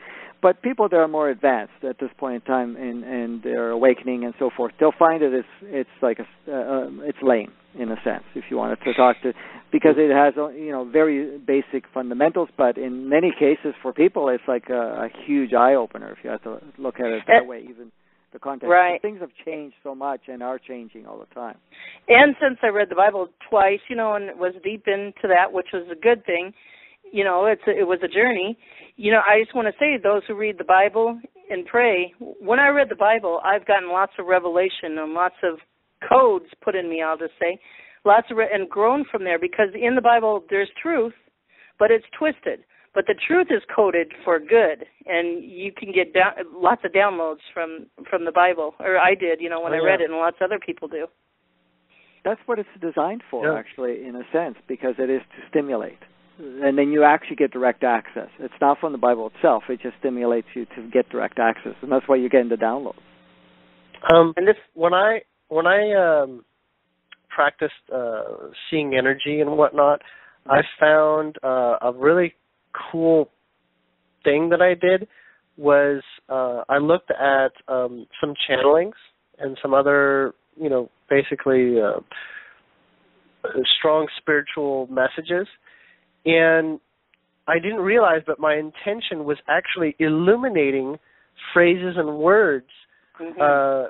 But people that are more advanced at this point in time in their awakening and so forth, they'll find it's like it's lame in a sense, if you wanted to talk to, because it has very basic fundamentals. But in many cases, for people, it's like a huge eye opener if you have to look at it that way. Even the context, right. Things have changed so much and are changing all the time. And since I read the Bible twice, and was deep into that, which was a good thing, you know, it was a journey. You know, I just want to say, those who read the Bible and pray, when I read the Bible, I've gotten lots of revelation and lots of codes put in me, I'll just say, and grown from there, because in the Bible there's truth, but it's twisted. But the truth is coded for good, and you can get lots of downloads from the Bible, or I did, you know, when I read it, and lots of other people do. That's what it's designed for, actually, in a sense, because it is to stimulate. And then you actually get direct access. It's not from the Bible itself. It just stimulates you to get direct access, and that's why you're getting the downloads. And this, when I practiced seeing energy and whatnot, I found a really cool thing that I did was I looked at some channelings and some other, you know, basically strong spiritual messages, and I didn't realize, but my intention was actually illuminating phrases and words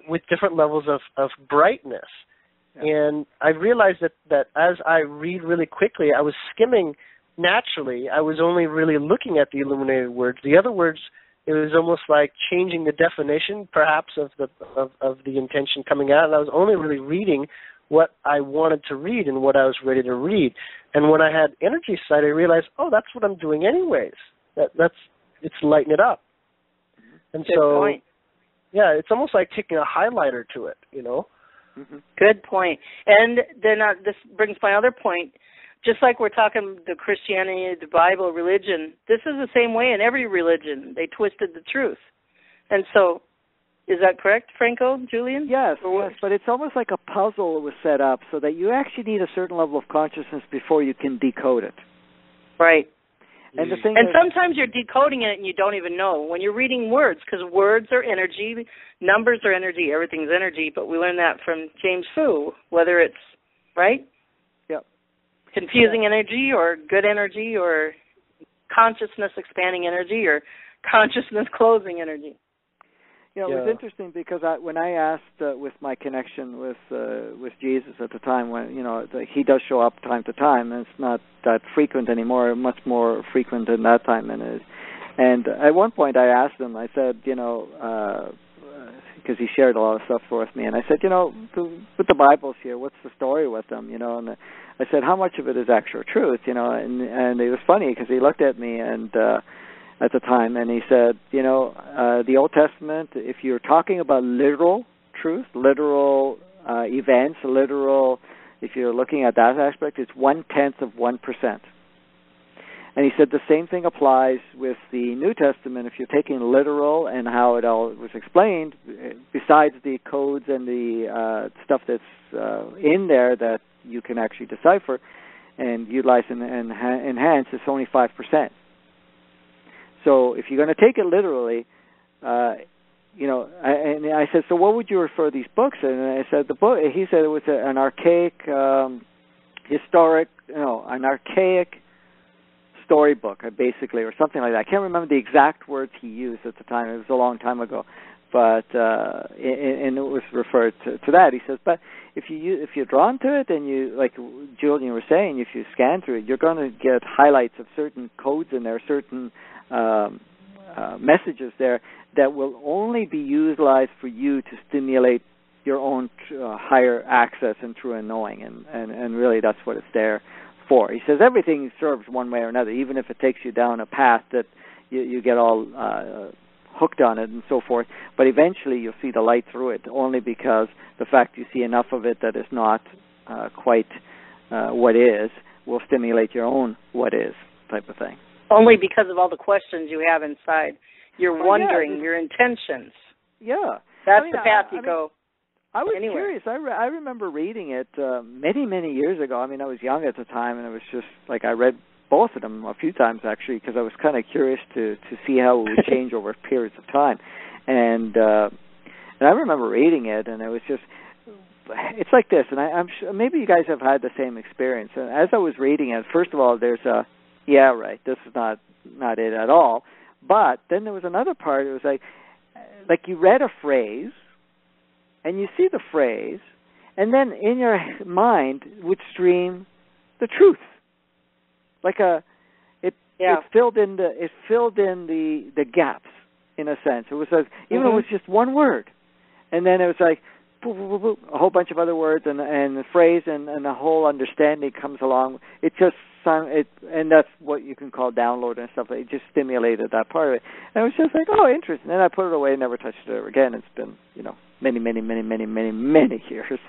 with different levels of brightness. And I realized that as I read really quickly, I was skimming naturally. I was only really looking at the illuminated words. The other words, it was almost like changing the definition, perhaps, of the intention coming out, and I was only really reading what I wanted to read and what I was ready to read. And when I had energy sight, I realized, oh, that's what I'm doing anyways. It's lighting it up. And Good point. Yeah, it's almost like taking a highlighter to it, you know. Good point. And then this brings my other point. Just like we're talking the Christianity, the Bible, religion, this is the same way in every religion. They twisted the truth. And so, is that correct, Franco, Julien? Yes, but it's almost like a puzzle was set up so that you actually need a certain level of consciousness before you can decode it. Right. And the thing sometimes you're decoding it and you don't even know when you're reading words, because words are energy, numbers are energy, everything's energy, but we learned that from James Fu, whether it's, right? Confusing energy or good energy or consciousness expanding energy or consciousness closing energy. It was interesting because when I asked with my connection with Jesus at the time, when he does show up time to time, and it's not that frequent anymore, much more frequent than that time. And at one point I asked him, I said, because he shared a lot of stuff with me, and I said, with the Bibles here, what's the story with them, and I said, how much of it is actual truth, and it was funny because he looked at me and at the time, and he said, the Old Testament, if you're talking about literal truth, literal events, if you're looking at that aspect, it's 0.1%. And he said the same thing applies with the New Testament. If you're taking literal and how it all was explained, besides the codes and the stuff that's in there that you can actually decipher and utilize and enhance, it's only 5%. So if you're going to take it literally, and I said, so what would you refer these books? And I said the book. He said it was an archaic, an archaic storybook, basically, or something like that. I can't remember the exact words he used at the time. It was a long time ago, but and it was referred to that. He says, but if you're drawn to it, and you, like Julien was saying, if you scan through it, you're going to get highlights of certain codes in there, certain messages there that will only be utilized for you to stimulate your own higher access and true knowing, and really that's what it's there for. He says everything serves one way or another, even if it takes you down a path that you get all hooked on it and so forth, but eventually you'll see the light through it, only because the fact you see enough of it that is not quite what is will stimulate your own what is type of thing. Only because of all the questions you have inside. You're wondering your intentions. Yeah. That's the path you go. I was curious. I remember reading it many, many years ago. I mean, I was young at the time, and it was just like I read both of them a few times, actually, because I was kind of curious to see how it would change over periods of time. And I remember reading it, and it was just, it's like this, and I'm sure maybe you guys have had the same experience. And as I was reading it, first of all, there's this is not it at all. But then there was another part. It was like you read a phrase, and you see the phrase, and then in your mind would stream the truth. Yeah. It filled in the gaps in a sense. It was like, even though it was just one word, and then it was like boop, boop, boop, boop, a whole bunch of other words, and the phrase and the whole understanding comes along. It just and that's what you can call download and stuff. It just stimulated that part of it, and it was just like, oh, interesting. And then I put it away and never touched it ever again. It's been many years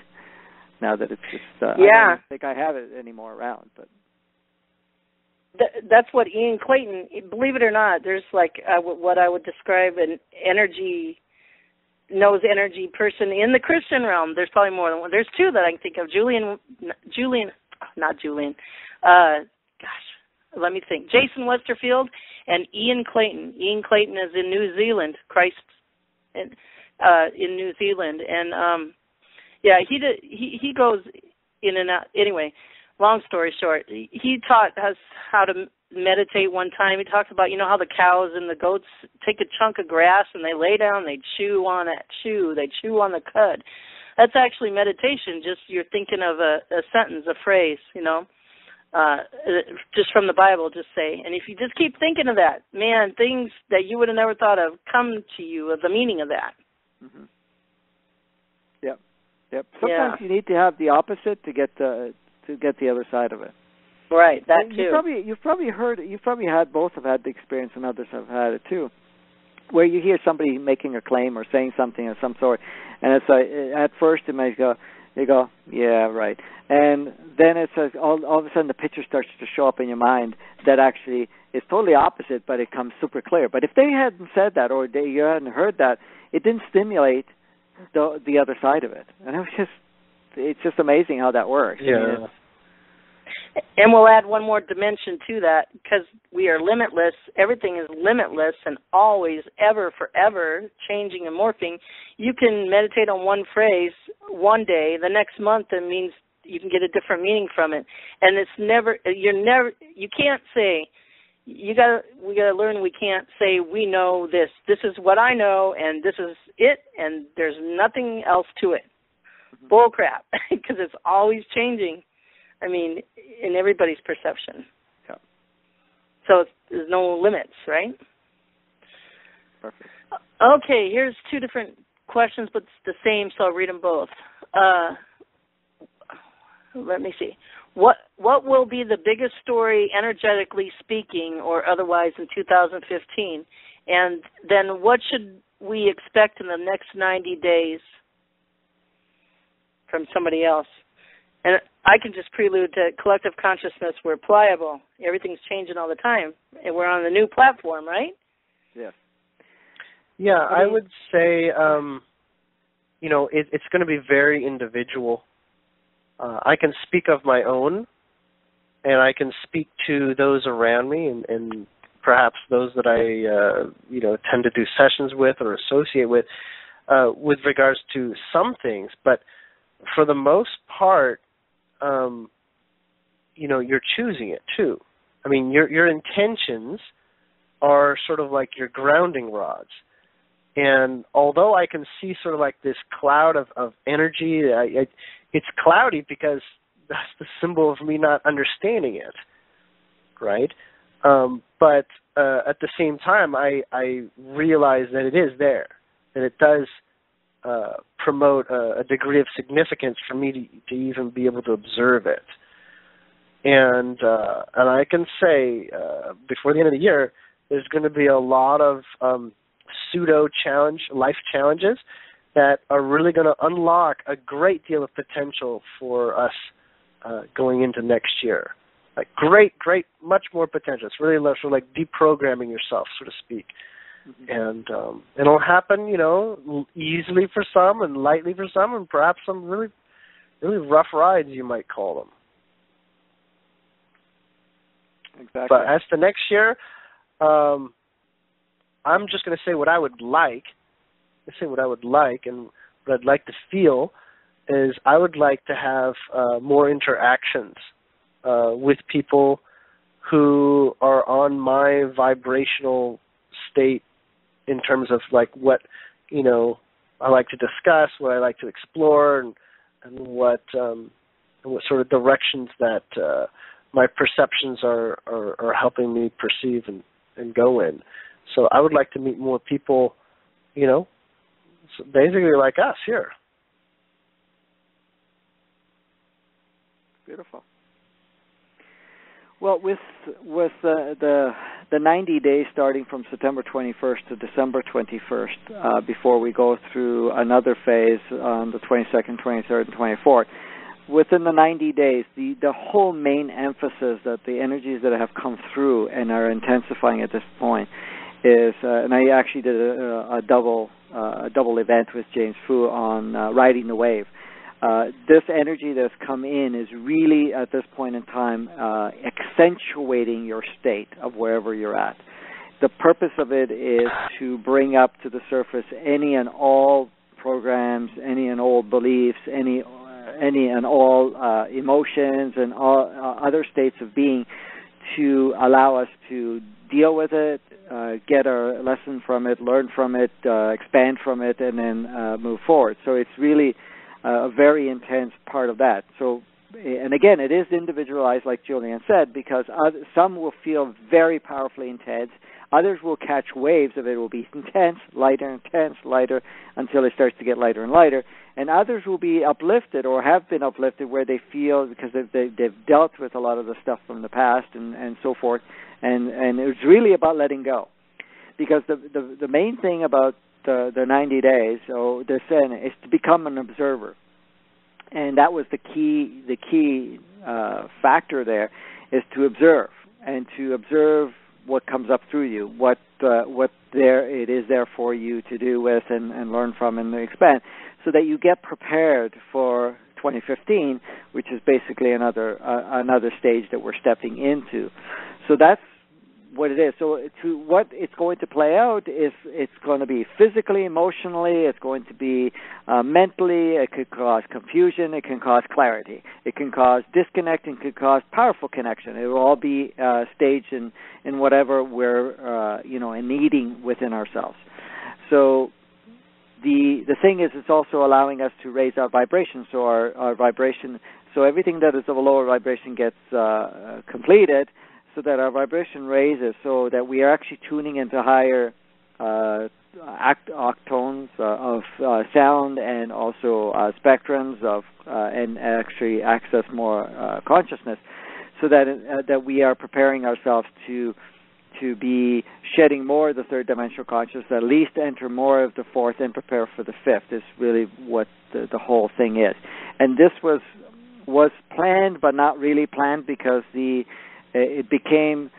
now that it's just I don't think I have it anymore around, but. That's what Ian Clayton, believe it or not, there's like what I would describe an energy person in the Christian realm. There's probably more than one. There's two that I can think of. Let me think. Jason Westerfield and Ian Clayton. Ian Clayton is in New Zealand, in New Zealand. And, he goes in and out. Anyway, long story short, he taught us how to meditate one time. He talks about, how the cows and the goats take a chunk of grass and they lay down, they chew on the cud. That's actually meditation. Just you're thinking of a sentence, a phrase, just from the Bible, just say. And if you just keep thinking of that, man, things that you would have never thought of come to you, of the meaning of that. Mm-hmm. Yep. Sometimes you need to have the opposite to get the other side of it. Right, that too. You've probably had both have had the experience, and others have had it too, where you hear somebody making a claim or saying something of some sort, and it's like, at first you go, yeah, right, and then it's like all of a sudden the picture starts to show up in your mind that actually is totally opposite, but it comes super clear. But if they hadn't said that or you hadn't heard that, it didn't stimulate the other side of it, and it's just amazing how that works. Yeah. I mean, and we'll add one more dimension to that, because we are limitless. Everything is limitless and always, ever, forever changing and morphing. You can meditate on one phrase one day. The next month, it means you can get a different meaning from it. And you can't say, we gotta learn we can't say we know this. This is what I know, and this is it, and there's nothing else to it. Bull crap, because it's always changing. I mean, in everybody's perception. Yeah. So there's no limits, right? Perfect. Okay, here's two different questions, but it's the same, so I'll read them both. Let me see. What will be the biggest story, energetically speaking, or otherwise, in 2015? And then what should we expect in the next 90 days from somebody else? And I can just prelude to collective consciousness. We're pliable. Everything's changing all the time. And we're on the new platform, right? Yes. Yeah, I would say, it's going to be very individual. I can speak of my own, and I can speak to those around me and perhaps those that I, tend to do sessions with or associate with regards to some things. But for the most part, you're choosing it too. I mean, your intentions are sort of like your grounding rods. And although I can see sort of like this cloud of energy, it's cloudy because that's the symbol of me not understanding it, right? But at the same time, I realize that it is there, that it does promote a degree of significance for me to even be able to observe it. And I can say before the end of the year, there's going to be a lot of life challenges that are really going to unlock a great deal of potential for us going into next year. Like great, much more potential. It's really sort of like deprogramming yourself, so to speak. Mm-hmm. And it'll happen, easily for some and lightly for some, and perhaps some really, really rough rides, you might call them. Exactly. But as to next year, I'm just going to say what I would like. And what I'd like to feel is I would like to have more interactions with people who are on my vibrational state in terms of like what I like to discuss, what I like to explore, and what sort of directions that my perceptions are helping me perceive and go in. So I would like to meet more people, basically like us here. Beautiful. Well, with the 90 days starting from September 21st to December 21st, before we go through another phase on the 22nd, 23rd, and 24th, within the 90 days, the whole main emphasis that the energies that have come through and are intensifying at this point is, and I actually did a double event with James Fu on riding the wave. This energy that's come in is really, at this point in time, accentuating your state of wherever you're at. The purpose of it is to bring up to the surface any and all programs, any and all beliefs, any and all emotions and all other states of being, to allow us to deal with it, get our lesson from it, learn from it, expand from it, and then move forward. So it's really a very intense part of that. So, and again, it is individualized, like Julien said, because some will feel very powerfully intense. Others will catch waves of it. It will be intense, lighter, until it starts to get lighter and lighter. And others will be uplifted or have been uplifted where they feel, because they've dealt with a lot of the stuff from the past and so forth. And it's really about letting go. Because the main thing about the 90 days, so they're saying, is to become an observer. And that was the key factor there, is to observe, and to observe what comes up through you, what it is there for you to do with and learn from and expand, so that you get prepared for 2015, which is basically another stage that we're stepping into. So that's what it is. So to what it's going to play out is, it's going to be physically, emotionally, it's going to be mentally. It could cause confusion, it can cause clarity, it can cause disconnect, and could cause powerful connection. It will all be staged in whatever we're needing within ourselves. So the thing is, it's also allowing us to raise our vibration. So our vibration, so everything that is of a lower vibration gets completed, so that our vibration raises, so that we are actually tuning into higher octones of sound, and also spectrums of, and actually access more consciousness, so that we are preparing ourselves to be shedding more of the third dimensional consciousness, at least enter more of the fourth, and prepare for the fifth, is really what the whole thing is. And this was planned, but not really planned, because it became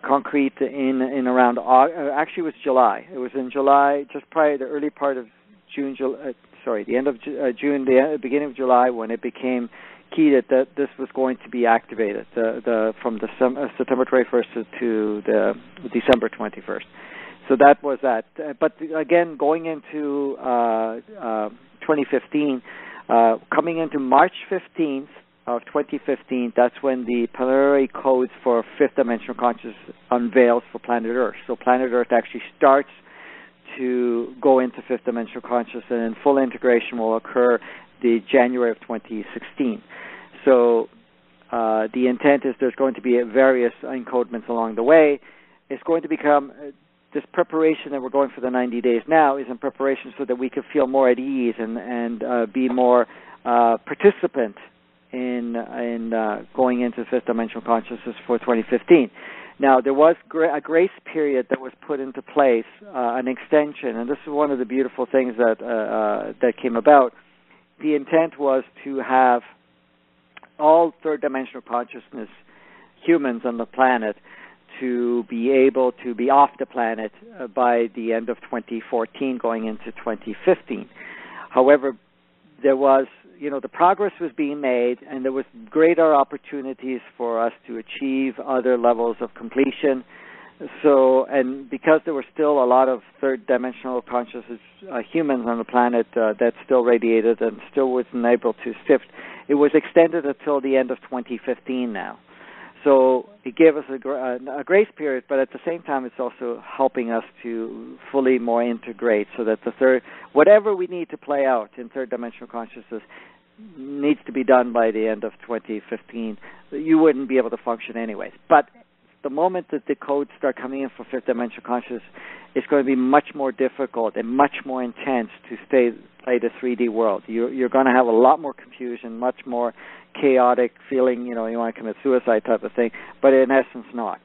concrete in around, actually it was July. It was in July, just prior to the early part of June, the end of June, the beginning of July, when it became key that this was going to be activated from September 21st to the December 21st. So that was that. But again, going into 2015, coming into March 15th, of 2015, that's when the preliminary codes for fifth dimensional consciousness unveils for planet Earth. So planet Earth actually starts to go into fifth dimensional consciousness, and full integration will occur the January of 2016. So the intent is there's going to be various encodements along the way. It's going to become this preparation that we're going for the 90 days now is in preparation so that we can feel more at ease and be more participant in going into fifth dimensional consciousness for 2015. Now, there was a grace period that was put into place, an extension, and this is one of the beautiful things that came about. The intent was to have all third dimensional consciousness humans on the planet to be able to be off the planet by the end of 2014, going into 2015. However, there was, the progress was being made, and there was greater opportunities for us to achieve other levels of completion. So, and because there were still a lot of third dimensional consciousness humans on the planet that still radiated and still wasn't able to shift, it was extended until the end of 2015 now. So it gave us a grace period, but at the same time, it's also helping us to fully more integrate, so that the third, whatever we need to play out in third dimensional consciousness, needs to be done by the end of 2015. You wouldn't be able to function anyways. But the moment that the codes start coming in for fifth dimensional consciousness, it's going to be much more difficult and much more intense to play the 3D world. You're going to have a lot more confusion, much more chaotic feeling, you want to commit suicide type of thing, but in essence not.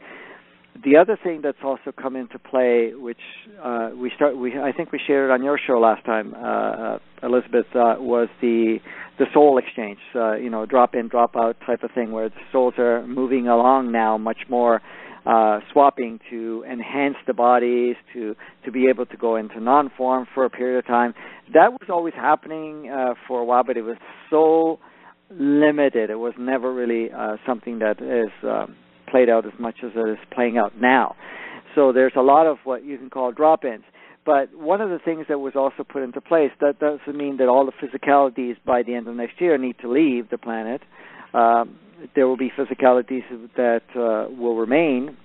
The other thing that's also come into play, which I think we shared on your show last time, Elizabeth, was the soul exchange, drop in, drop out type of thing, where the souls are moving along now much more, swapping to enhance the bodies, to be able to go into non-form for a period of time. That was always happening for a while, but it was so limited. It was never really something that is played out as much as it is playing out now. So there's a lot of what you can call drop-ins. But one of the things that was also put into place, that doesn't mean that all the physicalities by the end of next year need to leave the planet. There will be physicalities that will remain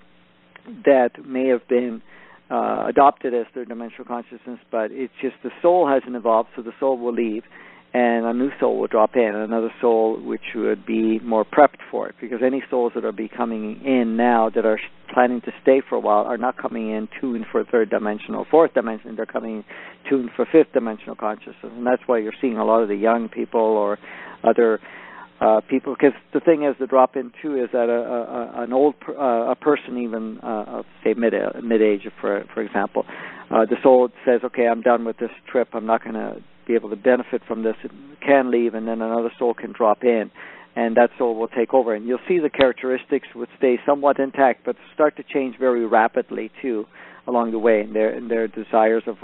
that may have been adopted as third dimensional consciousness, but it's just the soul hasn't evolved, so the soul will leave, and a new soul will drop in, another soul which would be more prepped for it, because any souls that are coming in now that are planning to stay for a while are not coming in tuned for third dimensional, fourth dimension. They're coming in tuned for fifth dimensional consciousness, and that's why you're seeing a lot of the young people or other people, because the thing is, the drop-in too is that a person even say mid-age, for example, the soul says, okay, I'm done with this trip, I'm not going to be able to benefit from this, it can leave, and then another soul can drop in, and that soul will take over, and you'll see the characteristics would stay somewhat intact, but start to change very rapidly too along the way, and their desires of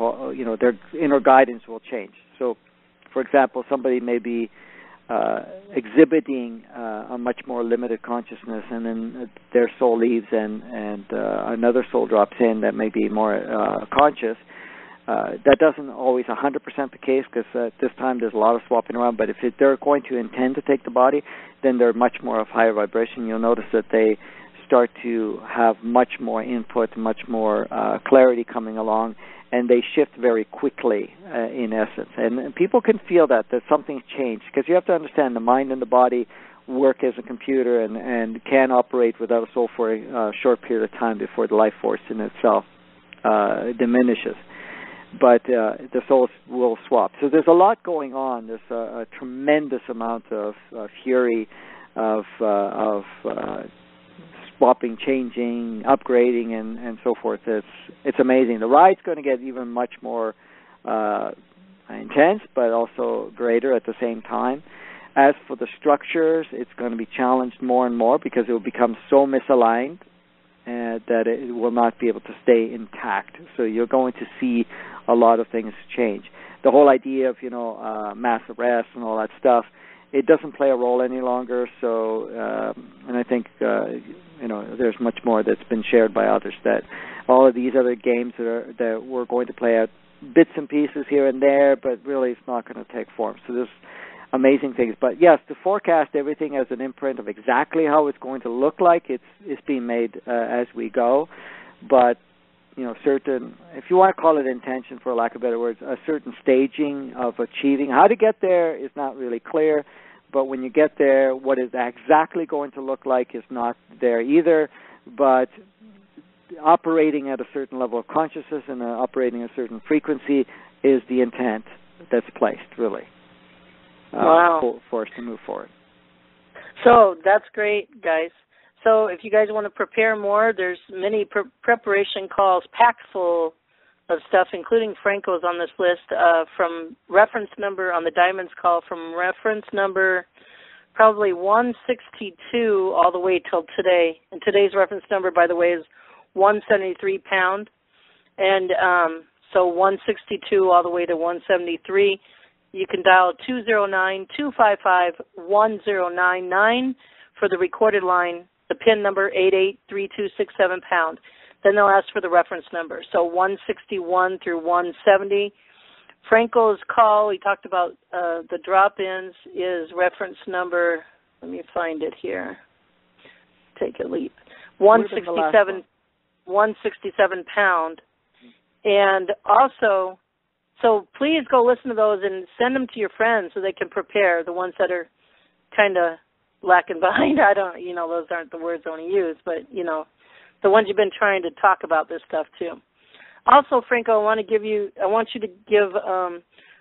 their inner guidance will change. So, for example, somebody may be exhibiting a much more limited consciousness, and then their soul leaves, and another soul drops in that may be more conscious. That doesn't always 100% the case, because at this time there's a lot of swapping around, but if they're going to intend to take the body, then they're much more of higher vibration. You'll notice that they start to have much more input, much more clarity coming along, and they shift very quickly in essence. And people can feel that something's changed, because you have to understand the mind and the body work as a computer and can operate without a soul for a short period of time before the life force in itself diminishes. But the souls will swap. So there's a lot going on. There's a tremendous amount of fury, of swapping, changing, upgrading, and so forth. It's amazing. The ride's going to get even much more intense, but also greater at the same time. As for the structures, it's going to be challenged more and more, because it will become so misaligned that it will not be able to stay intact. So you're going to see a lot of things change. The whole idea of mass arrest and all that stuff, it doesn't play a role any longer. So and I think there's much more that's been shared by others, that all of these other games that we're going to play out bits and pieces here and there, but really it's not going to take form. So there's amazing things. But yes, to forecast everything as an imprint of exactly how it's going to look like, it's being made as we go. But certain, if you want to call it intention for lack of better words, a certain staging of achieving. How to get there is not really clear, but when you get there, what is exactly going to look like is not there either. But operating at a certain level of consciousness and operating at a certain frequency is the intent that's placed, really. Wow. For us to move forward. So that's great, guys. So if you guys want to prepare more, there's many preparation calls packed full of stuff, including Franco's on this list, from reference number on the Diamonds call, from reference number probably 162 all the way till today. And today's reference number, by the way, is 173 pound. And so 162 all the way to 173. You can dial 209-255-1099 for the recorded line, the PIN number 883267 pound. Then they'll ask for the reference number. So 161 through 170. Franco's call, we talked about the drop-ins, is reference number, let me find it here. Take a leap. 167 pound. And also So please go listen to those and send them to your friends so they can prepare, the ones that are kind of lacking behind. I don't, those aren't the words I want to use, but, the ones you've been trying to talk about this stuff too. Also, Franco, I want you to give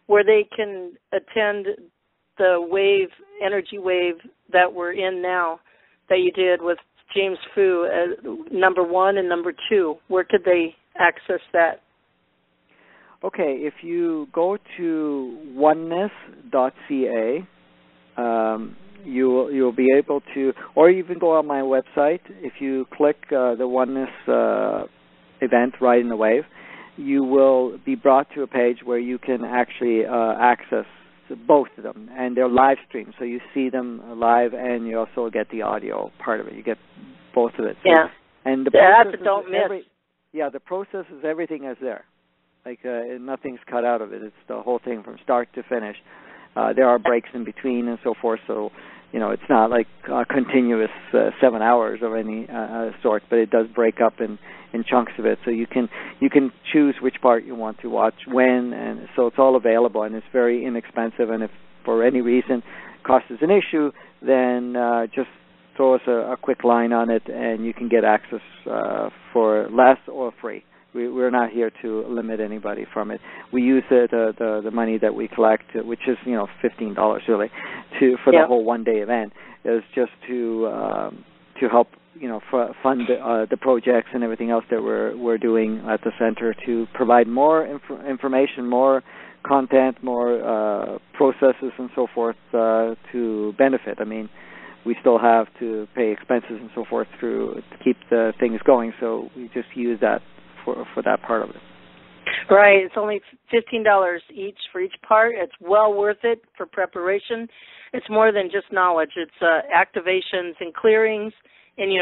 where they can attend the energy wave that we're in now that you did with James Fu, number 1 and number 2. Where could they access that? Okay, if you go to oneness.ca, you'll be able to, or you can go on my website. If you click the Oneness event, Riding the Wave, you will be brought to a page where you can actually access both of them, and they're live streamed, so you see them live, and you also get the audio part of it. You get both of it. So, yeah, and the process don't miss. The process is everything is there. Like nothing's cut out of it. It's the whole thing from start to finish. There are breaks in between and so forth, so it's not like continuous 7 hours of any sort, but it does break up in chunks of it. So you can choose which part you want to watch when, and so it's all available, and it's very inexpensive. And if for any reason cost is an issue, then just throw us a quick line on it, and you can get access for less or free. We're not here to limit anybody from it. We use the money that we collect, which is $15 really, for the whole one-day event, is just to help fund the projects and everything else that we're doing at the center, to provide more information, more content, more processes and so forth to benefit. I mean, we still have to pay expenses and so forth to keep the things going, so we just use that for that part of it. Right. It's only $15 each for each part. It's well worth it for preparation. It's more than just knowledge. It's activations and clearings and,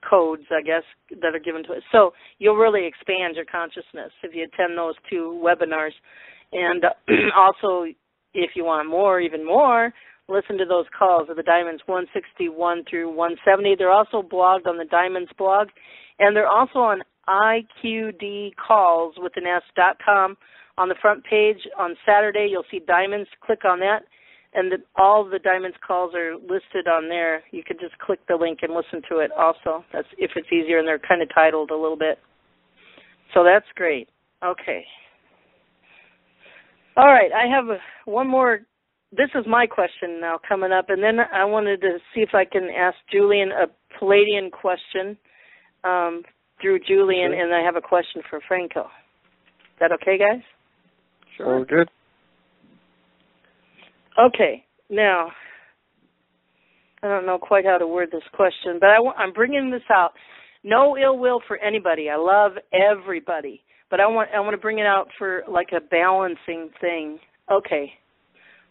codes, I guess, that are given to us. So you'll really expand your consciousness if you attend those 2 webinars. And also, if you want more, even more, listen to those calls of the Diamonds 161 through 170. They're also blogged on the Diamonds blog, and they're also on iqdcallswithanas.com. On the front page on Saturday, you'll see Diamonds. Click on that, and all the Diamonds calls are listed on there. You could just click the link and listen to it also. That's if it's easier, and they're kind of titled a little bit. So that's great. Okay. All right, I have one more. This is my question now coming up, and then I wanted to see if I can ask Julien a Pleiadian question through Julien, and I have a question for Franco. Is that okay, guys? Sure. Oh, good. Okay. Now, I don't know quite how to word this question, but I'm bringing this out. No ill will for anybody. I love everybody, but I want to bring it out for like a balancing thing. Okay.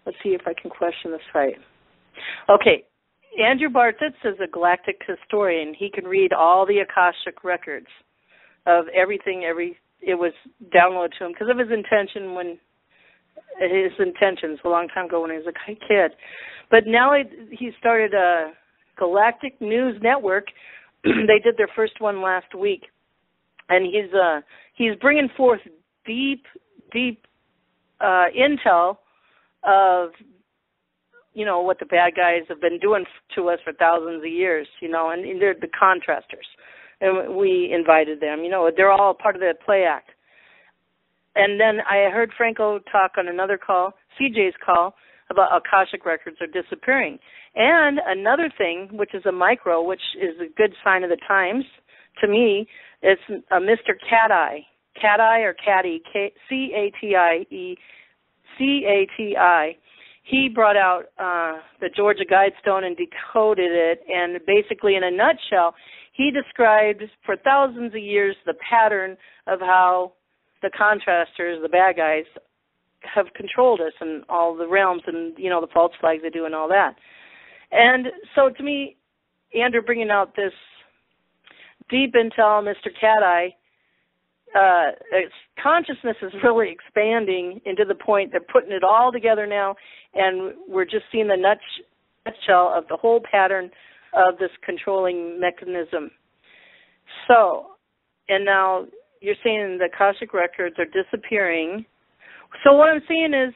Let's see if I can question this right. Okay. Andrew Bartitz is a galactic historian. He can read all the Akashic records of everything. It was downloaded to him because of his intentions a long time ago when he was a kid. But now he started a Galactic News Network. They did their first one last week, and he's bringing forth deep intel of what the bad guys have been doing to us for thousands of years, and they're the contrasters. And we invited them, they're all part of the play act. And then I heard Franco talk on another call, CJ's call, about Akashic records are disappearing. And another thing, which is a micro, which is a good sign of the times, to me, it's a Mr. Cat-Eye or Catty, C-A-T-I. He brought out the Georgia Guidestone and decoded it, and basically in a nutshell, he described for thousands of years the pattern of how the contrasters, the bad guys, have controlled us in all the realms and, the false flags they do and all that. And so to me, Andrew bringing out this deep intel, Mr. Cat-Eye, consciousness is really expanding into the point they're putting it all together now, and we're just seeing the nutshell of the whole pattern of this controlling mechanism. So, and now you're saying the Akashic records are disappearing, So what I'm saying is,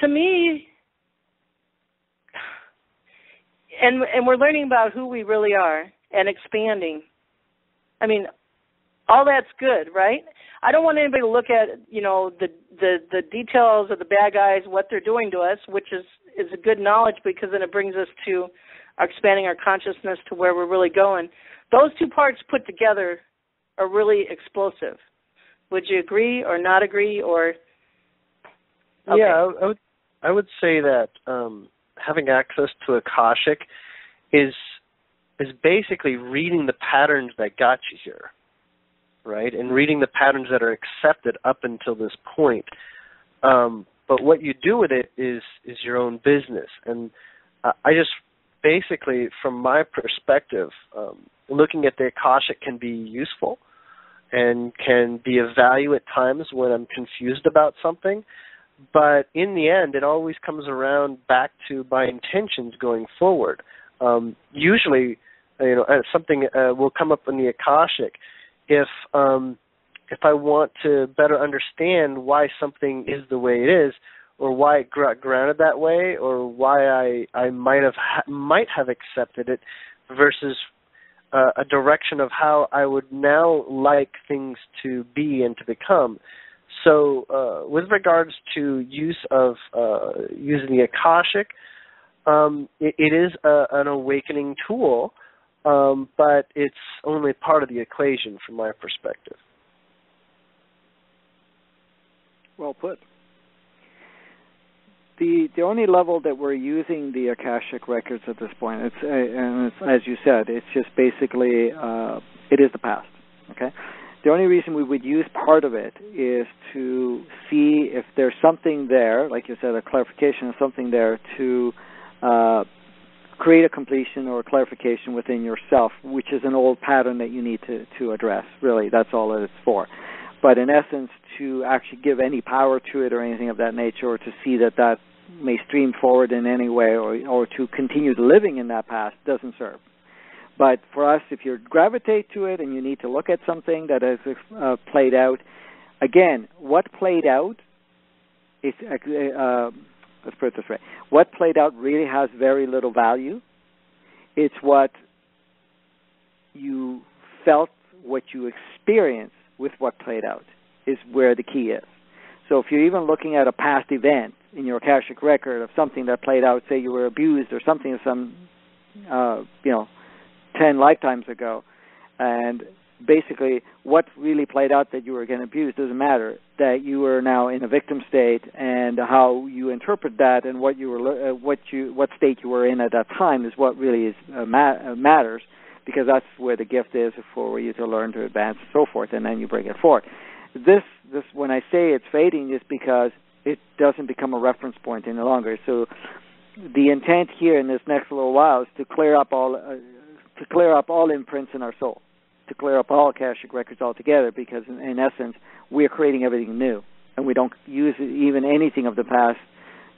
to me, and we're learning about who we really are and expanding. I mean, all that's good, right? I don't want anybody to look at, the details of the bad guys, what they're doing to us, which is a good knowledge, because then it brings us to expanding our consciousness to where we're really going. Those two parts put together are really explosive. Would you agree or not agree? Or okay. Yeah, I would say that having access to Akashic is basically reading the patterns that got you here, right? And reading the patterns that are accepted up until this point. But what you do with it is your own business. And I just basically, from my perspective, looking at the Akashic can be useful and can be of value at times when I'm confused about something. But in the end, it always comes around back to my intentions going forward. Usually, something will come up in the Akashic if I want to better understand why something is the way it is, or why it got grounded that way, or why I might have accepted it, versus a direction of how I would now like things to be and to become. So with regards to use of using the Akashic, it is an awakening tool, but it's only part of the equation from my perspective. Well put. The only level that we're using the Akashic records at this point, it's as you said, it's just basically it is the past. Okay. The only reason we would use part of it is to see if there's something there, like you said, a clarification of something there to create a completion or a clarification within yourself, which is an old pattern that you need to address. Really, that's all that it's for. But in essence, to actually give any power to it or anything of that nature, or to see that may stream forward in any way, or to continue living in that past, doesn't serve. But for us, if you gravitate to it and you need to look at something that has played out, again, what played out is, let's put it this way, what played out really has very little value. It's what you felt, what you experienced with what played out is where the key is. So if you're even looking at a past event in your Akashic record of something that played out, say you were abused or something, 10 lifetimes ago, and basically what really played out that you were getting abused doesn't matter. That you are now in a victim state, and how you interpret that and what state you were in at that time is what really is matters, because that's where the gift is for you to learn, to advance, and so forth, and then you bring it forward. This when I say it's fading, is because it doesn't become a reference point any longer. So the intent here in this next little while is to clear up all imprints in our soul, to clear up all Akashic records altogether, because in essence we're creating everything new, and we don't use even anything of the past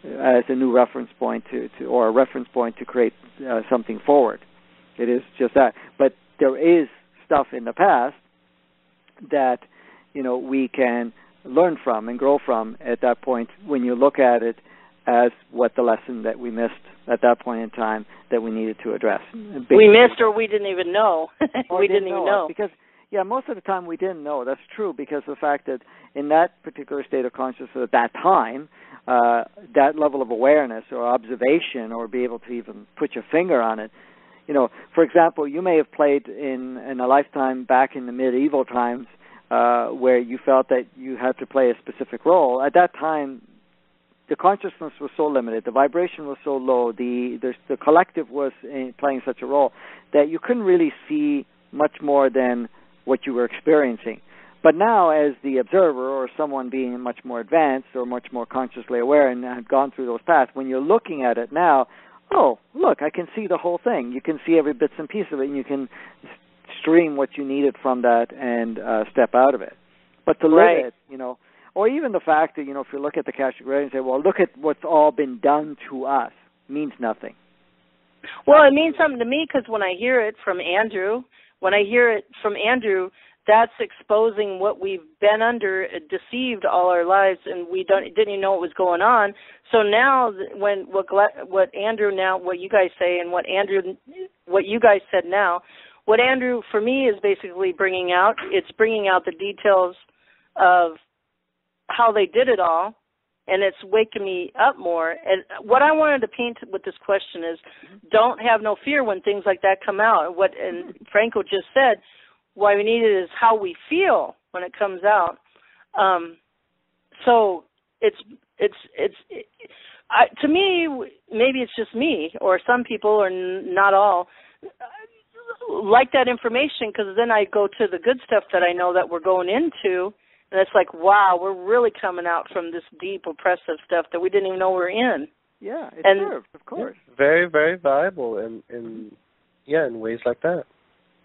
as a new reference point or a reference point to create something forward. It is just that. But there is stuff in the past that we can learn from and grow from at that point, when you look at it as what the lesson that we missed at that point in time that we needed to address. We missed, or we didn't even know. We didn't even know. Because, most of the time we didn't know. That's true, because the fact that in that particular state of consciousness at that time, that level of awareness or observation, or be able to even put your finger on it, for example, you may have played in a lifetime back in the medieval times where you felt that you had to play a specific role. At that time, the consciousness was so limited, the vibration was so low, the collective was playing such a role that you couldn't really see much more than what you were experiencing. But now, as the observer, or someone being much more advanced or much more consciously aware and had gone through those paths, when you're looking at it now, oh, look, I can see the whole thing. You can see every bits and piece of it, and you can stream what you needed from that and step out of it. But to live it, or even the fact that, if you look at the Akashic record and say, well, look at what's all been done to us, means nothing. Well, it means something to me, because when I hear it from Andrew, that's exposing what we've been under, deceived all our lives, and we didn't even know what was going on. So now, when what Andrew now, what you guys say, and what you guys said now, what Andrew for me is basically bringing out the details of how they did it all, and it's waking me up more. And what I wanted to paint with this question is, don't have no fear when things like that come out. And Franco just said, why we need it is how we feel when it comes out. So to me, maybe it's just me, or some people, or not all, like that information, because then I go to the good stuff that I know that we're going into, and it's like, wow, we're really coming out from this deep oppressive stuff that we didn't even know we were in. Yeah, it served, of course. Yeah, very, very valuable in ways like that.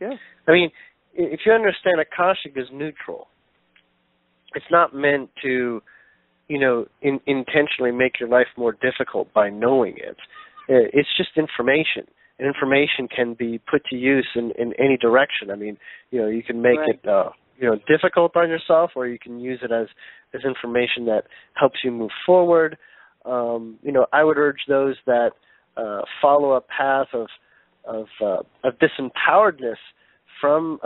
Yeah. I mean, if you understand, Akashic is neutral. It's not meant to, intentionally make your life more difficult by knowing it. It's just information. And information can be put to use in any direction. I mean, you can make it, difficult on yourself, or you can use it as information that helps you move forward. I would urge those that follow a path of disempoweredness from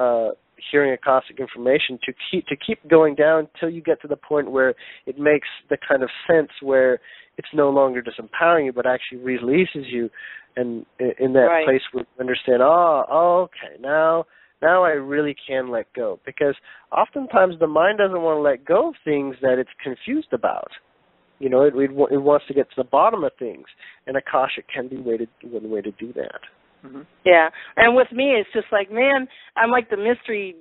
hearing Akashic information to keep going down until you get to the point where it makes the kind of sense where it's no longer disempowering you, but actually releases you, and in that place where you understand, okay, now I really can let go. Because oftentimes the mind doesn't want to let go of things that it's confused about. It wants to get to the bottom of things, and Akashic can be one way to do that. Mm-hmm. Yeah, and with me, it's just like, man, I'm like the mystery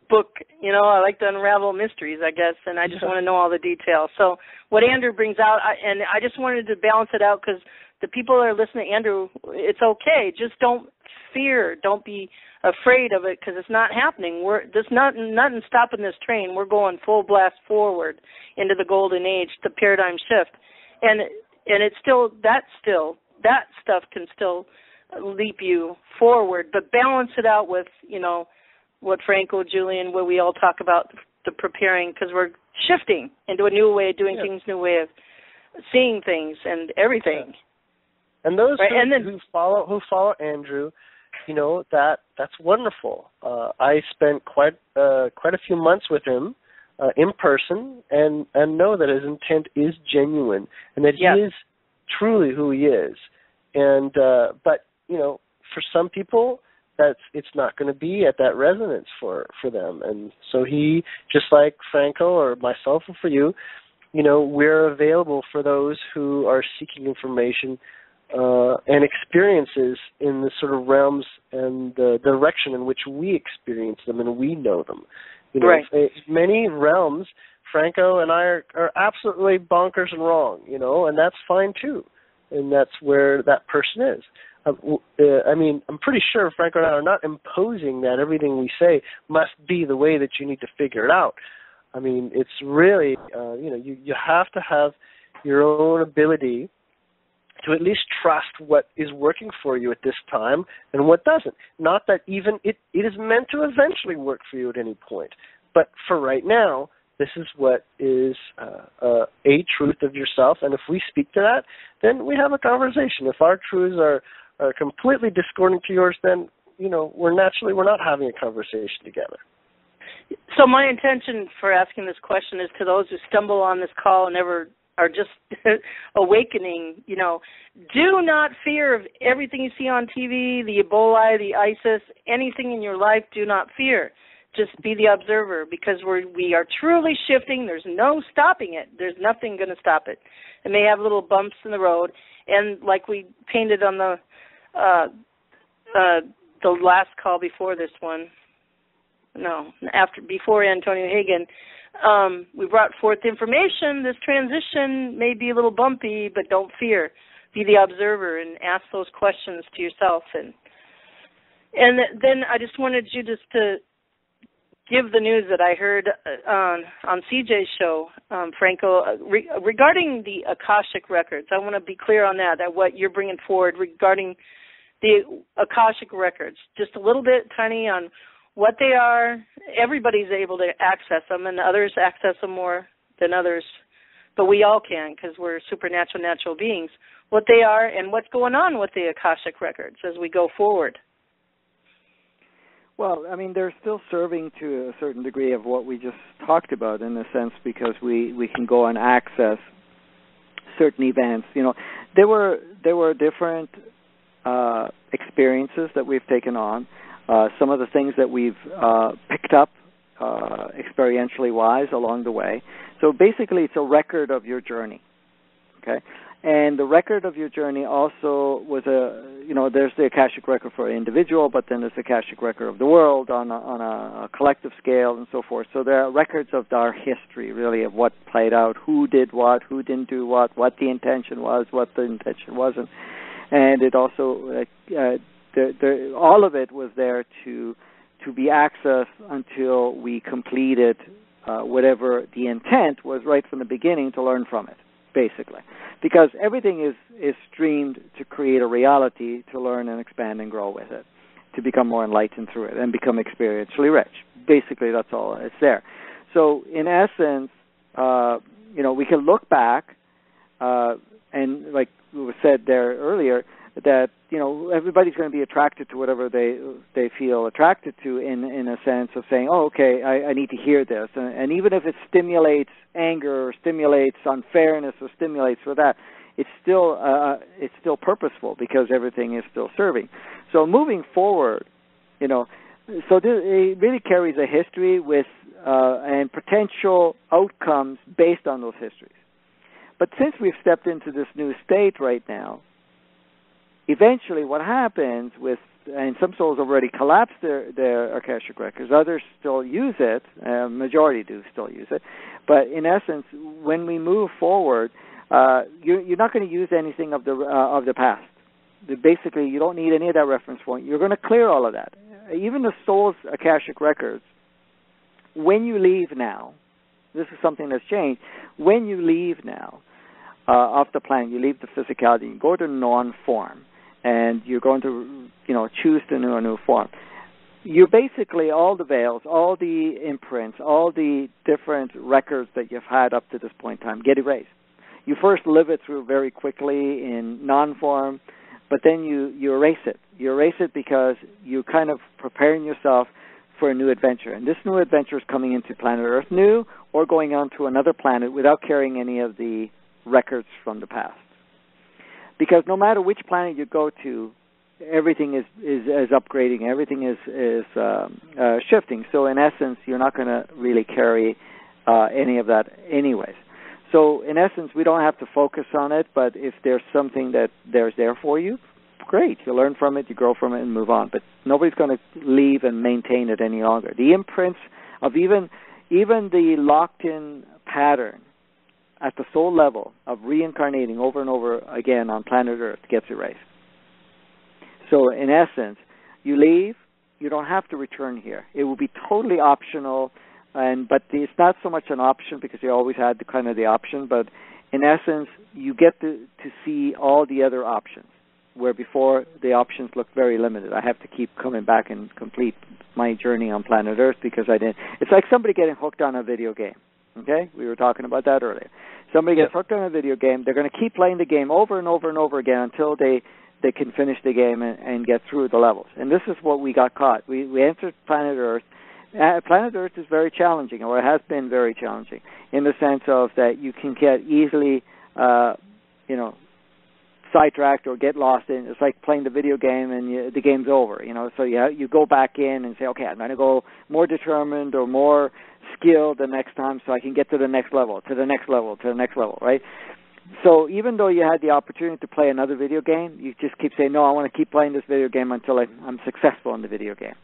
book, I like to unravel mysteries, I guess, and I just want to know all the details. So what Andrew brings out, and I just wanted to balance it out, because the people that are listening to Andrew, it's okay. Just don't fear. Don't be afraid of it, because it's not happening. There's nothing stopping this train. We're going full blast forward into the golden age, the paradigm shift. And it's still that stuff can still leap you forward, but balance it out with, what Franco, Julien, what we all talk about, the preparing, because we're shifting into a new way of doing things, new way of seeing things and everything. Yeah. And those who follow Andrew, that's wonderful. I spent quite a few months with him in person, and know that his intent is genuine, and that he is truly who he is. And but for some people, it's not going to be at that resonance for them. And so he, just like Franco or myself or for you, we're available for those who are seeking information and experiences in the sort of realms and the direction in which we experience them and we know them. Many realms, Franco and I are absolutely bonkers and wrong, and that's fine too. And that's where that person is. I'm pretty sure Franco and I are not imposing that everything we say must be the way that you need to figure it out. I mean, it's really, you have to have your own ability to at least trust what is working for you at this time and what doesn't. Not that even it is meant to eventually work for you at any point. But for right now, this is what is a truth of yourself. And if we speak to that, then we have a conversation. If our truths are completely discordant to yours, then, we're not having a conversation together. So my intention for asking this question is to those who stumble on this call and never are just awakening, do not fear of everything you see on TV, the Ebola, the ISIS, anything in your life, do not fear. Just be the observer, because we are truly shifting. There's no stopping it. There's nothing going to stop it. It may have little bumps in the road, and like we painted on the last call before this one, before Antonio Hagen, we brought forth information. This transition may be a little bumpy, but don't fear. Be the observer and ask those questions to yourself. And then I just wanted you just to give the news that I heard on CJ's show, Franco, regarding the Akashic records. I want to be clear on that what you're bringing forward regarding the Akashic records. Just a little bit, tiny, on what they are, everybody's able to access them, and others access them more than others. But we all can because we're supernatural, natural beings. What they are and what's going on with the Akashic records as we go forward. Well, I mean, they're still serving to a certain degree of what we just talked about, in a sense, because we can go and access certain events. You know, there were different experiences that we've taken on. Some of the things that we've picked up experientially wise along the way. So basically, it's a record of your journey. Okay. And the record of your journey also was there's the Akashic record for an individual, but then there's the Akashic record of the world on a collective scale and so forth. So there are records of our history, really, of what played out, who did what, who didn't do what the intention was, what the intention wasn't. And it also, all of it was there to be accessed until we completed whatever the intent was right from the beginning to learn from it, basically. Because everything is streamed to create a reality, to learn and expand and grow with it, to become more enlightened through it and become experientially rich. Basically, that's all it's there. So, in essence, we can look back, and like was said there earlier, that everybody's going to be attracted to whatever they feel attracted to, in a sense of saying, oh, okay, I need to hear this, and even if it stimulates anger or stimulates unfairness or stimulates for that, it's still purposeful because everything is still serving. So moving forward, so it really carries a history with and potential outcomes based on those histories. But since we've stepped into this new state right now, eventually what happens with, and some souls already collapsed their Akashic records, others still use it, majority do still use it, but in essence, when we move forward, you're not going to use anything of the past. Basically, you don't need any of that reference point. You're going to clear all of that. Even the soul's Akashic records, when you leave now, this is something that's changed, when you leave now off the planet, you leave the physicality, you go to non-form, and you're going to, choose to know a new form. You basically, all the veils, all the imprints, all the different records that you've had up to this point in time get erased. You first live it through very quickly in non-form, but then you erase it. You erase it because you're kind of preparing yourself for a new adventure. And this new adventure is coming into planet Earth new or going on to another planet without carrying any of the records from the past. Because no matter which planet you go to, everything is upgrading, everything is shifting. So in essence, you're not going to really carry any of that anyways. So in essence, we don't have to focus on it, but if there's something that there's there for you, great. You learn from it, you grow from it, and move on. But nobody's going to leave and maintain it any longer. The imprints of even the locked-in pattern at the soul level of reincarnating over and over again on planet Earth gets erased. So in essence, you leave, you don't have to return here. It will be totally optional, but it's not so much an option because you always had the option, but in essence, you get to see all the other options, where before the options looked very limited. I have to keep coming back and complete my journey on planet Earth because I didn't. It's like somebody getting hooked on a video game. Okay, we were talking about that earlier. Somebody gets hooked on a video game. They're going to keep playing the game over and over and over again until they can finish the game and get through the levels. And this is what we got caught. We entered planet Earth. Planet Earth is very challenging, or it has been very challenging, in the sense of that you can get easily, sidetracked or get lost in. It's like playing the video game and the game's over. So you go back in and say, okay, I'm going to go more determined or more skilled the next time so I can get to the next level, to the next level, to the next level, right? So even though you had the opportunity to play another video game, you just keep saying, no, I want to keep playing this video game until I'm successful in the video game.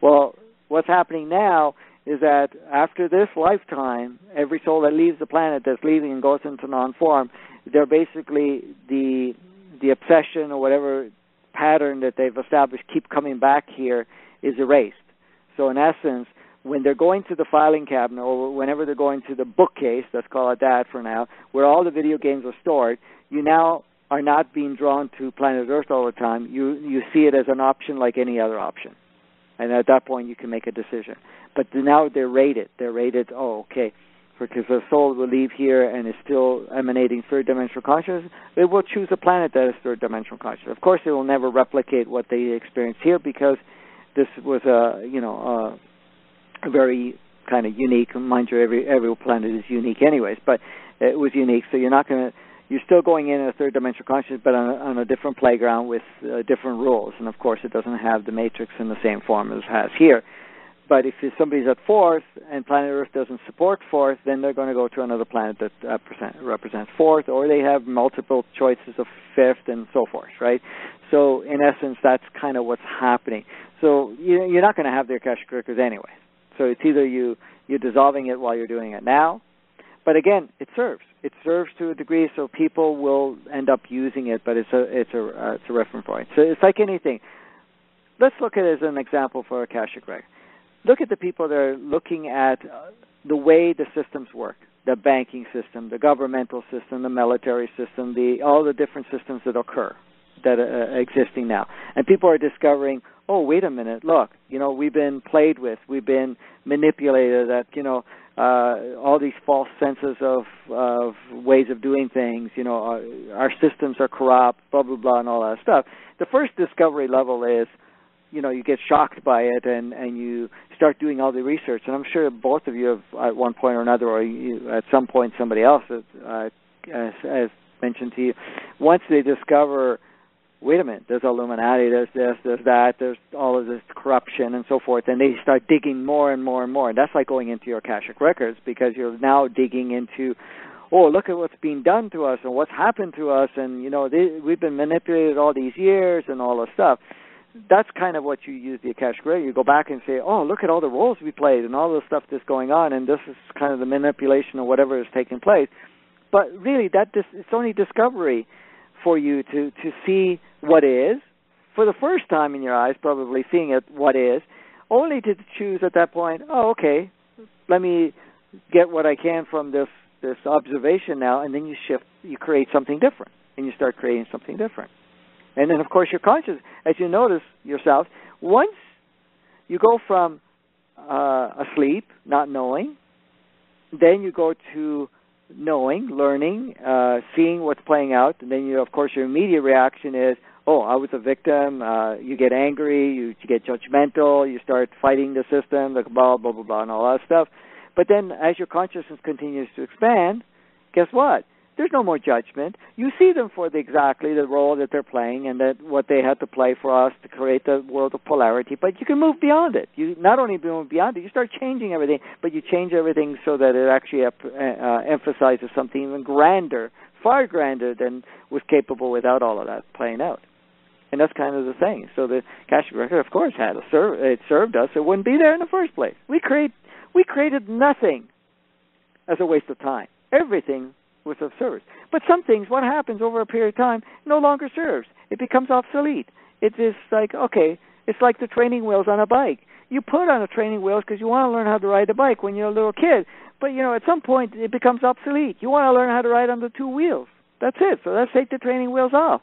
Well, what's happening now is that after this lifetime, every soul that leaves the planet that's leaving and goes into non-form, they're basically the obsession or whatever pattern that they've established keep coming back here is erased. So in essence, when they're going to the filing cabinet or whenever they're going to the bookcase, let's call it that for now, where all the video games are stored, you now are not being drawn to planet Earth all the time. You see it as an option like any other option. And at that point, you can make a decision. But now they're rated. They're rated, okay, because the soul will leave here and is still emanating third-dimensional consciousness, it will choose a planet that is third-dimensional consciousness. Of course, it will never replicate what they experienced here because this was a very kind of unique. Mind you, every planet is unique anyways, but it was unique. So you're still going in a third-dimensional consciousness, but on a different playground with different rules. And of course, it doesn't have the matrix in the same form as it has here. But if somebody's at fourth and planet Earth doesn't support fourth, then they're going to go to another planet that represents fourth, or they have multiple choices of fifth and so forth, right? So in essence, that's kind of what's happening. So you're not going to have the Akashic records anyway. So it's either you're dissolving it while you're doing it now, but again, it serves. It serves to a degree, so people will end up using it, but it's a reference point. So it's like anything. Let's look at it as an example for Akashic record. Look at the people that are looking at the way the systems work, the banking system, the governmental system, the military system, all the different systems that occur, that are existing now. And people are discovering, oh, wait a minute, look, we've been played with, we've been manipulated, that, all these false senses of ways of doing things, our systems are corrupt, blah, blah, blah, and all that stuff. The first discovery level is, you get shocked by it and you start doing all the research. And I'm sure both of you have at one point or another, or at some point somebody else has mentioned to you, once they discover, wait a minute, there's Illuminati, there's this, there's that, there's all of this corruption and so forth, and they start digging more and more and more. And that's like going into your Akashic records, because you're now digging into, oh, look at what's being done to us and what's happened to us, and, we've been manipulated all these years and all this stuff. That's kind of what you use the Akashic record. You go back and say, oh, look at all the roles we played and all the stuff that's going on, and this is kind of the manipulation of whatever is taking place. But really, it's only discovery for you to see what is, for the first time in your eyes, probably seeing it, what is, only to choose at that point, oh, okay, let me get what I can from this observation now, and then you create something different, and you start creating something different. And then, of course, your conscious, as you notice yourself, once you go from asleep, not knowing, then you go to knowing, learning, seeing what's playing out, and then, of course, your immediate reaction is, oh, I was a victim. You get angry, you get judgmental, you start fighting the system, blah, blah, blah, blah, and all that stuff. But then as your consciousness continues to expand, guess what? There's no more judgment. You see them for exactly the role that they're playing and that what they had to play for us to create the world of polarity. But you can move beyond it. You not only move beyond it, you start changing everything, but you change everything so that it actually emphasizes something even grander, far grander than was capable without all of that playing out. And that's kind of the thing. So the Akashic record, of course, it served us. It wouldn't be there in the first place. We created nothing as a waste of time. Everything was of service. But some things, what happens over a period of time, no longer serves. It becomes obsolete. It is like, okay, it's like the training wheels on a bike. You put on the training wheels because you want to learn how to ride a bike when you're a little kid. But, at some point, it becomes obsolete. You want to learn how to ride on the two wheels. That's it. So let's take the training wheels off.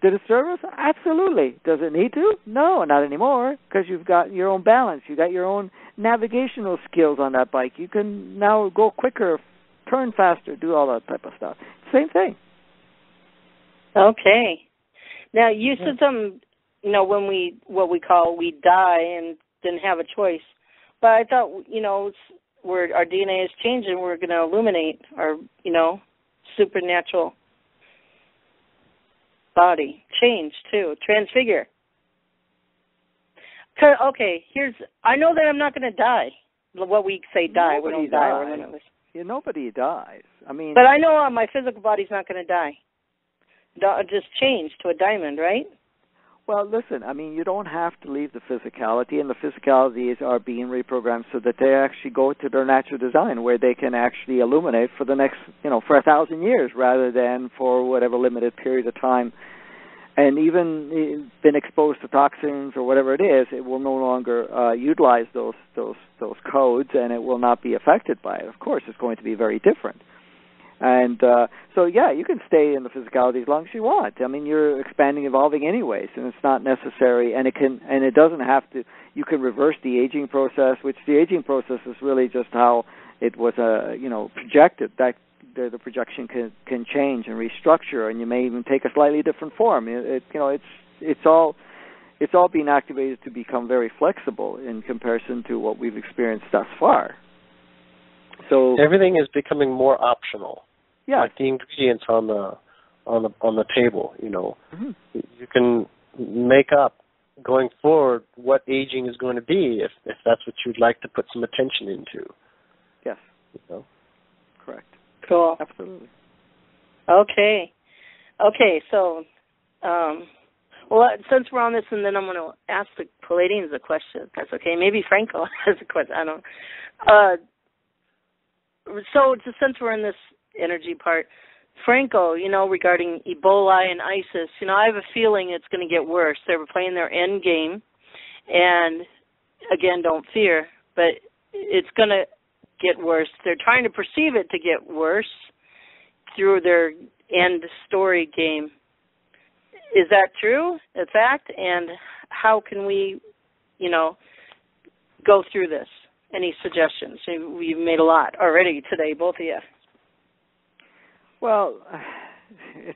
Did it serve us? Absolutely. Does it need to? No, not anymore, because you've got your own balance. You've got your own navigational skills on that bike. You can now go quicker, turn faster, do all that type of stuff. Same thing. Okay. Now, you said something, when we die and didn't have a choice. But I thought, our DNA is changing, we're going to illuminate our, supernatural body. Change, too. Transfigure. Okay, I know that I'm not going to die. What we say die, we don't die. We're limitless. Nobody dies. But I know my physical body's not going to die. Just change to a diamond, right? Well, listen, you don't have to leave the physicality, and the physicalities are being reprogrammed so that they actually go to their natural design, where they can actually illuminate for the next, for 1,000 years, rather than for whatever limited period of time. And even been exposed to toxins or whatever it is, it will no longer utilize those codes, and it will not be affected by it. Of course, it's going to be very different. And so, yeah, you can stay in the physicality as long as you want. I mean, you're expanding, evolving anyways, and it's not necessary. And it doesn't have to. You can reverse the aging process, which the aging process is really just how it was, projected. That the projection can change and restructure, and you may even take a slightly different form. It's all being activated to become very flexible in comparison to what we've experienced thus far. So everything is becoming more optional. Yeah, like the ingredients on the table. Mm-hmm. You can make up going forward what aging is going to be if that's what you'd like to put some attention into. Yes. Correct. Cool. Absolutely. Okay. So, since we're on this, and then I'm going to ask the Pleiadians a question, if that's okay. Maybe Franco has a question. I don't know. So, just since we're in this energy part, Franco, regarding Ebola and ISIS, I have a feeling it's going to get worse. They were playing their end game, and again, don't fear, but it's going to get worse. They're trying to perceive it to get worse through their end story game. Is that true, in fact? And how can we, go through this? Any suggestions? You've made a lot already today, both of you. Well,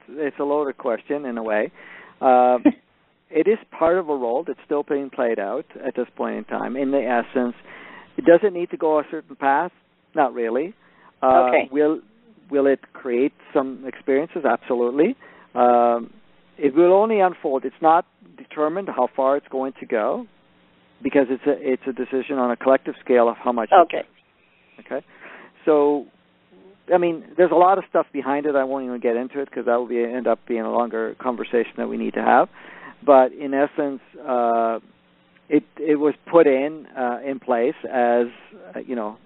it's a loaded question in a way. It is part of a role that's still being played out at this point in time. In the essence, does it need to go a certain path? Not really. Okay. Will it create some experiences? Absolutely. It will only unfold. It's not determined how far it's going to go, because it's a decision on a collective scale of how much. Okay. Okay. So, I mean, there's a lot of stuff behind it. I won't even get into it because that will end up being a longer conversation that we need to have. But in essence, it was put in place as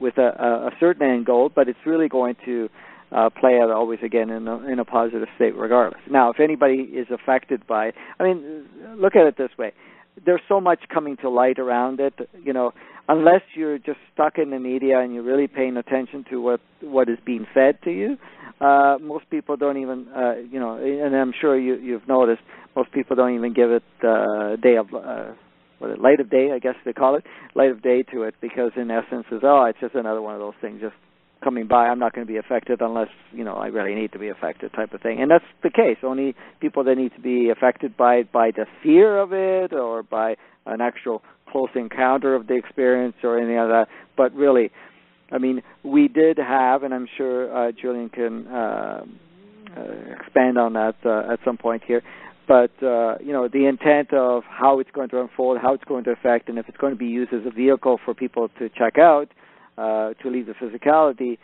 with a certain end goal, but it's really going to play out always again in a positive state regardless. Now, if anybody is affected by, look at it this way. There's so much coming to light around it, unless you're just stuck in the media and you're really paying attention to what is being fed to you. Most people don't even, and I'm sure you've noticed, most people don't even give it light of day, I guess they call it, light of day to it, because in essence it's just another one of those things just coming by. I'm not going to be affected unless, I really need to be affected type of thing. And that's the case. Only people that need to be affected by the fear of it or by an actual close encounter of the experience or anything like that. But really, we did have, and I'm sure Julien can expand on that at some point here, but, the intent of how it's going to unfold, how it's going to affect, and if it's going to be used as a vehicle for people to check out, to leave the physicality,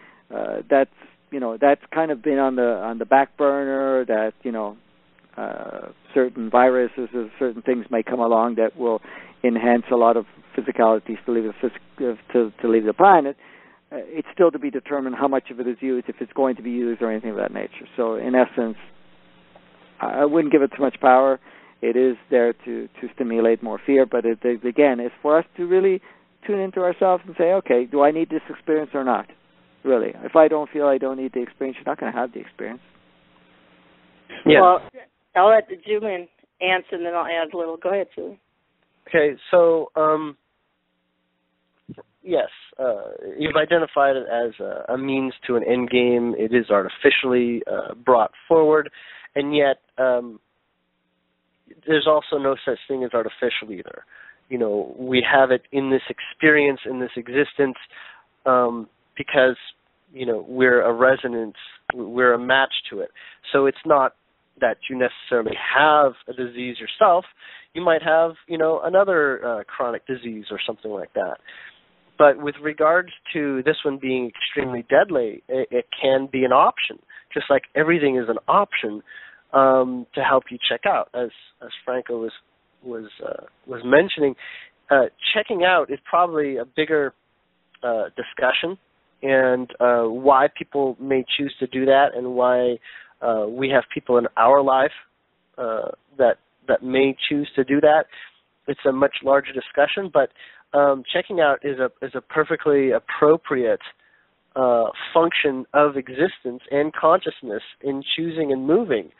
that's kind of been on the back burner. That certain viruses or certain things may come along that will enhance a lot of physicalities to leave the planet. It's still to be determined how much of it is used, if it's going to be used, or anything of that nature. So, in essence, I wouldn't give it too much power. It is there to stimulate more fear, but again, it's for us to really tune into ourselves and say, okay, do I need this experience or not? Really, if I don't feel I don't need the experience, you're not going to have the experience. Yeah. Well, I'll let Julien answer, and then I'll add a little. Go ahead, Julien. Okay, so yes, you've identified it as a means to an end game. It is artificially brought forward, and yet there's also no such thing as artificial either. We have it in this experience, in this existence, because, we're a resonance, we're a match to it. So it's not that you necessarily have a disease yourself. You might have, another chronic disease or something like that. But with regards to this one being extremely deadly, it can be an option, just like everything is an option to help you check out, as Franco was mentioning. Checking out is probably a bigger discussion, and why people may choose to do that, and why we have people in our life that may choose to do that. It's a much larger discussion, but checking out is a perfectly appropriate function of existence and consciousness in choosing and moving.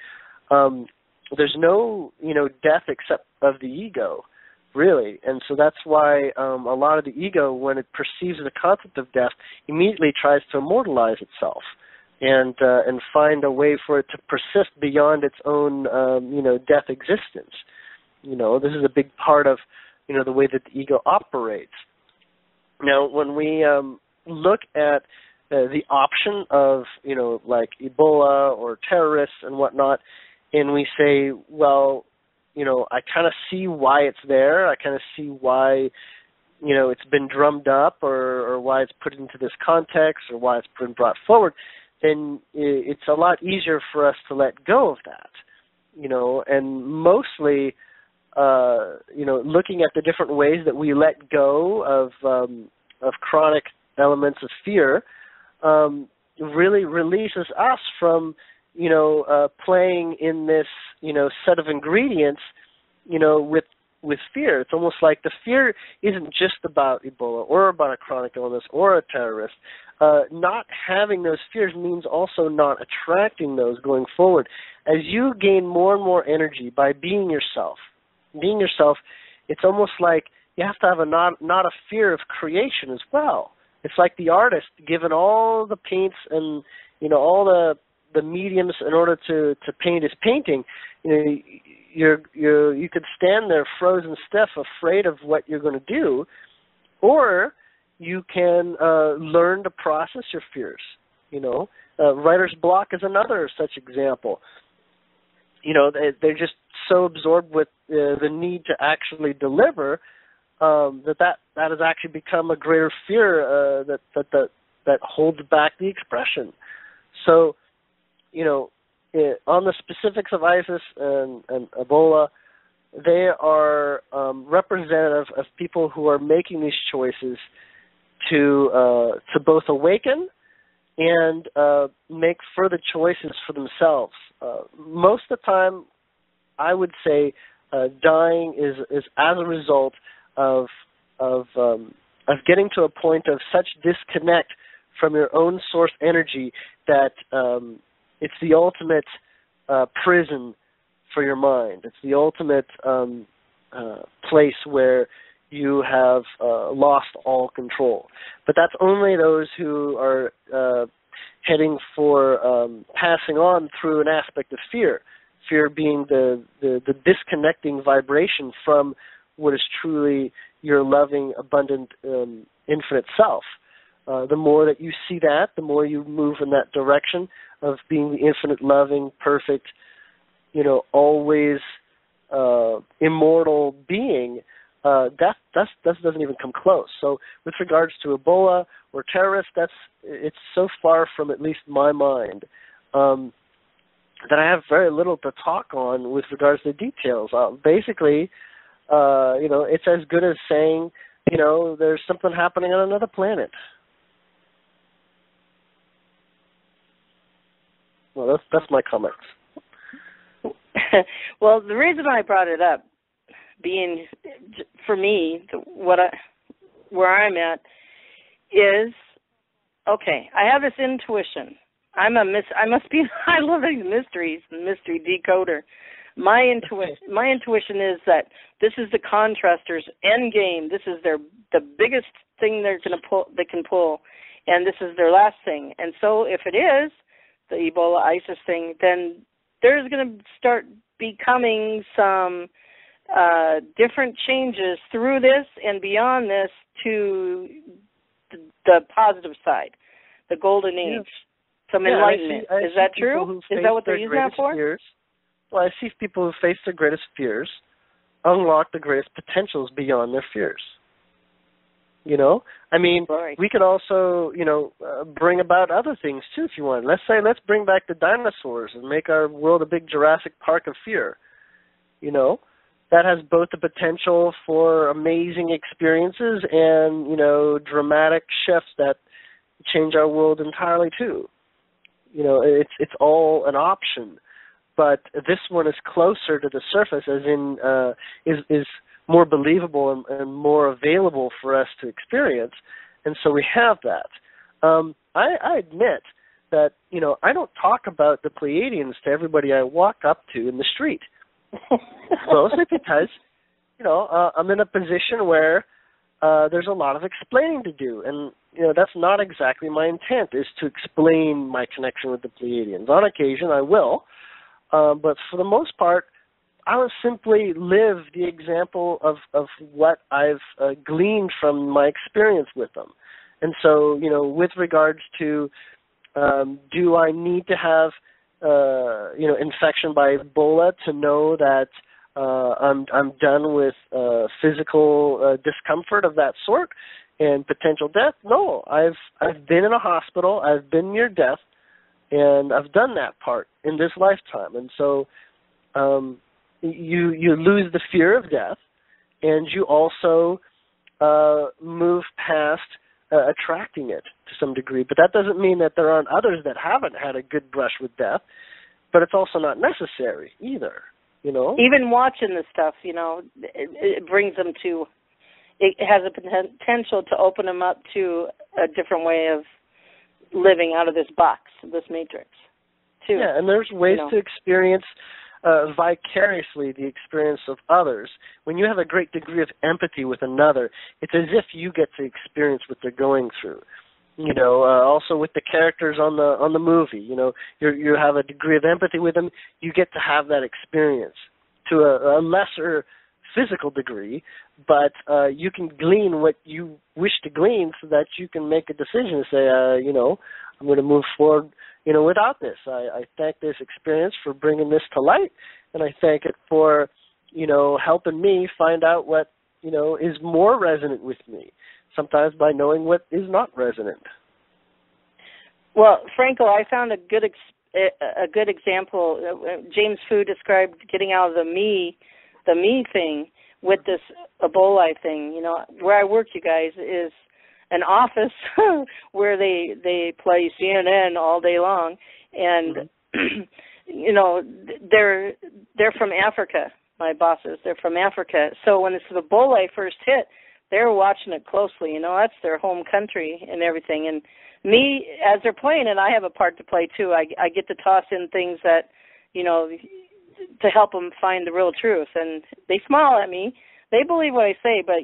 There's no, death except of the ego, really. And so that's why a lot of the ego, when it perceives the concept of death, immediately tries to immortalize itself and find a way for it to persist beyond its own, death existence. This is a big part of, the way that the ego operates. Now, when we look at the option of, like Ebola or terrorists and whatnot, and we say, well, I kind of see why it's there. I kind of see why, it's been drummed up or why it's put into this context or why it's been brought forward, then it's a lot easier for us to let go of that, and mostly, looking at the different ways that we let go of chronic elements of fear really releases us from, playing in this, set of ingredients, with fear. It's almost like the fear isn't just about Ebola or about a chronic illness or a terrorist. Not having those fears means also not attracting those going forward. As you gain more and more energy by being yourself, it's almost like you have to have not a fear of creation as well. It's like the artist given all the paints and all the mediums in order to paint his painting. You could stand there frozen stiff, afraid of what you're going to do, or you can learn to process your fears. Writer's block is another such example. They're just so absorbed with the need to actually deliver that has actually become a greater fear that holds back the expression. So, on the specifics of ISIS and Ebola, they are representative of people who are making these choices to both awaken and make further choices for themselves. Most of the time, I would say dying is as a result of getting to a point of such disconnect from your own source energy that it's the ultimate prison for your mind. It's the ultimate place where you have lost all control. But that's only those who are heading for passing on through an aspect of fear. Fear being the disconnecting vibration from what is truly your loving, abundant, infinite self. The more that you see that, the more you move in that direction of being the infinite, loving, perfect, always immortal being. That doesn't even come close. So with regards to Ebola or terrorists, it's so far from at least my mind that I have very little to talk on with regards to details. Basically, it's as good as saying, there's something happening on another planet. Well, that's my comments. Well, the reason I brought it up, being for me, where I'm at is, okay, I have this intuition. I love these mysteries, the mystery decoder. My intuition is that this is the contrasters' end game. This is the biggest thing they can pull, and this is their last thing. And so, if it is the Ebola ISIS thing, then there's going to start becoming some different changes through this and beyond this to the positive side, the golden age, some enlightenment. Is that true? Is that what they're using that for? Fears. Well, I see people who face their greatest fears unlock the greatest potentials beyond their fears. Right. We could also, bring about other things too if you want. Let's bring back the dinosaurs and make our world a big Jurassic Park of fear. That has both the potential for amazing experiences and, dramatic shifts that change our world entirely too. It's all an option. But this one is closer to the surface, as in is more believable and more available for us to experience, and so we have that. I admit that, I don't talk about the Pleiadians to everybody I walk up to in the street. Mostly because, I'm in a position where there's a lot of explaining to do. And, that's not exactly my intent, is to explain my connection with the Pleiadians. On occasion, I will. But for the most part, I will simply live the example of what I've gleaned from my experience with them. And so, with regards to do I need to have, infection by Ebola to know that I'm done with physical discomfort of that sort and potential death? No, I've been in a hospital, I've been near death, and I've done that part in this lifetime. And so you lose the fear of death, and you also move past attracting it to some degree. But that doesn't mean that there aren't others that haven't had a good brush with death, but it's also not necessary either, Even watching the stuff, it brings them to, it has a potential to open them up to a different way of living out of this box, this matrix, too. Yeah, and there's ways to experience vicariously the experience of others. When you have a great degree of empathy with another, it's as if you get to experience what they're going through. Also with the characters on the movie, you have a degree of empathy with them. You get to have that experience to a lesser physical degree, but you can glean what you wish to glean so that you can make a decision to say, I'm going to move forward, without this. I thank this experience for bringing this to light, and I thank it for, helping me find out what, is more resonant with me, sometimes by knowing what is not resonant. Well, Franco, I found a good example. James Fu described getting out of the me thing with this Ebola thing. Where I work, you guys, is an office where they play CNN all day long, and they're from Africa. My bosses, they're from Africa. So when this Ebola first hit, they were watching it closely. That's their home country and everything. And me, as they're playing it, I have a part to play too. I get to toss in things that, to help them find the real truth. And they smile at me. They believe what I say, but,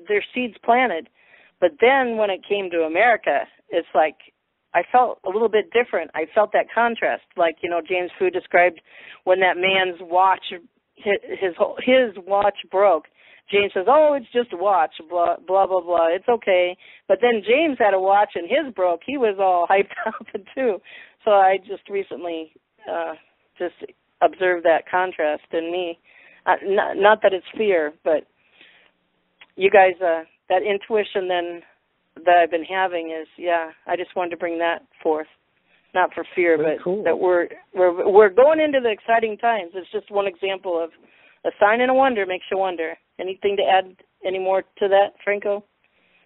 there's seeds planted. But then when it came to America, it's like I felt a little bit different. I felt that contrast. Like, James Fu described when that man's watch, his watch broke. James says, oh, it's just a watch, blah, blah, blah, blah. It's okay. But then James had a watch and his broke. He was all hyped up too. So I just recently just observed that contrast in me. Not that it's fear, but you guys, that intuition then that I've been having is, I just wanted to bring that forth. Not for fear, very but cool. That we're going into the exciting times. It's just one example of a sign and a wonder makes you wonder. Anything to add any more to that, Franco,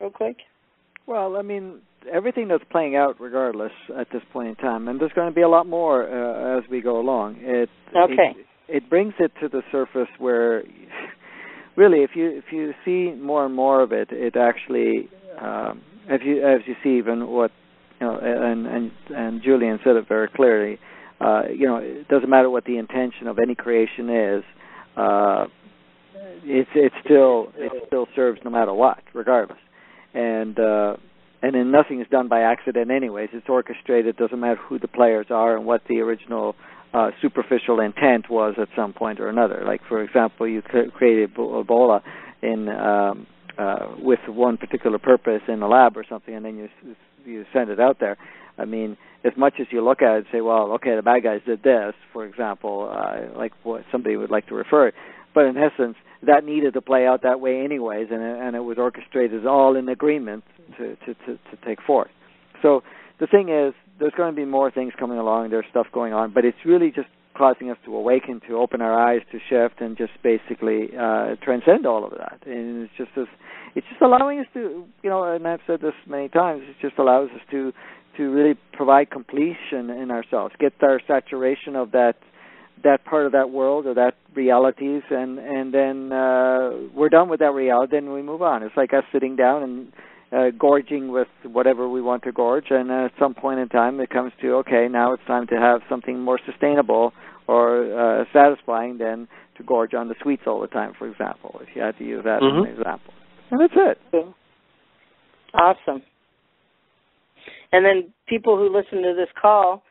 real quick? Well, I mean, everything that's playing out regardless at this point in time, and there's going to be a lot more as we go along. It brings it to the surface where, really, if you see more and more of it, it actually, as you see even what, and Julien said it very clearly, it doesn't matter what the intention of any creation is, it still serves no matter what, regardless. And then nothing is done by accident anyways. It's orchestrated. It doesn't matter who the players are and what the original superficial intent was at some point or another. Like, for example, you created Ebola with one particular purpose in a lab or something, and then you send it out there. I mean, as much as you look at it and say, well, okay, the bad guys did this, for example, like what somebody would like to refer it, but in essence, that needed to play out that way anyways, and it was orchestrated all in agreement to take forth. So the thing is, there's going to be more things coming along. There's stuff going on, but it's really just causing us to awaken, to open our eyes, to shift, and just basically transcend all of that. And it's just allowing us to, and I've said this many times, it just allows us to really provide completion in ourselves, get our saturation of that part of that world or that realities, and then we're done with that reality, and we move on. It's like us sitting down gorging with whatever we want to gorge, and at some point in time it comes to, okay, now it's time to have something more sustainable or satisfying than to gorge on the sweets all the time, for example, if you had to use that as an example. And that's it. Awesome. And then people who listen to this call,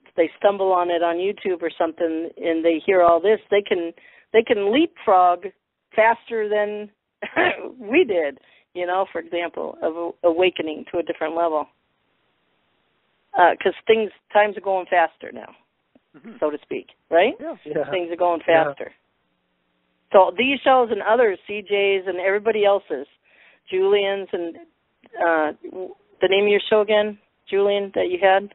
if they stumble on it on YouTube or something and they hear all this, they can leapfrog faster than we did, for example, of awakening to a different level. Because times are going faster now, so to speak, right? Yeah. Things are going faster. So these shows and others, CJ's and everybody else's, Julien's and the name of your show again, Julien, that you had?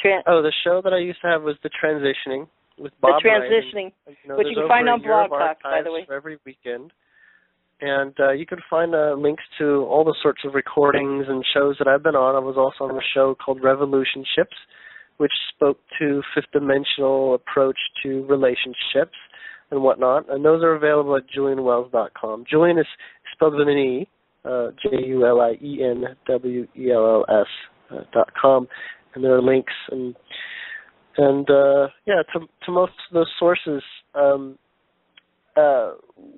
The show that I used to have was The Transitioning with Bob. The Transitioning, which you can find on Blog Talk, by the way. Every weekend. And you can find links to all the sorts of recordings and shows that I've been on. I was also on a show called Revolution Ships, which spoke to fifth dimensional approach to relationships and whatnot. And those are available at julienwells.com. Julien is spelled with an E, JulienWells.com. And there are links to most of those sources.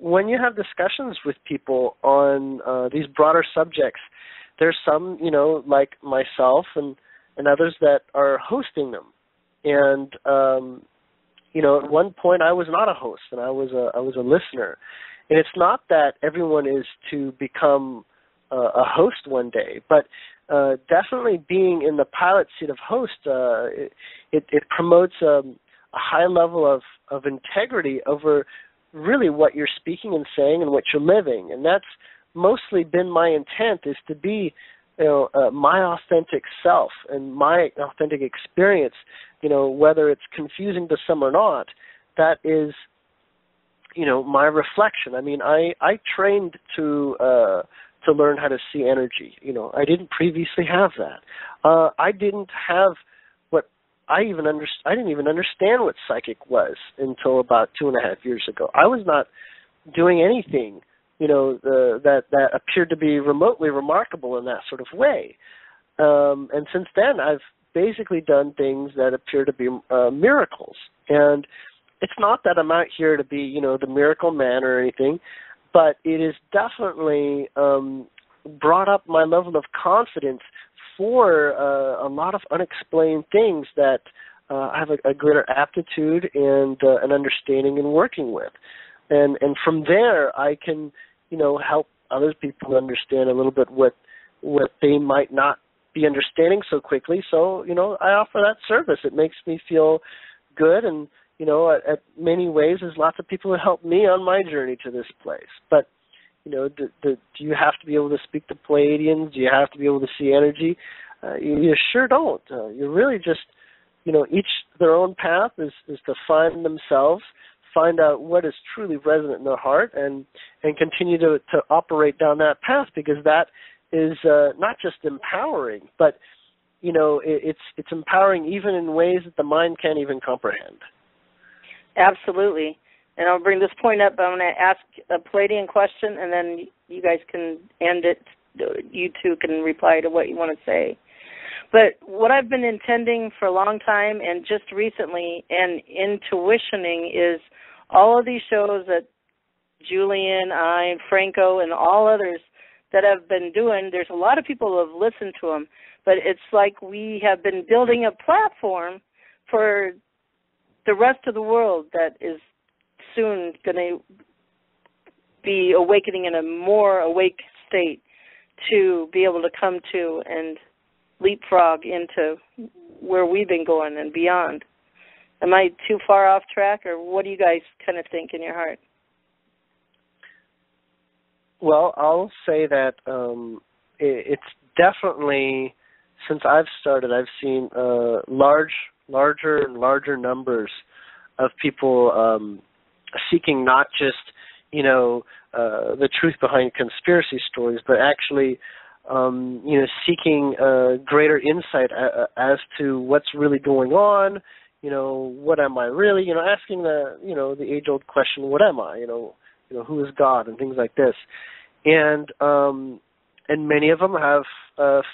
When you have discussions with people on these broader subjects, there's some, like myself and others that are hosting them. And at one point I was not a host, and I was a listener. And it's not that everyone is to become a host one day, but definitely being in the pilot seat of host, it promotes a high level of integrity over really what you're speaking and saying and what you're living. And that's mostly been my intent, is to be my authentic self and my authentic experience, whether it's confusing to some or not. That is my reflection. I mean, I trained to learn how to see energy. I didn't previously have that. I didn't have I didn't even understand what psychic was until about 2.5 years ago. I was not doing anything, that appeared to be remotely remarkable in that sort of way. And since then, I've basically done things that appear to be miracles. And it's not that I'm out here to be, the miracle man or anything, but it has definitely brought up my level of confidence for a lot of unexplained things that I have a greater aptitude and an understanding in working with. And from there, I can, help other people understand a little bit what they might not be understanding so quickly. So, I offer that service. It makes me feel good, and, at many ways, there's lots of people who help me on my journey to this place. But do you have to be able to speak to Pleiadians? Do you have to be able to see energy? You sure don't. You really just, each their own path is to find themselves, find out what is truly resonant in their heart, and continue to operate down that path, because that is not just empowering, but, it's empowering even in ways that the mind can't even comprehend. Absolutely. And I'll bring this point up. I'm going to ask a Pleiadian question, and then you guys can end it. You two can reply to what you want to say. But what I've been intending for a long time, and just recently, and intuitioning, is all of these shows that Julien, I, Franco, and all others that have been doing, there's a lot of people who have listened to them, but it's like we have been building a platform for the rest of the world that is soon going to be awakening in a more awake state to be able to come to and leapfrog into where we've been going and beyond. Am I too far off track, or what do you guys kind of think in your heart? Well, I'll say that it's definitely, since I've started, I've seen larger and larger numbers of people seeking not just, the truth behind conspiracy stories, but actually, seeking greater insight as to what's really going on. What am I really? Asking the age-old question, what am I? Who is God, and things like this. And many of them have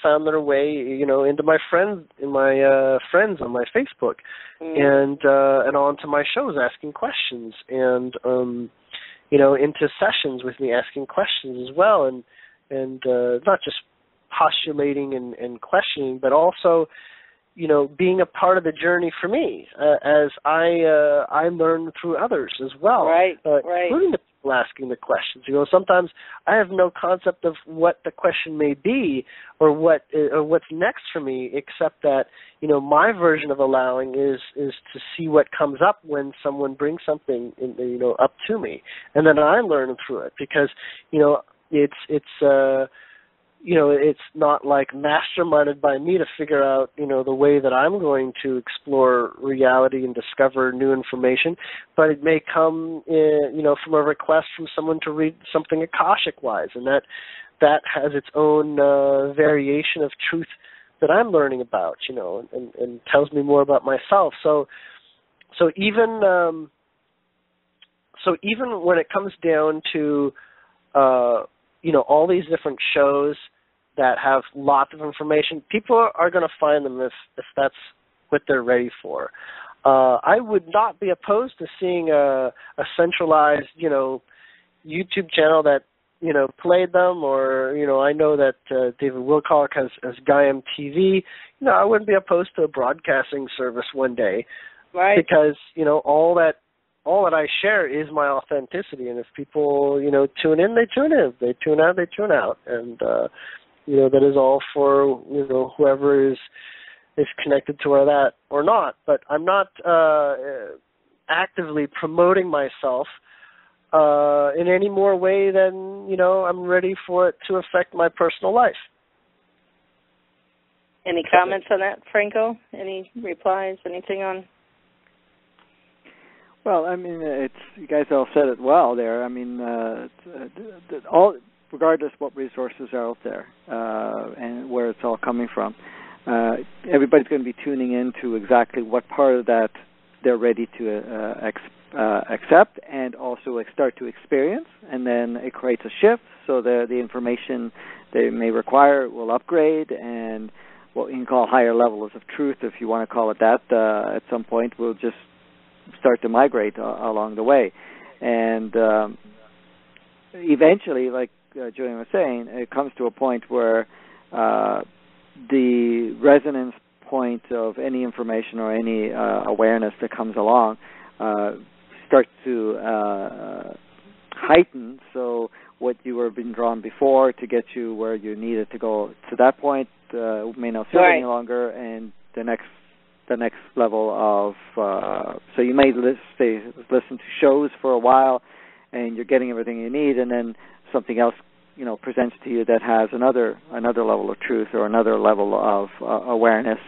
found their way, into my friends on my Facebook, and onto my shows asking questions, and into sessions with me asking questions as well, and not just postulating and questioning, but also being a part of the journey for me as I learn through others as well, right. Including the people asking the questions. Sometimes I have no concept of what the question may be or what's next for me, except that my version of allowing is to see what comes up when someone brings something up to me, and then I learn through it, because it's not like masterminded by me to figure out, the way that I'm going to explore reality and discover new information, but it may come, from a request from someone to read something Akashic-wise, and that has its own variation of truth that I'm learning about, and tells me more about myself. So even when it comes down to, all these different shows that have lots of information, people are going to find them if that's what they're ready for. I would not be opposed to seeing a centralized, YouTube channel that, played them, or, I know that David Wilcock has Gaiam TV. I wouldn't be opposed to a broadcasting service one day. Right. Because, all that I share is my authenticity, and if people, tune in, they tune in. If they tune out, they tune out, and that is all for whoever is connected to that or not. But I'm not actively promoting myself in any more way than I'm ready for it to affect my personal life. Any comments on that, Franco? Any replies? Anything on? Well, I mean, you guys all said it well there. I mean, regardless what resources are out there and where it's all coming from, everybody's going to be tuning into exactly what part of that they're ready to accept and also start to experience, and then it creates a shift so the information they may require will upgrade, and what you can call higher levels of truth, if you want to call it that, at some point will just start to migrate along the way. And eventually, like Julien was saying, it comes to a point where the resonance point of any information or any awareness that comes along starts to heighten. So what you were being drawn before to get you where you needed to go to that point may not serve any longer, and the next level of so you may listen to shows for a while and you're getting everything you need, and then something else presents to you that has another level of truth or another level of awareness,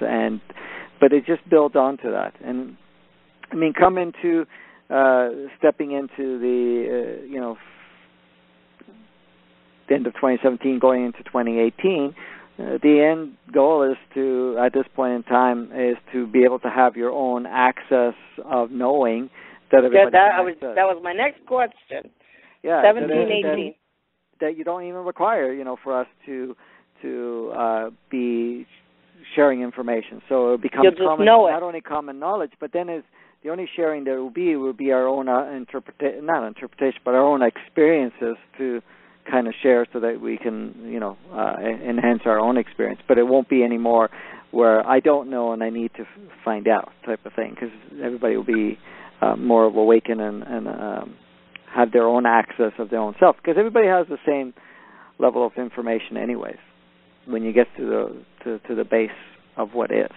but it just builds onto that. And I mean, stepping into the the end of 2017 going into 2018, the end goal is to, at this point in time, is to be able to have your own access of knowing that everybody that was my next question. Yeah, 17, 18. That you don't even require, for us to be sharing information. So it becomes not only common knowledge, but then the only sharing there will be our own but our own experiences to kind of share, so that we can, enhance our own experience. But it won't be any more where I don't know and I need to find out type of thing, because everybody will be more awakened and have their own access of their own self, because everybody has the same level of information anyways when you get to the base of what is.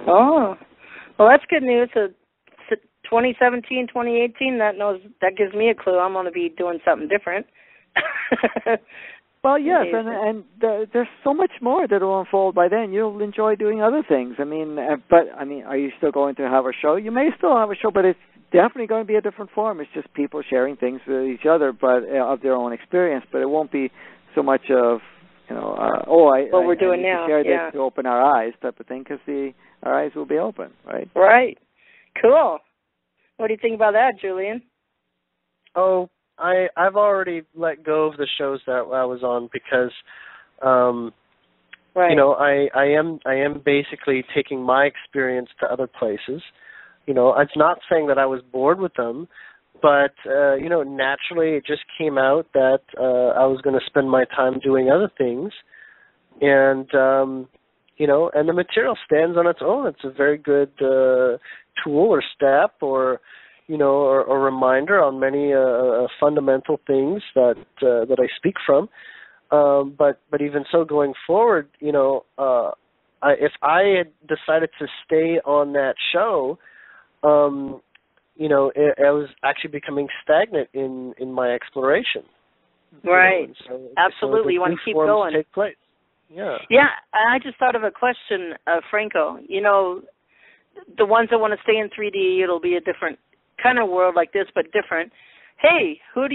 Oh, well, that's good news. 2017, 2018, that gives me a clue. I'm going to be doing something different. Well, yes, and there's so much more that will unfold by then. You'll enjoy doing other things. Are you still going to have a show? You may still have a show, but it's definitely going to be a different form. It's just people sharing things with each other, but of their own experience. But it won't be so much of what we're doing now. Share this to open our eyes type of thing, because our eyes will be open, right? Right. Cool. What do you think about that, Julien? Oh, I've already let go of the shows that I was on, because Right. You know, I am basically taking my experience to other places. You know, it's not saying that I was bored with them, but you know, naturally it just came out that I was going to spend my time doing other things, and you know, and the material stands on its own. It's a very good tool or step, or you know, or reminder on many fundamental things that I speak from. But even so, going forward, you know, if I had decided to stay on that show, you know, I was actually becoming stagnant in my exploration. Right. You know, absolutely. You want to keep going. Take place. Yeah. Yeah. I just thought of a question, Franco. You know, the ones that want to stay in 3D, it'll be a different kind of world like this, but different. Hey, how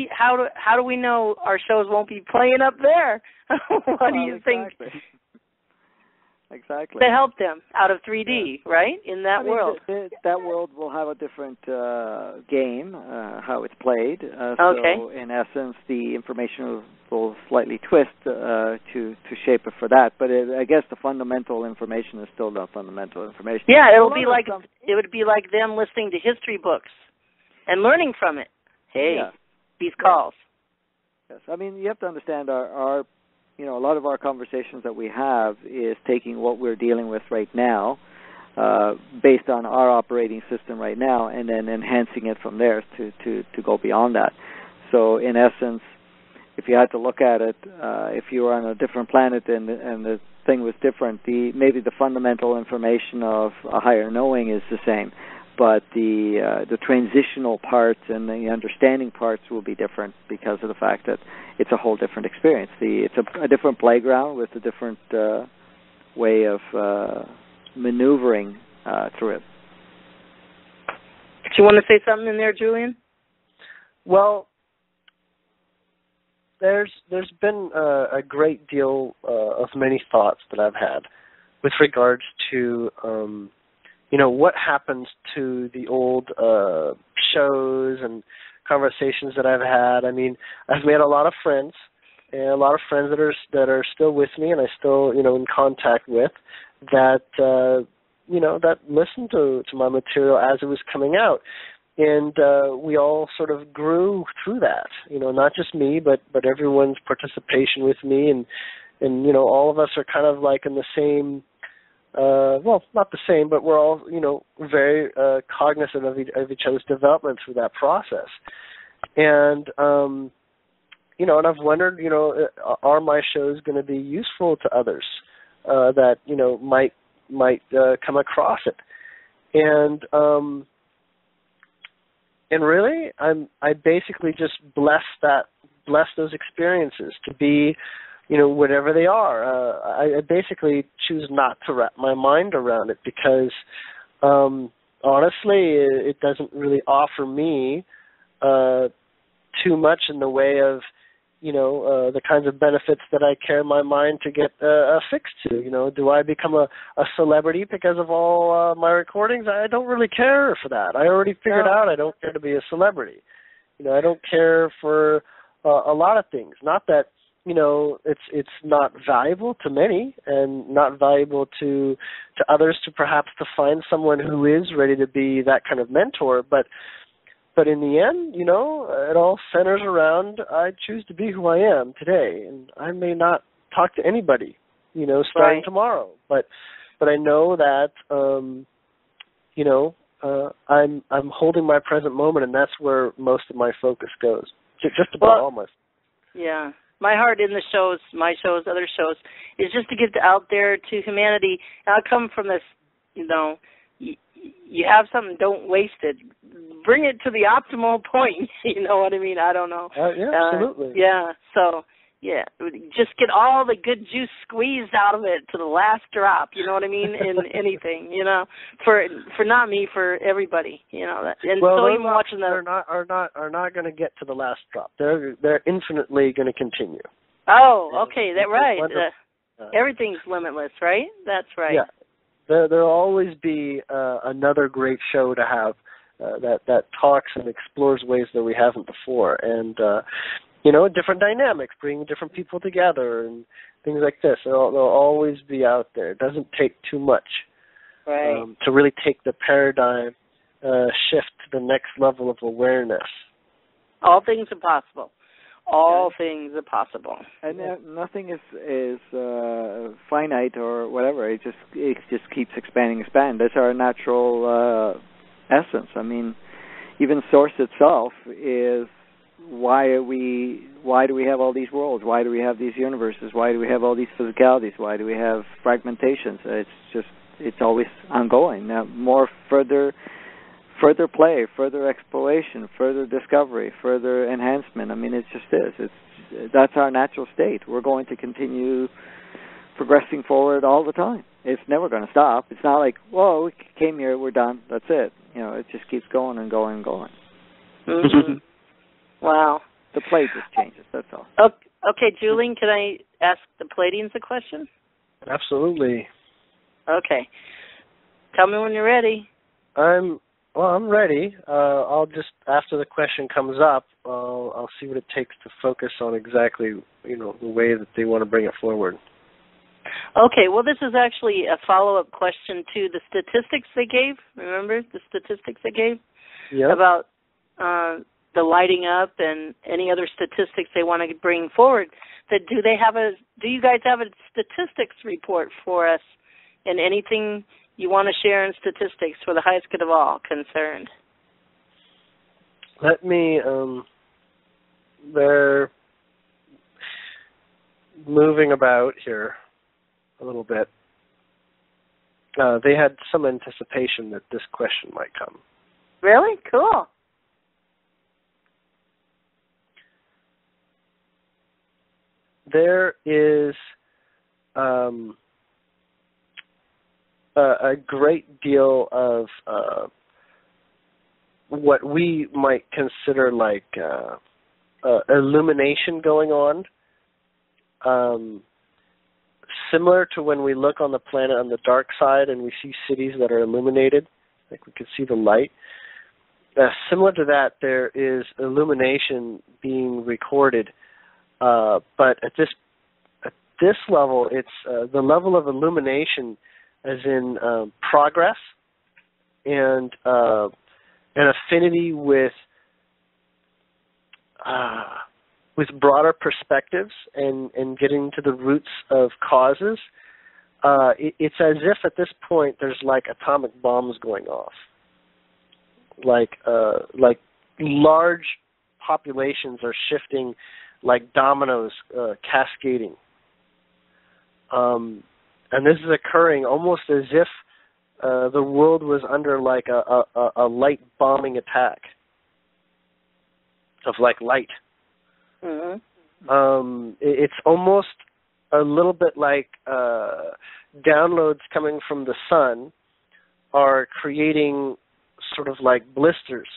do we know our shows won't be playing up there? What do you think? Exactly. To help them out of 3D, right? In that world. That world will have a different game, how it's played. Okay. So, in essence, the information will slightly twist to shape it for that. But I guess the fundamental information is still the fundamental information. Yeah, it would be like them listening to history books and learning from it. Hey, these calls. Yes, I mean, you have to understand our you know, a lot of our conversations that we have is taking what we're dealing with right now, based on our operating system right now, and then enhancing it from there to go beyond that. So, in essence, if you had to look at it, if you were on a different planet and the thing was different, maybe the fundamental information of a higher knowing is the same, but the transitional parts and the understanding parts will be different because of the fact that it's a whole different experience. It's a different playground with a different way of maneuvering through it. Do you want to say something in there, Julien? Well, there's been a great deal of many thoughts that I've had with regards to you know, what happens to the old shows and conversations that I've had. I mean, I've made a lot of friends, and a lot of friends that are still with me, and I still, you know, in contact with, that you know, that listened to my material as it was coming out, and we all sort of grew through that. You know, not just me, but everyone's participation with me, and you know, all of us are kind of like in the same. Well, not the same, but we're all, you know, very cognizant of each other's development through that process. And, you know, and I've wondered, you know, are my shows going to be useful to others that, you know, might come across it? And really, I basically just bless those experiences to be, you know, whatever they are. I basically choose not to wrap my mind around it because, honestly, it doesn't really offer me too much in the way of, you know, the kinds of benefits that I care my mind to get affixed to. You know, do I become a celebrity because of all my recordings? I don't really care for that. I already figured out I don't care to be a celebrity. You know, I don't care for a lot of things. Not that, you know, it's not valuable to many and not valuable to others to perhaps to find someone who is ready to be that kind of mentor, but in the end, you know, it all centers around I choose to be who I am today, and I may not talk to anybody, you know, starting tomorrow, but I know that you know, I'm holding my present moment, and that's where most of my focus goes. Just about all my. Yeah. My heart in the shows, my shows, other shows, is just to get out there to humanity. And I come from this, you know, you have something, don't waste it. Bring it to the optimal point. You know what I mean? I don't know. Yeah, absolutely. Yeah. So, yeah, just get all the good juice squeezed out of it to the last drop. You know what I mean? In anything, you know, for not me, for everybody. You know that. And well, so even watching are not going to get to the last drop. They're infinitely going to continue. Oh, okay, that's right. Everything's limitless, right? That's right. Yeah, there'll always be another great show to have that talks and explores ways that we haven't before, and you know, different dynamics, bringing different people together, and things like this. They'll always be out there. It doesn't take too much to really take the paradigm shift to the next level of awareness. All things are possible. All things are possible. And nothing is finite or whatever. It just keeps expanding. That's our natural essence. I mean, even Source itself is why do we have all these worlds? Why do we have these universes? Why do we have all these physicalities? Why do we have fragmentations? It's always ongoing. Now, more further play, further exploration, further discovery, further enhancement. I mean, it just is. That's our natural state. We're going to continue progressing forward all the time. It's never going to stop. It's not like, whoa, we came here, we're done, that's it. It just keeps going and going and going. Mm-hmm. Wow. The play just changes, that's all. Okay, Julien, can I ask the Pleiadians a question? Absolutely. Okay. Tell me when you're ready. I'm ready. I'll just, after the question comes up, I'll see what it takes to focus on exactly, the way that they want to bring it forward. Okay, well, this is actually a follow-up question to the statistics they gave. Remember the statistics they gave? Yeah. About the lighting up and any other statistics they want to bring forward. Do you guys have a statistics report for us and anything you want to share in statistics for the highest good of all concerned? Let me, they're moving about here a little bit. They had some anticipation that this question might come. Really? Cool. There is a great deal of what we might consider like illumination going on, similar to when we look on the planet on the dark side and we see cities that are illuminated, like we could see the light. Similar to that, there is illumination being recorded, but at this level, it's the level of illumination as in progress and an affinity with broader perspectives and getting to the roots of causes. It's as if at this point there's like atomic bombs going off, like large populations are shifting like dominoes, cascading. And this is occurring almost as if the world was under like a light bombing attack of like light. Mm-hmm. It's almost a little bit like downloads coming from the sun are creating sort of like blisters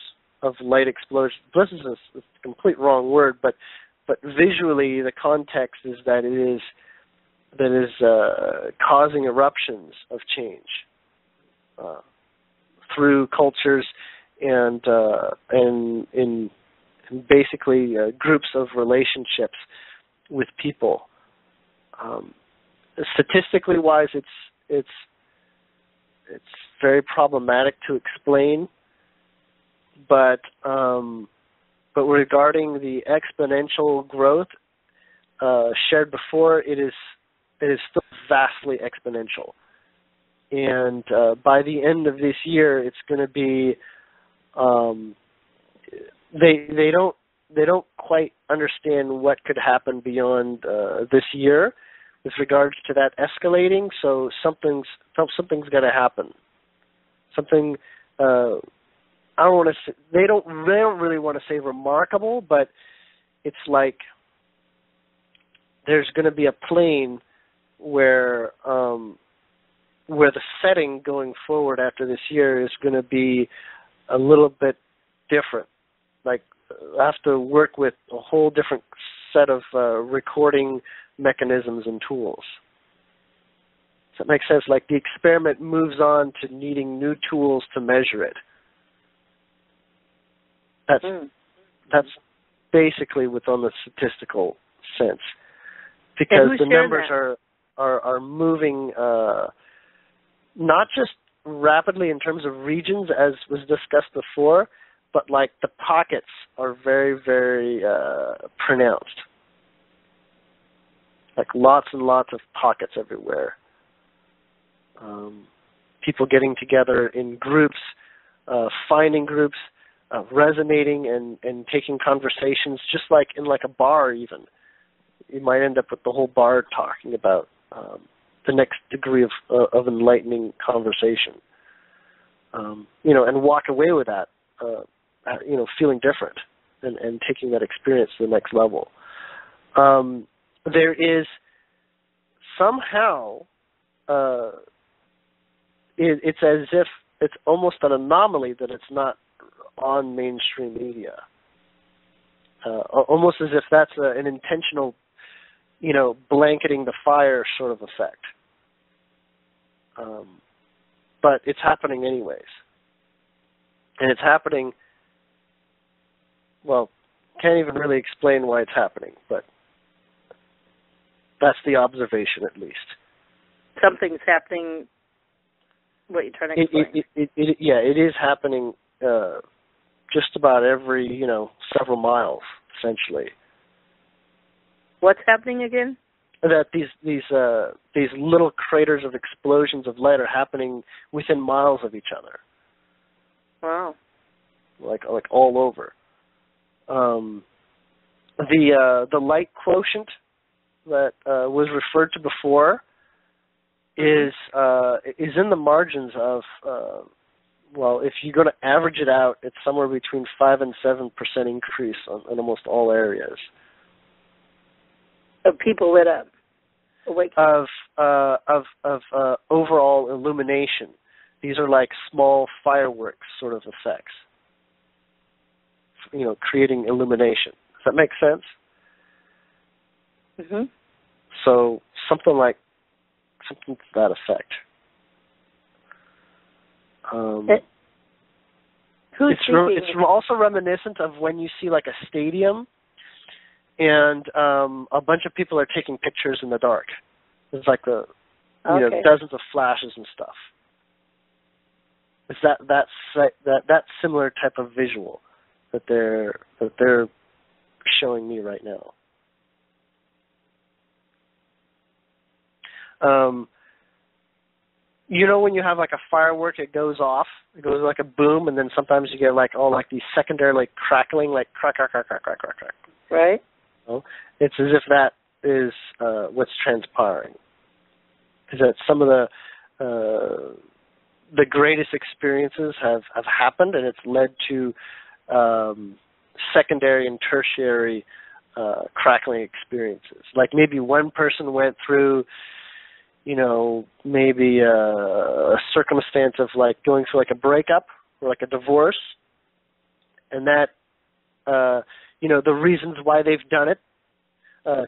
of light explosions. Blisters is a complete wrong word, but visually the context is that it is causing eruptions of change through cultures and in basically groups of relationships with people. Statistically wise, it's very problematic to explain, but regarding the exponential growth shared before, it is still vastly exponential, and by the end of this year, it's going to be. They don't quite understand what could happen beyond this year with regards to that escalating. So something's going to happen. Something I don't want to say, they don't really want to say remarkable, but it's like there's going to be a plane where the setting going forward after this year is going to be a little bit different. Like I have to work with a whole different set of recording mechanisms and tools. Does that make sense? Like the experiment moves on to needing new tools to measure it. That's basically within the statistical sense. because the numbers are moving not just rapidly in terms of regions, as was discussed before, but like the pockets are very, very pronounced. Like lots and lots of pockets everywhere. People getting together in groups, finding groups, resonating and taking conversations, just like in like a bar even. You might end up with the whole bar talking about the next degree of enlightening conversation. And walk away with that, feeling different and taking that experience to the next level. There is somehow, it's as if it's almost an anomaly that it's not on mainstream media. Almost as if that's an intentional, blanketing the fire sort of effect. But it's happening anyways. And it's happening, well, can't even really explain why it's happening, but that's the observation at least. Something's happening, what you're trying to explain? It is happening just about every, several miles, essentially. What's happening again? That these little craters of explosions of light are happening within miles of each other. Wow. Like all over. The light quotient that was referred to before is in the margins of if you're going to average it out, it's somewhere between 5 and 7% increase in almost all areas. Of people lit up. Awake. Of overall illumination. These are like small fireworks sort of effects. Creating illumination. Does that make sense? Mhm. So something to that effect. It's also reminiscent of when you see like a stadium and a bunch of people are taking pictures in the dark. There's like dozens of flashes and stuff. It's that similar type of visual that they're showing me right now. When you have like a firework, it goes off. It goes like a boom, and then sometimes you get like these secondary like crackling, like crack, crack, crack, crack, crack, crack, crack. Right. It's as if that is what's transpiring. Is that some of the greatest experiences have happened, and it's led to secondary and tertiary crackling experiences. Like maybe one person went through, maybe a circumstance of like going through like a breakup or like a divorce, and that the reasons why they've done it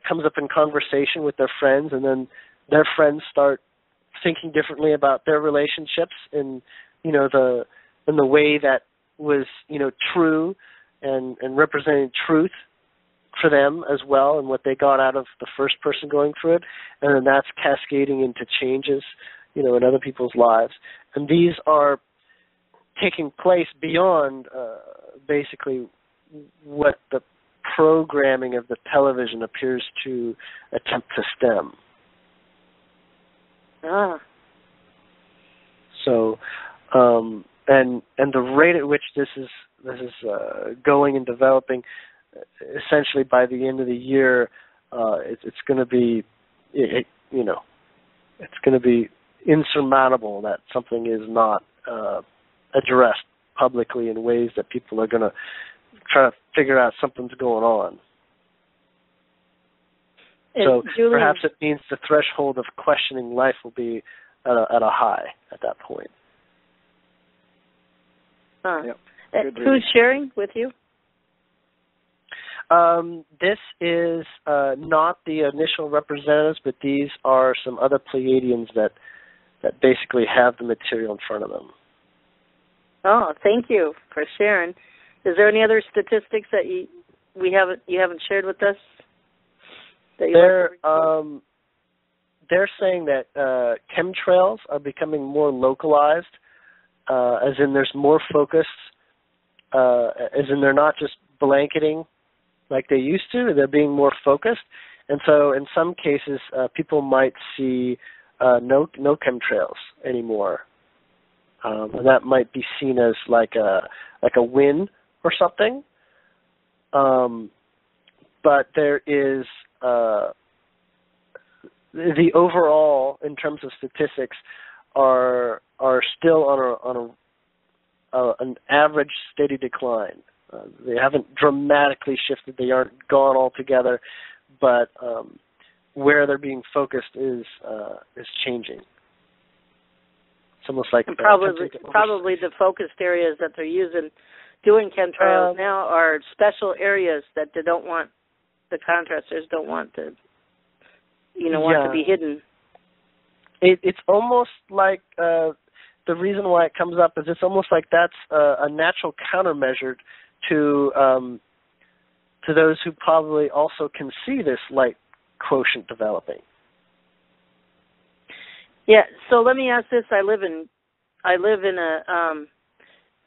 comes up in conversation with their friends, and then their friends start thinking differently about their relationships in the way that was true and representing truth for them as well, and what they got out of the first person going through it, and then that's cascading into changes in other people's lives. And these are taking place beyond basically what the programming of the television appears to attempt to stem. So, and the rate at which this is going and developing, essentially by the end of the year, it's going to be, it's going to be insurmountable that something is not addressed publicly in ways that people are going to try to figure out something's going on. So Julien, perhaps it means the threshold of questioning life will be at a high at that point. Yep. Who's sharing with you? This is not the initial representatives, but these are some other Pleiadians that basically have the material in front of them. Oh, thank you for sharing. Is there any other statistics that you haven't shared with us? They're saying that chemtrails are becoming more localized, as in there's more focus, as in they're not just blanketing like they used to. They're being more focused, and so in some cases, people might see no chemtrails anymore, and that might be seen as like a win or something. But there is the overall, in terms of statistics, are still on an average steady decline. They haven't dramatically shifted. They aren't gone altogether, but where they're being focused is changing. It's almost like probably the focused areas that they're doing chemtrails now are special areas that they don't want, the contractors don't want to, want to be hidden. It's almost like the reason why it comes up is it's almost like that's a natural countermeasure to those who probably also can see this light quotient developing. Yeah. So let me ask this: I live in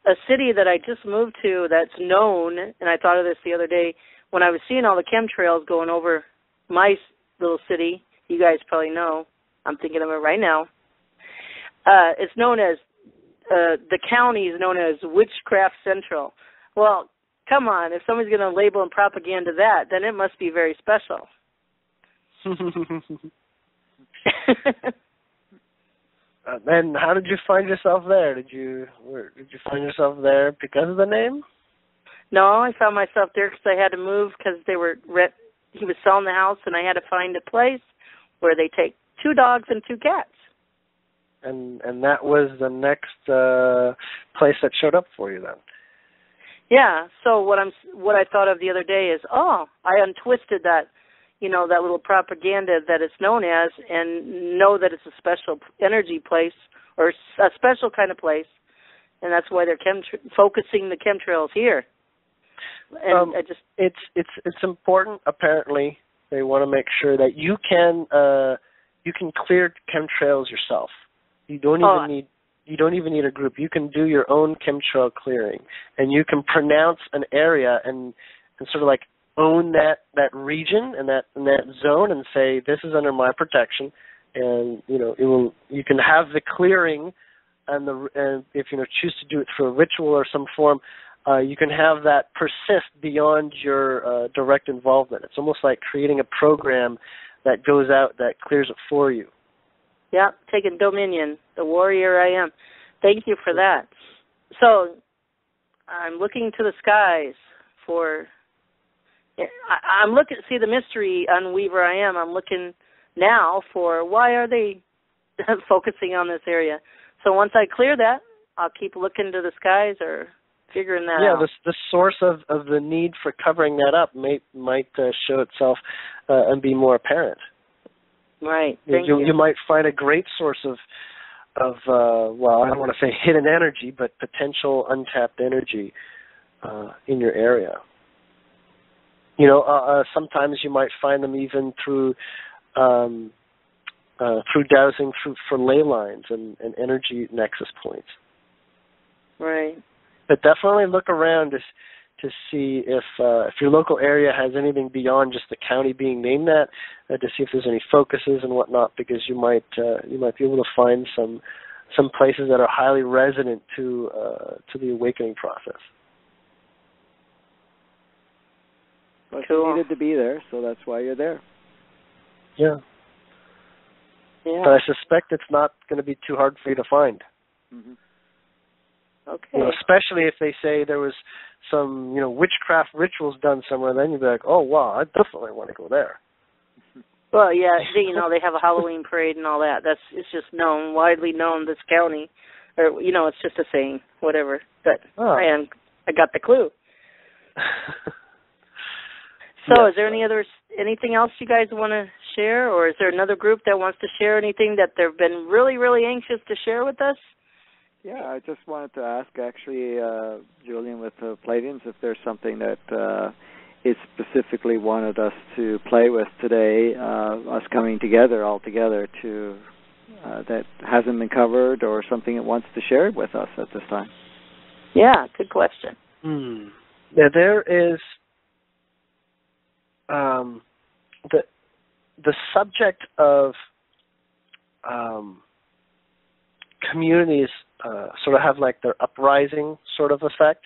a city that I just moved to that's known, and I thought of this the other day when I was seeing all the chemtrails going over my little city. You guys probably know. I'm thinking of it right now. It's known as, the county is known as Witchcraft Central. Well, come on, if somebody's going to label and propaganda that, then it must be very special. Then how did you find yourself there? Did you find yourself there because of the name? No, I found myself there because I had to move because he was selling the house, and I had to find a place where they take 2 dogs and 2 cats. And that was the next place that showed up for you then. Yeah. So what I thought of the other day is, I untwisted that, that little propaganda that it's known as, and know that it's a special energy place or a special kind of place, and that's why they're focusing the chemtrails here. And it's important. Apparently, they want to make sure that you can clear chemtrails yourself. You don't even need a group. You can do your own chemtrail clearing, and you can pronounce an area and sort of like own that region and that zone and say, this is under my protection, and you can have the clearing, and if you choose to do it through a ritual or some form, you can have that persist beyond your direct involvement. It's almost like creating a program that goes out that clears it for you. Yeah, taking dominion, the warrior I am. Thank you for that. So I'm looking to the skies for. I'm looking. See the mystery unweaver I am. I'm looking now for why are they focusing on this area. So once I clear that, I'll keep looking to the skies or figuring that out. Yeah, the source of the need for covering that up might show itself and be more apparent. Right. Thank you. You might find a great source of well, I don't want to say hidden energy, but potential untapped energy in your area. Sometimes you might find them even through dowsing for ley lines and energy nexus points. Right. But definitely look around to see if your local area has anything beyond just the county being named that, to see if there's any focuses and whatnot, because you might be able to find some places that are highly resonant to the awakening process. But cool. You needed to be there, so that's why you're there. Yeah. Yeah. But I suspect it's not going to be too hard for you to find. Mm-hmm. Okay. Especially if they say there was some, witchcraft rituals done somewhere, then you'd be like, oh, wow, I definitely want to go there. Well, yeah, they have a Halloween parade and all that. It's just widely known, this county. Or, it's just a saying, whatever. But I got the clue. So is there anything else you guys want to share, or is there another group that wants to share anything that they've been really, really anxious to share with us? Yeah, I just wanted to ask, actually, Julien, with the Pleiadians, if there's something that it specifically wanted us to play with today, us coming together all together to that hasn't been covered or something it wants to share with us at this time? Yeah, good question. Yeah, there is the subject of communities sort of have like their uprising sort of effect.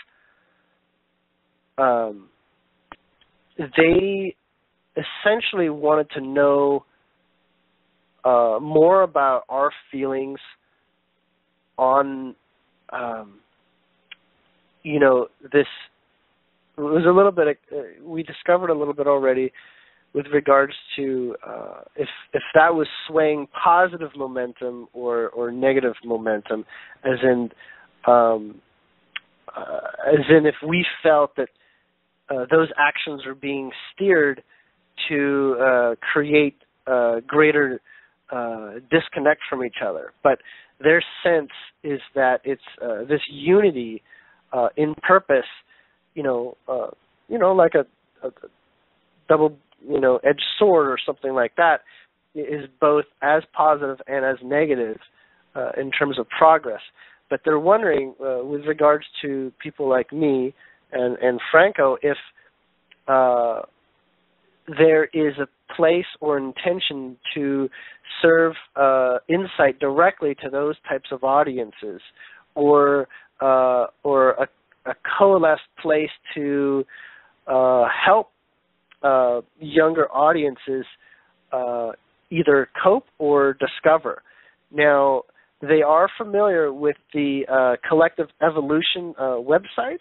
They essentially wanted to know more about our feelings on, this. It was a little bit. We discovered a little bit already with regards to if that was swaying positive momentum or negative momentum, as in if we felt that those actions are being steered to create greater disconnect from each other. But their sense is that it's this unity in purpose, like a double, edged sword or something like that, is both as positive and as negative in terms of progress. But they're wondering, with regards to people like me and Franco, if there is a place or intention to serve insight directly to those types of audiences, or a coalesced place to help younger audiences either cope or discover. Now, they are familiar with the Collective Evolution website,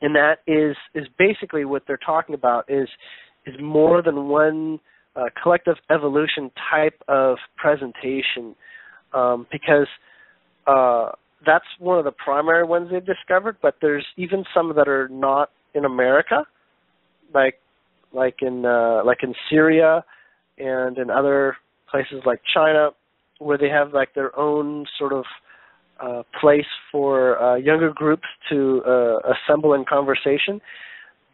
and that is basically what they're talking about is more than one collective evolution type of presentation, because that's one of the primary ones they've discovered. But there's even some that are not in America, like in Syria and in other places like China, where they have like their own sort of place for younger groups to assemble in conversation.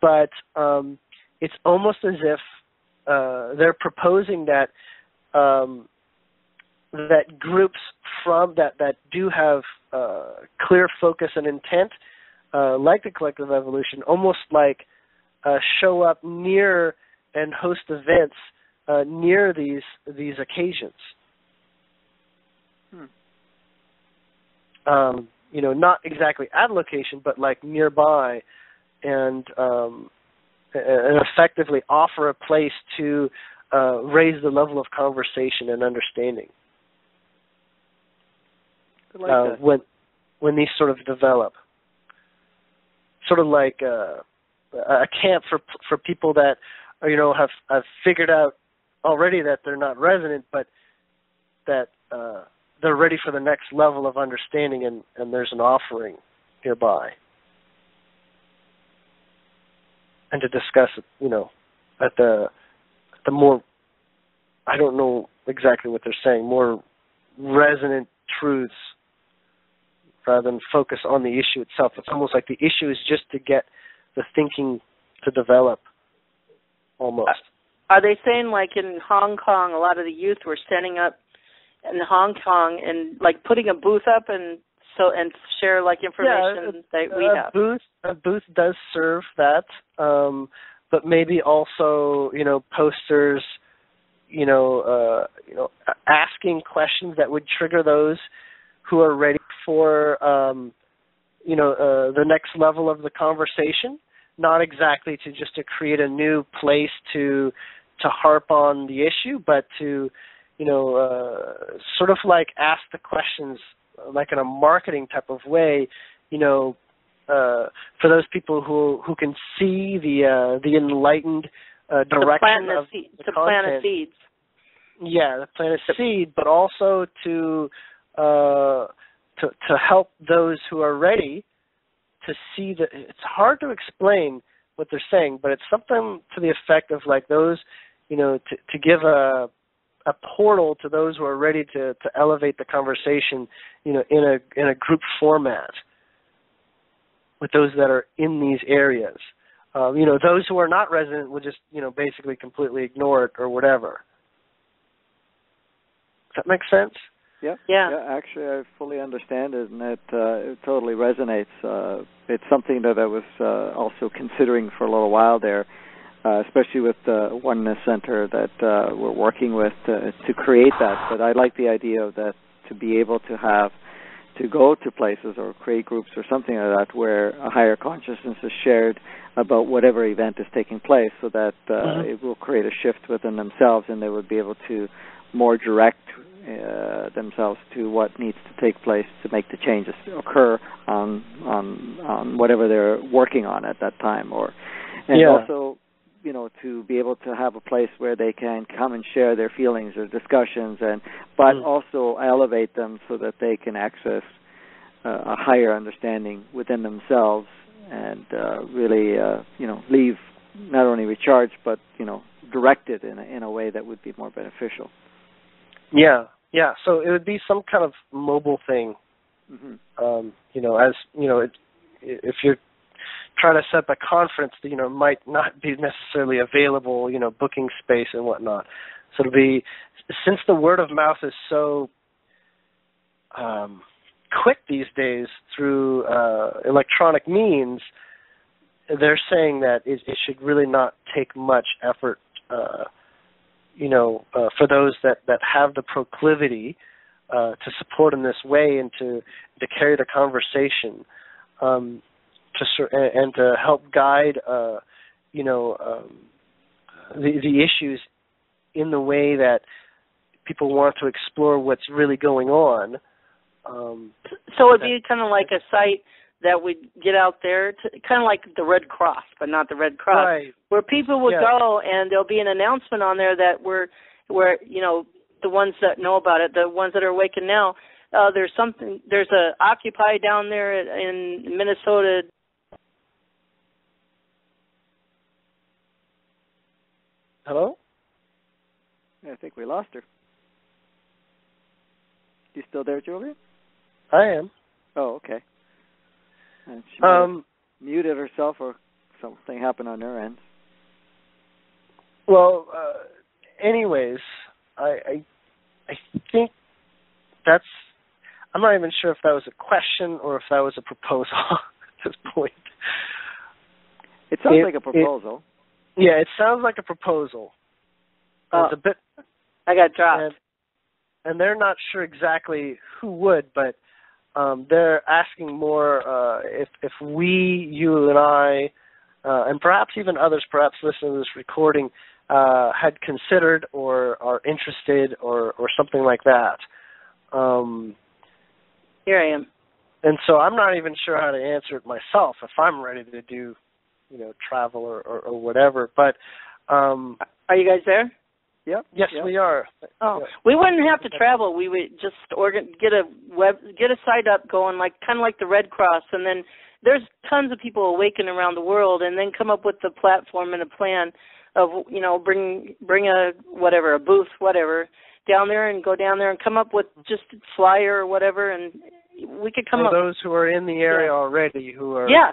But it's almost as if they're proposing that that groups from that do have clear focus and intent, like the Collective Evolution, almost like show up near and host events near these occasions. Not exactly at a location, but like nearby, and effectively offer a place to raise the level of conversation and understanding. When these sort of develop, sort of like a camp for people that have figured out already that they're not resonant, but that they're ready for the next level of understanding, and there's an offering nearby. And to discuss it, at the more, I don't know exactly what they're saying, more resonant truths, rather than focus on the issue itself. It's almost like the issue is just to get the thinking to develop, almost. Are they saying, like in Hong Kong, a lot of the youth were standing up in Hong Kong and like putting a booth up and share like information that we have? A booth does serve that, but maybe also posters, asking questions that would trigger those who are ready for the next level of the conversation. Not exactly to create a new place to harp on the issue, but to sort of like ask the questions like in a marketing type of way, for those people who can see the enlightened direction of the content. To plant a seed. Yeah, to plant a seed, but also to help those who are ready to see that. It's hard to explain what they're saying, but it's something to the effect of like those, to give a portal to those who are ready to elevate the conversation, in a group format with those that are in these areas. those who are not resonant will just, basically completely ignore it or whatever. Does that make sense? Yeah. Yeah. Actually, I fully understand it, and it totally resonates. It's something that I was also considering for a little while there, especially with the Oneness Center that we're working with to create that. But I like the idea of that, to be able to go to places or create groups or something like that where a higher consciousness is shared about whatever event is taking place, so that it will create a shift within themselves, and they would be able to more direct themselves to what needs to take place to make the changes occur on whatever they're working on at that time, also to be able to have a place where they can come and share their feelings or discussions, but also elevate them so that they can access a higher understanding within themselves, and really leave not only recharged but directed in a way that would be more beneficial. Yeah. So it would be some kind of mobile thing. If you're trying to set up a conference that might not be necessarily available, booking space and whatnot. So it'll be, since the word of mouth is so quick these days through electronic means, they're saying that it should really not take much effort. For those that have the proclivity to support in this way and to carry the conversation, and to help guide, the issues in the way that people want to explore what's really going on. So it'd be kind of like a site that would get out there, kind of like the Red Cross, but not the Red Cross, right, where people would go, and there'll be an announcement on there that where the ones that know about it, the ones that are awakened now, there's a Occupy down there in Minnesota. Hello? I think we lost her. You still there, Julien? I am. Oh, okay. And she might have muted herself, or something happened on her end. Well, anyways, I think that's. I'm not even sure if that was a question or if that was a proposal at this point. It sounds like a proposal. It sounds like a proposal. It's a bit. I got dropped. And they're not sure exactly who would, but they're asking more if we, you and I, and perhaps even others, perhaps listening to this recording, had considered or are interested or something like that. Here I am. And so I'm not even sure how to answer it myself if I'm ready to do, travel or whatever. But are you guys there? Yep. Yes, we are. Oh, we wouldn't have to travel. We would just get a site up going, kind of like the Red Cross, and then there's tons of people awaken around the world, and then come up with the platform and a plan of bring a booth, whatever, down there, and go down there and come up with just a flyer or whatever, and we could come up. Those who are in the area already, who are Yeah,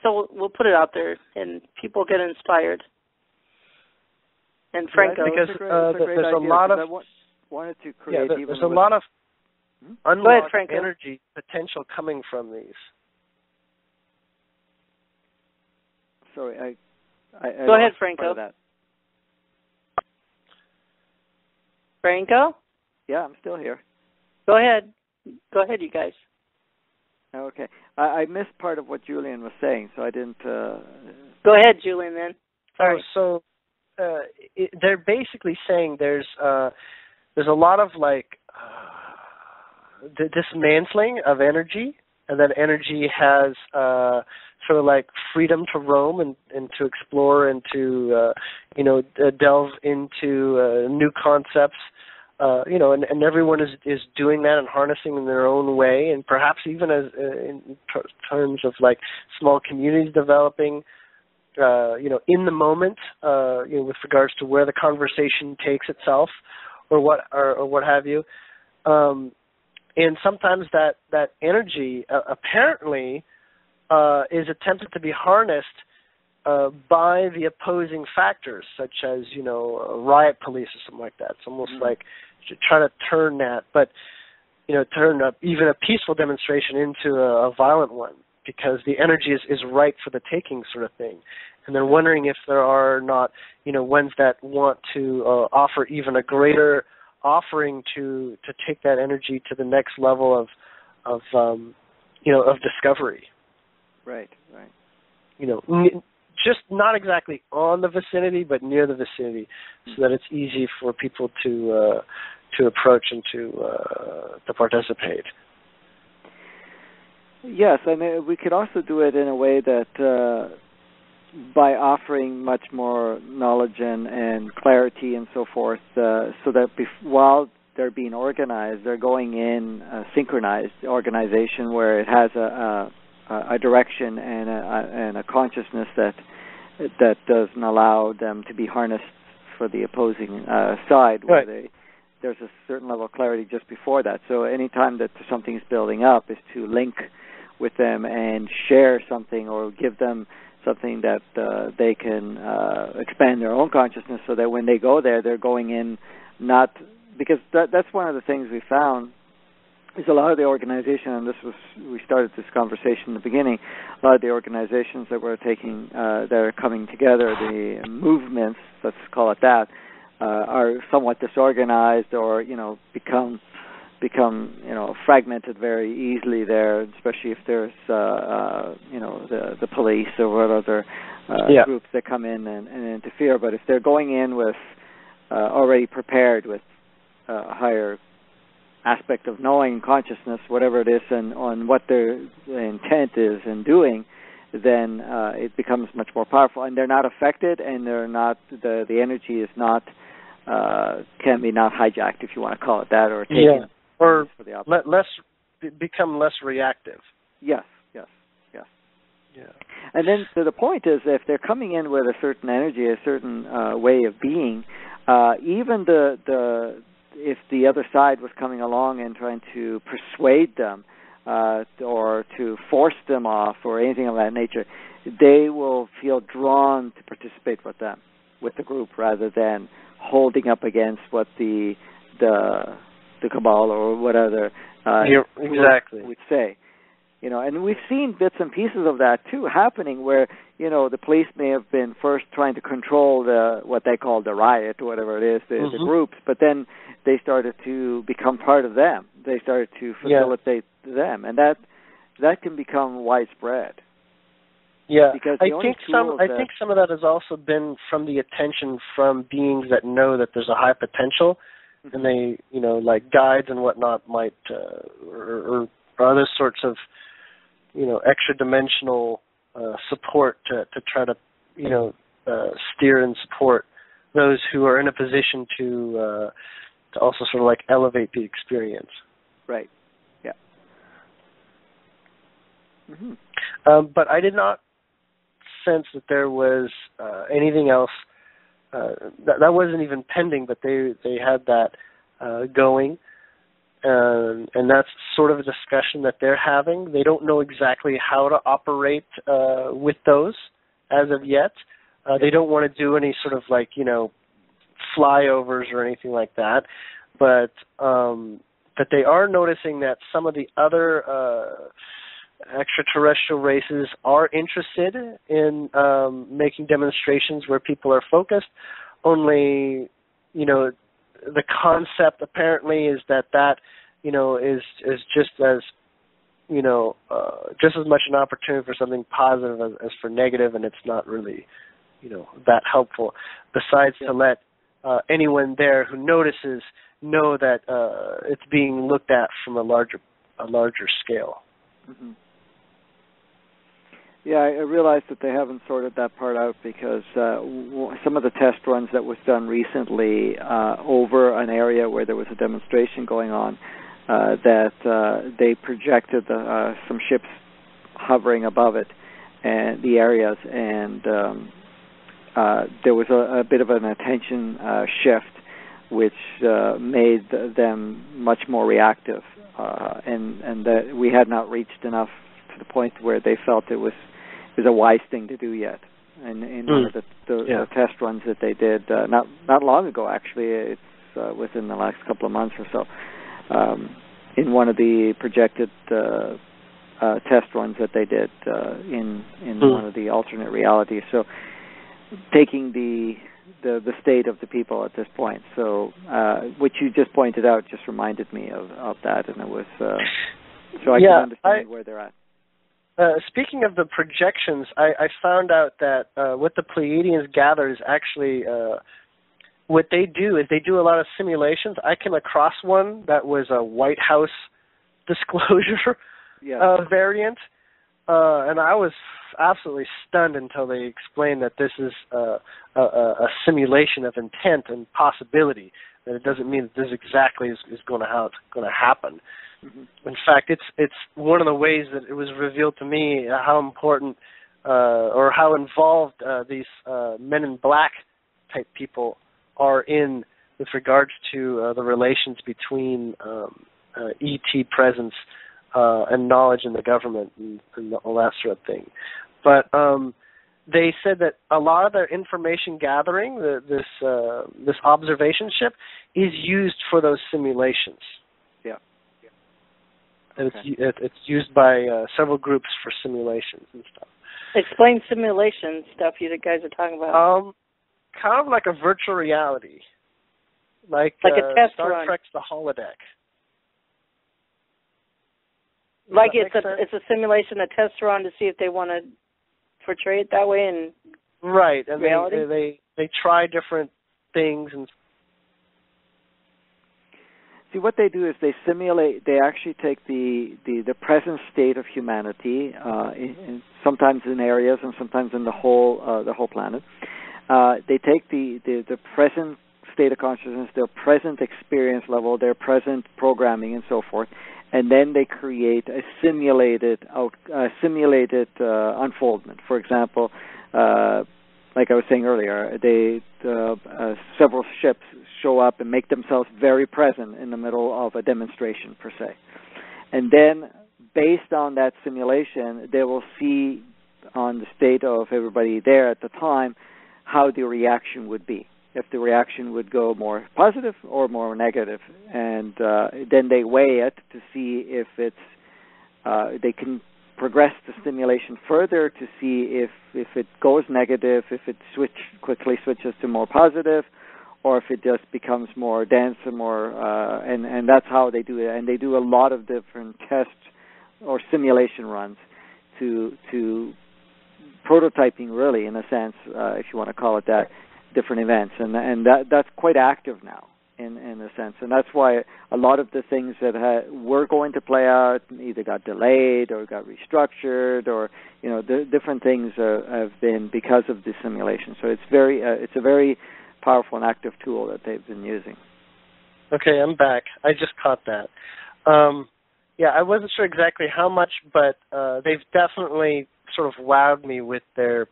so we'll put it out there, and people get inspired. And Franco, because there's a lot of wanted to create. There's a lot of unlocked energy potential coming from these. Sorry, I go ahead, Franco. Franco? Yeah, I'm still here. Go ahead, you guys. Okay, I missed part of what Julien was saying, so I didn't. Go ahead, Julien. Then. Sorry. They're basically saying there's a lot of dismantling of energy, and that energy has sort of like freedom to roam and to explore and to delve into new concepts, and everyone is doing that and harnessing in their own way, and perhaps even as in terms of small communities developing. In the moment, with regards to where the conversation takes itself, or what have you, and sometimes that energy apparently is attempted to be harnessed by the opposing factors, such as, riot police or something like that. It's almost like trying to turn that, but, turn even a peaceful demonstration into a violent one, because the energy is right for the taking, sort of thing. And they're wondering if there are not, ones that want to offer even a greater offering to take that energy to the next level of discovery. Right. Just not exactly on the vicinity, but near the vicinity, so that it's easy for people to approach and to participate. Yes, and we could also do it in a way that by offering much more knowledge and clarity and so forth, so that while they're being organized, they're going in a synchronized organization where it has a direction and a consciousness that doesn't allow them to be harnessed for the opposing side, where there's a certain level of clarity just before that. So anytime that something's building up is to link with them and share something or give them something that they can expand their own consciousness, so that when they go there, they're going in not... Because that's one of the things we found is a lot of the organization, and we started this conversation in the beginning, a lot of the organizations that we're taking, that are coming together, the movements, let's call it that, are somewhat disorganized or, become fragmented very easily there, especially if there's, the police or what other groups that come in and interfere. But if they're going in with already prepared with a higher aspect of knowing consciousness, whatever it is, and on what their intent is in doing, then it becomes much more powerful. And they're not affected, and they're not the energy is not can be not hijacked, if you want to call it that, or taken or become less reactive. Yes. Yeah. And then so the point is, if they're coming in with a certain energy, a certain way of being, even if the other side was coming along and trying to persuade them or to force them off or anything of that nature, they will feel drawn to participate with them, with the group, rather than holding up against what the cabal or whatever would say. And we've seen bits and pieces of that too happening, where the police may have been first trying to control what they call the riot or whatever it is, the groups, but then they started to become part of them. They started to facilitate them, and that can become widespread. Yeah, because I think some of that has also been from the attention from beings that know that there's a high potential, and they, like guides and whatnot might, or other sorts of, extra dimensional support to try to, steer and support those who are in a position to also sort of like elevate the experience. Right. Yeah. But I did not sense that there was anything else that wasn't even pending, but they had that going. And that's sort of a discussion that they're having. They don't know exactly how to operate with those as of yet. They don't want to do any sort of like, flyovers or anything like that. But they are noticing that some of the other extraterrestrial races are interested in making demonstrations where people are focused. Only, the concept apparently is that is just as just as much an opportunity for something positive as for negative, and it's not really that helpful. Besides to let anyone there who notices know that it's being looked at from a larger scale. Mm-hmm. Yeah, I realized that they haven't sorted that part out, because some of the test runs that was done recently over an area where there was a demonstration going on, that they projected some ships hovering above it and the areas, and there was a bit of an attention shift, which made them much more reactive, and that we had not reached enough to the point where they felt it was a wise thing to do yet. And in one of the test runs that they did not long ago, actually, it's within the last couple of months or so, in one of the projected test runs that they did in one of the alternate realities. So taking the state of the people at this point. So what you just pointed out just reminded me of that, and it was so I can understand where they're at. Speaking of the projections, I found out that what the Pleiadians gather is actually what they do is they do a lot of simulations. I came across one that was a White House disclosure variant, and I was absolutely stunned until they explained that this is a simulation of intent and possibility. That it doesn't mean that this exactly is going to happen. Mm-hmm. In fact, it's one of the ways that it was revealed to me how important or how involved these Men in Black type people are in with regards to the relations between ET presence and knowledge in the government and all that sort of thing. But they said that a lot of their information gathering, this observation ship, is used for those simulations. Yeah. And it's used by several groups for simulations and stuff. Explain simulation stuff you guys are talking about. Kind of like a virtual reality, like a test Star run. Trek's The Holodeck. Like it's a simulation, a test run to see if they want to portray it that way in right, and reality. They try different things and. See, what they do is they simulate. They actually take the present state of humanity, sometimes in areas and sometimes in the whole planet. They take the present state of consciousness, their present experience level, their present programming, and so forth, and then they create a simulated unfoldment. For example, like I was saying earlier, several ships show up and make themselves very present in the middle of a demonstration, per se. And then, based on that simulation, they will see on the state of everybody there at the time how the reaction would be, if the reaction would go more positive or more negative. And then they weigh it to see if they can progress the simulation further to see if it goes negative, if it quickly switches to more positive, or if it just becomes more dense and more, and that's how they do it. And they do a lot of different tests or simulation runs to prototyping, really, in a sense, if you want to call it that, different events. And that's quite active now, in a sense. And that's why a lot of the things that were going to play out either got delayed or got restructured, or the different things have been because of the simulation. So it's a very powerful and active tool that they've been using. Okay, I'm back. I just caught that. I wasn't sure exactly how much, but they've definitely sort of wowed me with their.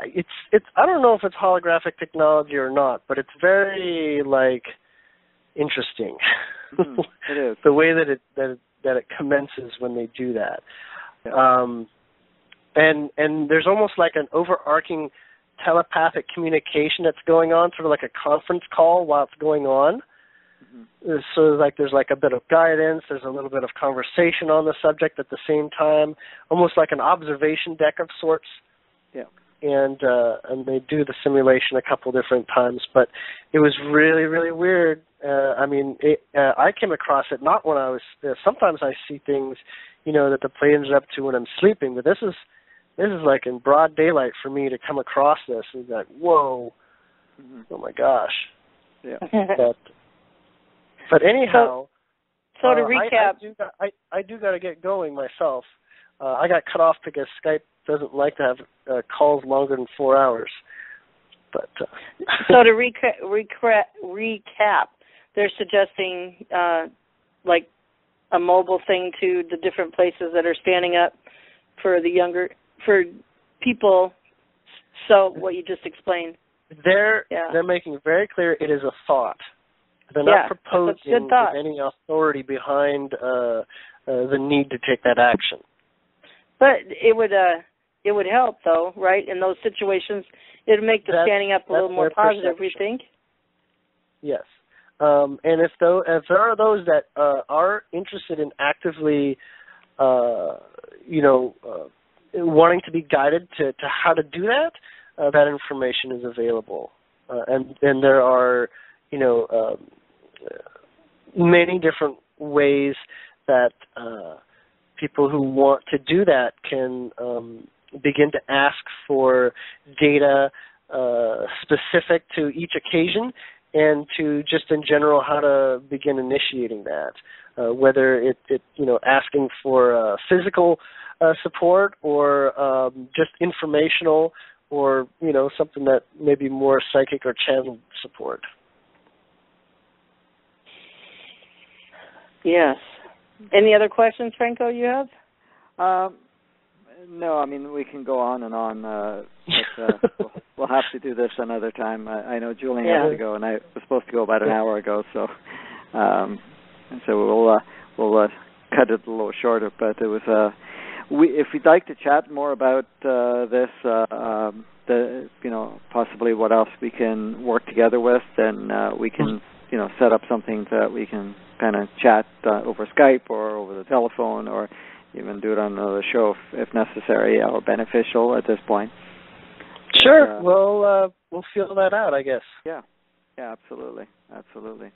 It's I don't know if it's holographic technology or not, but it's very interesting. It is. The way that it commences when they do that. Yeah. And there's almost like an overarching telepathic communication that's going on, sort of like a conference call while it's going on. Mm-hmm. So there's a bit of guidance, there's a little bit of conversation on the subject at the same time, almost like an observation deck of sorts. Yeah. And they do the simulation a couple different times, but it was really, really weird. I came across it not when I was. Sometimes I see things, that the Pleiadians are up to when I'm sleeping, but this is like in broad daylight for me to come across this. It's like, whoa, oh my gosh. Yeah. But anyhow. So to recap, I do got to get going myself. I got cut off because Skype doesn't like to have calls longer than 4 hours. But so to recap, they're suggesting like a mobile thing to the different places that are standing up for people. So what you just explained. They're making it very clear it is a thought. They're not proposing with any authority behind the need to take that action. But it would help, though, right? In those situations, it would make the standing up a little more positive, we think. Yes. And if there are those that are interested in actively, wanting to be guided to how to do that, that information is available. And there are, many different ways that people who want to do that can begin to ask for data specific to each occasion, and to just in general how to begin initiating that, whether it asking for physical support or just informational, or something that may be more psychic or channeled support. Yes. Any other questions, Franco, you have? No, I mean, we can go on and on, but we'll have to do this another time. I know Julien has to go, and I was supposed to go about an hour ago, so we'll cut it a little shorter. But it was if you'd like to chat more about this, possibly what else we can work together with, then we can set up something that we can kind of chat over Skype or over the telephone, or even do it on another show if necessary or beneficial at this point. Sure, we'll feel that out, I guess. Yeah, absolutely. Okay.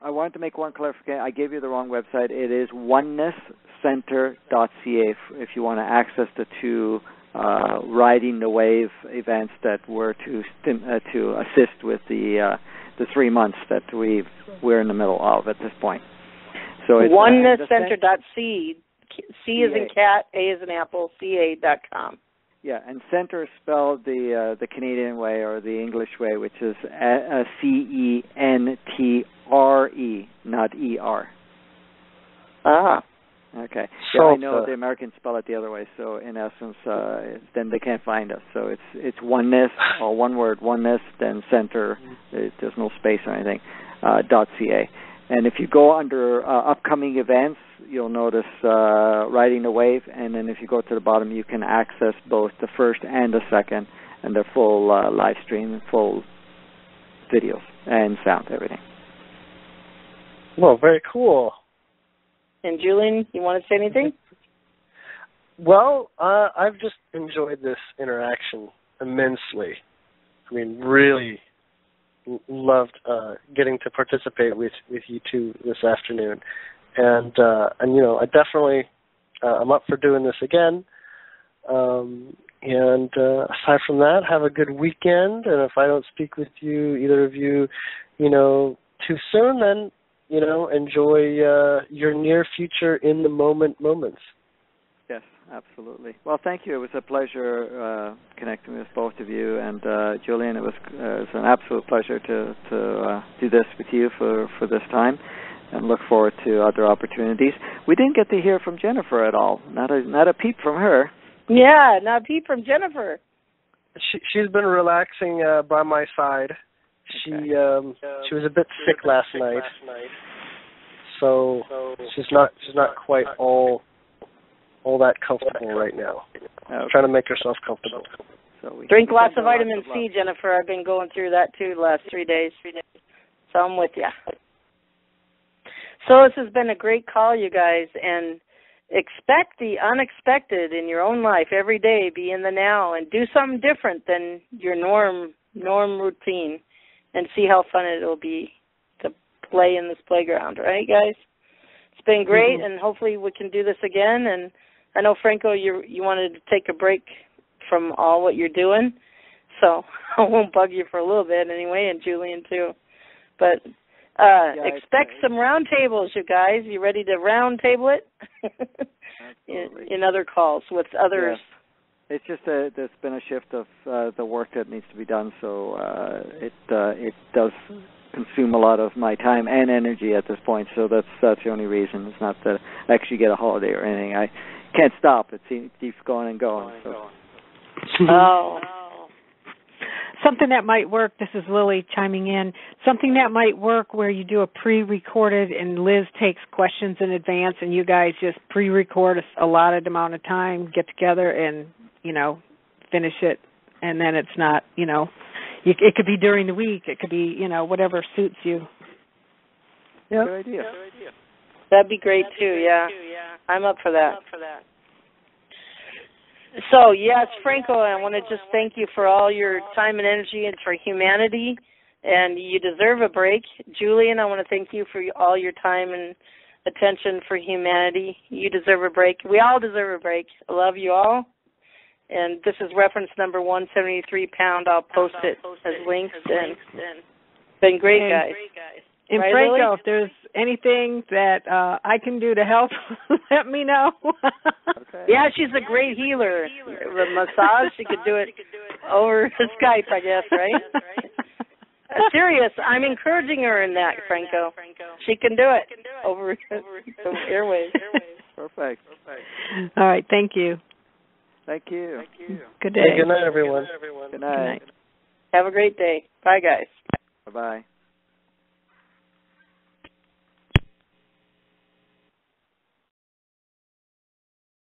I wanted to make one clarification. I gave you the wrong website. It is onenesscenter.ca if you want to access the two Riding the Wave events that were to assist with the 3 months that we're in the middle of at this point. So it's onesscenter.c. C is in cat, A is in apple, ca.com. Yeah, and center is spelled the Canadian way or the English way, which is CENTRE, not ER. Ah. Okay. So I know the Americans spell it the other way, so in essence, then they can't find us. So it's oneness, or one word, oneness, then center. There's no space or anything. .ca. And if you go under upcoming events, you'll notice Riding the Wave, and then if you go to the bottom, you can access both the first and the second, and the full live stream, full videos and sound, everything. Well, very cool. And Julien, you want to say anything? Well, I've just enjoyed this interaction immensely. I mean, really loved getting to participate with you two this afternoon, and I definitely I'm up for doing this again. And aside from that, have a good weekend. And if I don't speak with you, either of you, too soon, then enjoy your near future in the moment moments. Yes, absolutely. Well, thank you. It was a pleasure connecting with both of you, and Julien, it was an absolute pleasure to do this with you for this time, and look forward to other opportunities. We didn't get to hear from Jennifer at all. Not a peep from her. Yeah, not a peep from Jennifer. She's been relaxing by my side. Okay. She was a bit sick last night, so she's not quite all that comfortable right now. Okay. Trying to make herself comfortable. So drink lots of vitamin C, Jennifer. I've been going through that too the last 3 days. So I'm with you. So this has been a great call, you guys, and expect the unexpected in your own life every day. Be in the now and do something different than your norm routine, and see how fun it will be to play in this playground, right, guys? It's been great, and hopefully we can do this again. And I know, Franco, you wanted to take a break from all what you're doing, so I won't bug you for a little bit anyway, and Julien too. But expect some round tables, you guys. You ready to round table it? in other calls with others. Yeah. It's just there's been a shift of the work that needs to be done, so it does consume a lot of my time and energy at this point. So that's the only reason. It's not that I actually get a holiday or anything. I can't stop. It keeps going and going. So. Oh. something that might work, this is Lily chiming in, something that might work where you do a pre-recorded and Liz takes questions in advance and you guys just pre-record a allotted amount of time, get together and, finish it. And then it's not, it could be during the week. It could be, whatever suits you. Yeah, good idea. That'd be great too, yeah. I'm up for that. So, yes, Franco, I want to just thank you for all your time and energy and for humanity, and you deserve a break. Julien, I want to thank you for all your time and attention for humanity. You deserve a break. We all deserve a break. I love you all. And this is reference number 173 pound. I'll post it as links. And been great, guys. And right, Franco, Lily? if there's anything that I can do to help, let me know. Okay. Yeah, she's a great healer. The massage, she could do it over Skype, I guess, right? Serious, I'm encouraging her in that, Franco. She can do it over the airwaves. Perfect. All right, thank you. Thank you. Good day. Good night, everyone. Good night. Have a great day. Bye, guys. Bye-bye.